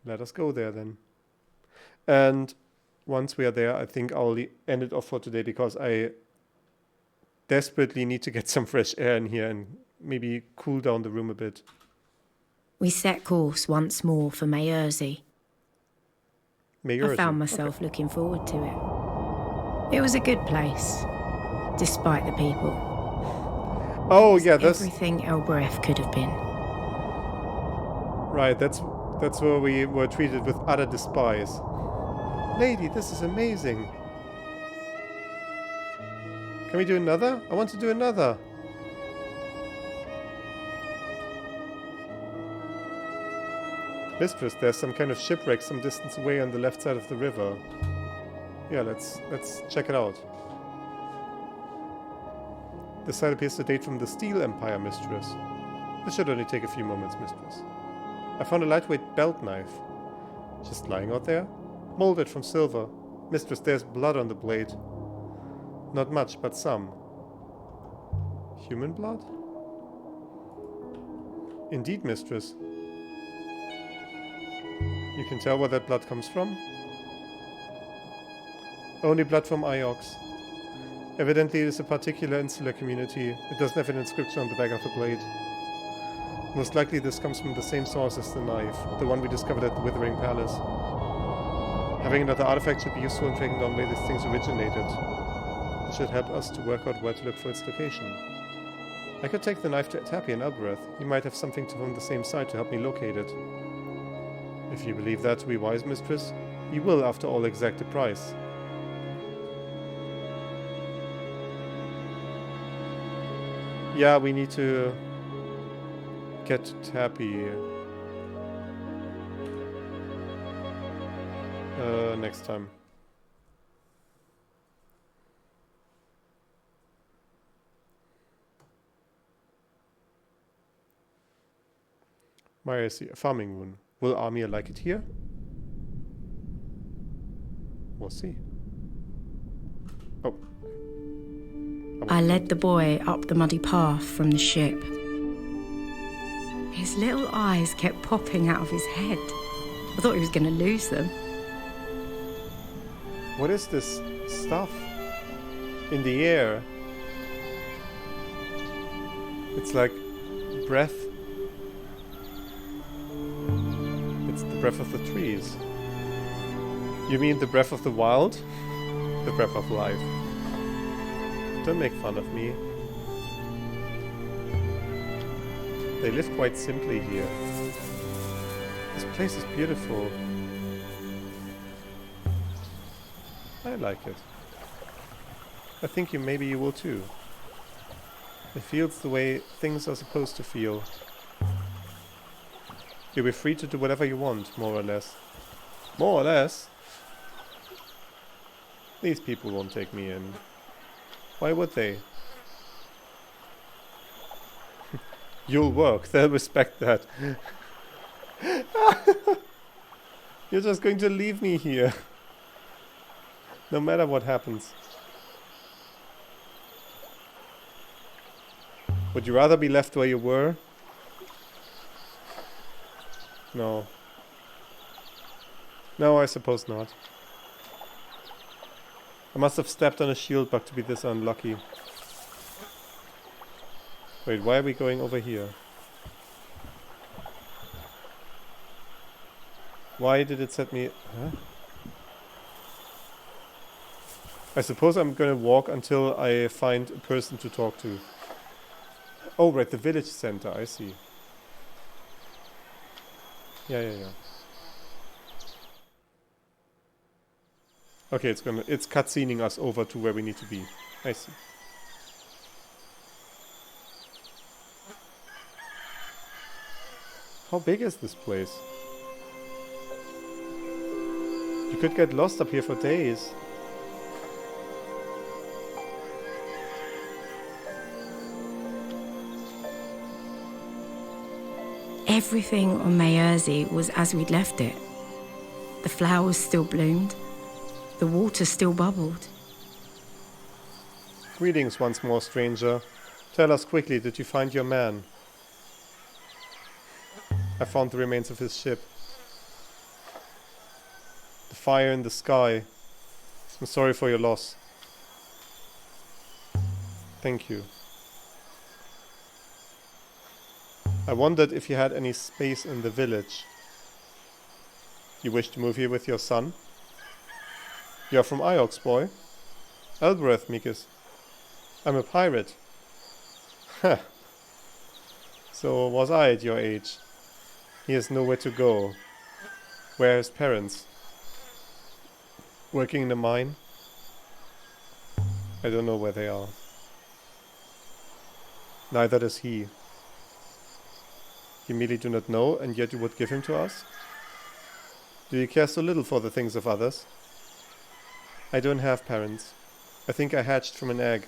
Let us go there then. And once we are there, I think I'll end it off for today because I desperately need to get some fresh air in here and maybe cool down the room a bit. We set course once more for Mayerzy. I found myself looking forward to it. It was a good place, despite the people. Oh yeah, that's everything Albereth could have been. Right, that's where we were treated with utter despise. Lady, this is amazing. Can we do another? I want to do another. Mistress, there's some kind of shipwreck some distance away on the left side of the river. Yeah, let's check it out. This site appears to date from the Steel Empire, Mistress. This should only take a few moments, Mistress. I found a lightweight belt knife. Just lying out there? Molded from silver. Mistress, there's blood on the blade. Not much, but some. Human blood? Indeed, Mistress. You can tell where that blood comes from? Only blood from Iox. Evidently it is a particular insular community. It doesn't have an inscription on the back of the blade. Most likely this comes from the same source as the knife, the one we discovered at the Withering Palace. Having another artifact should be useful in tracking down where these things originated. It should help us to work out where to look for its location. I could take the knife to Tappy and Elbereth. You might have something from the same site to help me locate it. If you believe that to be wise, Mistress, you will, after all, exact a price. Yeah, we need to get Tappy next time. Maya, see a farming rune. Will Amir like it here? We'll see. Oh. I led the boy up the muddy path from the ship. His little eyes kept popping out of his head. I thought he was going to lose them. What is this stuff in the air? It's like breath. It's the breath of the trees. You mean the breath of the wild? The breath of life. Don't make fun of me. They live quite simply here. This place is beautiful. I like it. I think maybe you will too. It feels the way things are supposed to feel. You'll be free to do whatever you want, more or less. More or less? These people won't take me in. Why would they? You'll work, they'll respect that. You're just going to leave me here. No matter what happens. Would you rather be left where you were? No. No, I suppose not. I must have stepped on a shield bug to be this unlucky. Wait, why are we going over here? Why did it set me... Huh? I suppose I'm gonna walk until I find a person to talk to. Oh, right, the village center, I see. Yeah. Okay, it's cutscening us over to where we need to be. I see. How big is this place? You could get lost up here for days. Everything on Mayerzi was as we'd left it. The flowers still bloomed. The water still bubbled. Greetings once more, stranger. Tell us quickly, did you find your man? I found the remains of his ship. The fire in the sky. I'm sorry for your loss. Thank you. I wondered if you had any space in the village. You wish to move here with your son? You are from Iox, boy. Elbereth, Mikis. I'm a pirate. Huh. So was I at your age. He has nowhere to go. Where are his parents? Working in the mine? I don't know where they are. Neither does he. You merely do not know, and yet you would give him to us? Do you care so little for the things of others? I don't have parents. I think I hatched from an egg.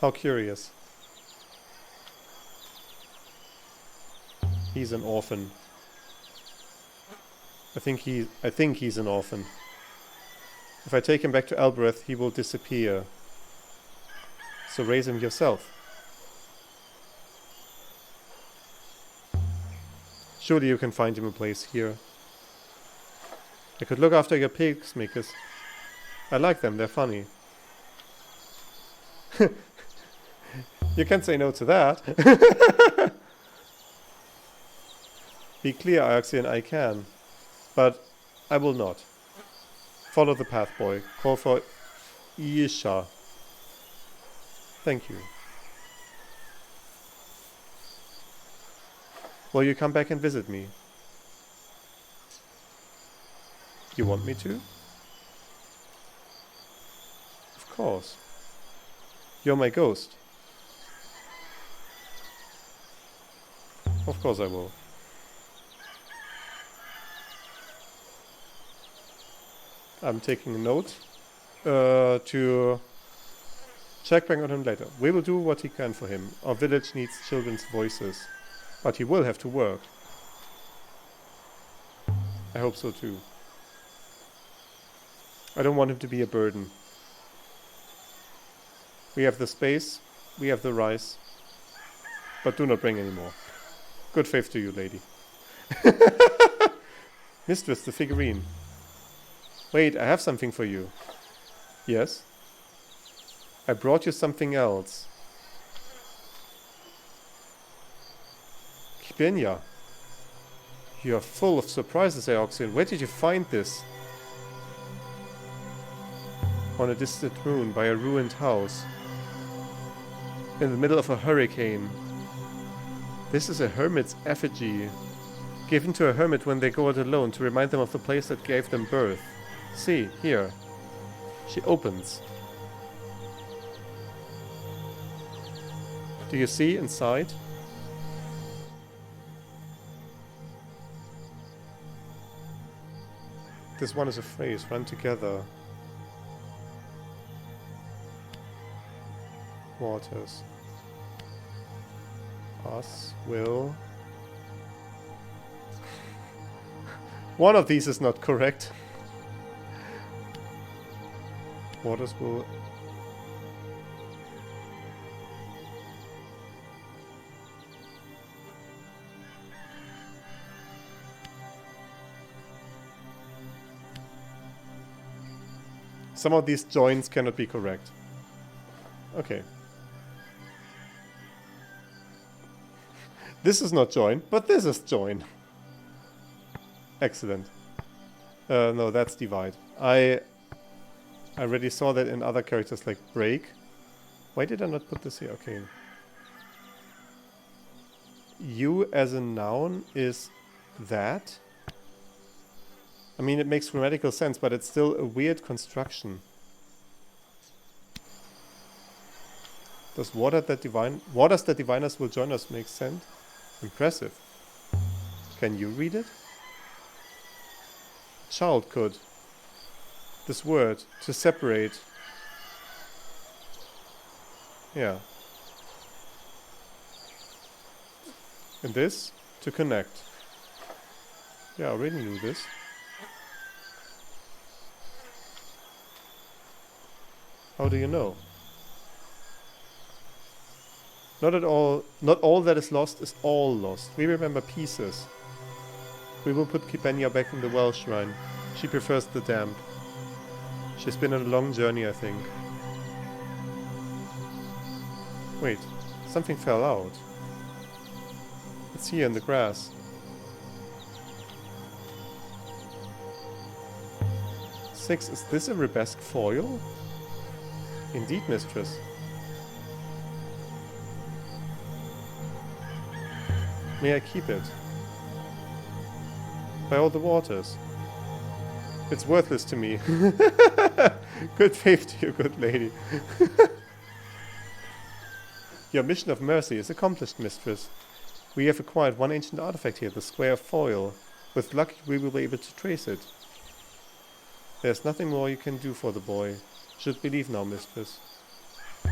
How curious. He's an orphan. I think he's an orphan. If I take him back to Elbereth, he will disappear. So raise him yourself. Surely you can find him a place here. I could look after your pigs, Mikus. I like them, they're funny. You can't say no to that. Be clear, Ioxian, I can. But I will not. Follow the path, boy. Call for Isha. Thank you. Will you come back and visit me? You want me to? Of course. You're my ghost. Of course I will. I'm taking a note to check back on him later. We will do what he can for him. Our village needs children's voices. But he will have to work. I hope so too. I don't want him to be a burden. We have the space, we have the rice. But do not bring any more. Good faith to you, lady. Mistress, the figurine. Wait, I have something for you. Yes? I brought you something else. Kibenya. You are full of surprises, Eoxian. Where did you find this? On a distant moon, by a ruined house. In the middle of a hurricane. This is a hermit's effigy. Given to a hermit when they go out alone to remind them of the place that gave them birth. See, here. She opens. Do you see inside? This one is a phrase. Run together. Waters. Us will. One of these is not correct. Waters will. Some of these joins cannot be correct. Okay. This is not join, but this is join. Excellent. No, that's divide. I already saw that in other characters like break. Why did I not put this here? Okay. You as a noun is that. I mean, it makes grammatical sense, but it's still a weird construction. Does waters that diviners will join us make sense? Impressive. Can you read it? Child could. This word, to separate. Yeah. And this, to connect. Yeah, I already knew this. How do you know? Not all that is lost is all lost. We remember pieces. We will put Kibenya back in the well shrine. She prefers the damp. She's been on a long journey, I think. Wait, something fell out. It's here in the grass. Six, is this a Rebesque foil? Indeed, mistress. May I keep it? By all the waters. It's worthless to me. Good faith to you, good lady. Your mission of mercy is accomplished, mistress. We have acquired one ancient artifact here, the square of foil. With luck, we will be able to trace it. There's nothing more you can do for the boy. Should we leave now, mistress?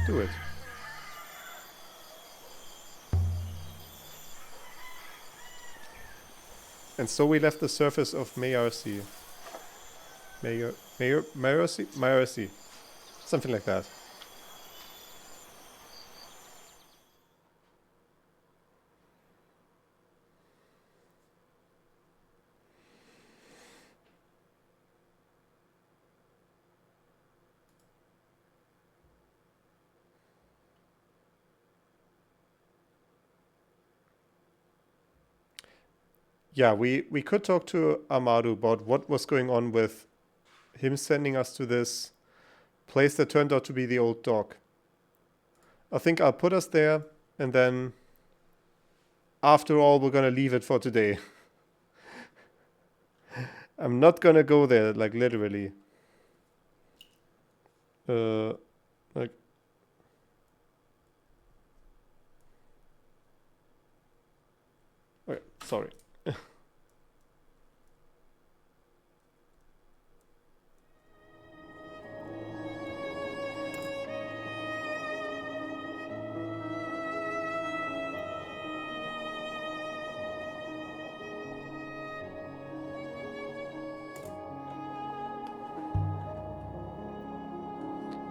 Do it. And so we left the surface of Mayarcy. Mayarcy? Something like that. Yeah, we could talk to Amadu about what was going on with him sending us to this place that turned out to be the old dock. I think I'll put us there, and then after all, we're gonna leave it for today. I'm not gonna go there, like, literally. Like... Okay, sorry.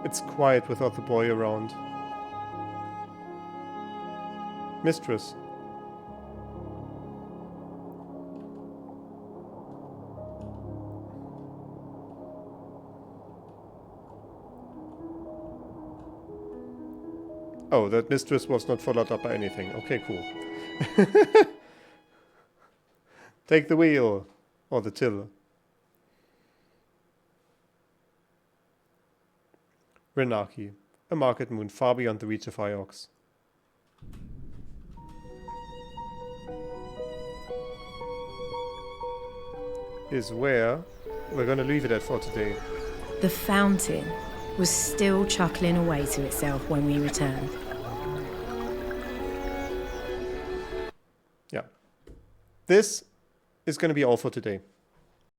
It's quiet without the boy around. Mistress. Oh, that mistress was not followed up by anything. Okay, cool. Take the wheel. Or the till. Renaki. A market moon far beyond the reach of Iox. Is where we're gonna leave it at for today. The fountain was still chuckling away to itself when we returned. Yeah. This is gonna be all for today.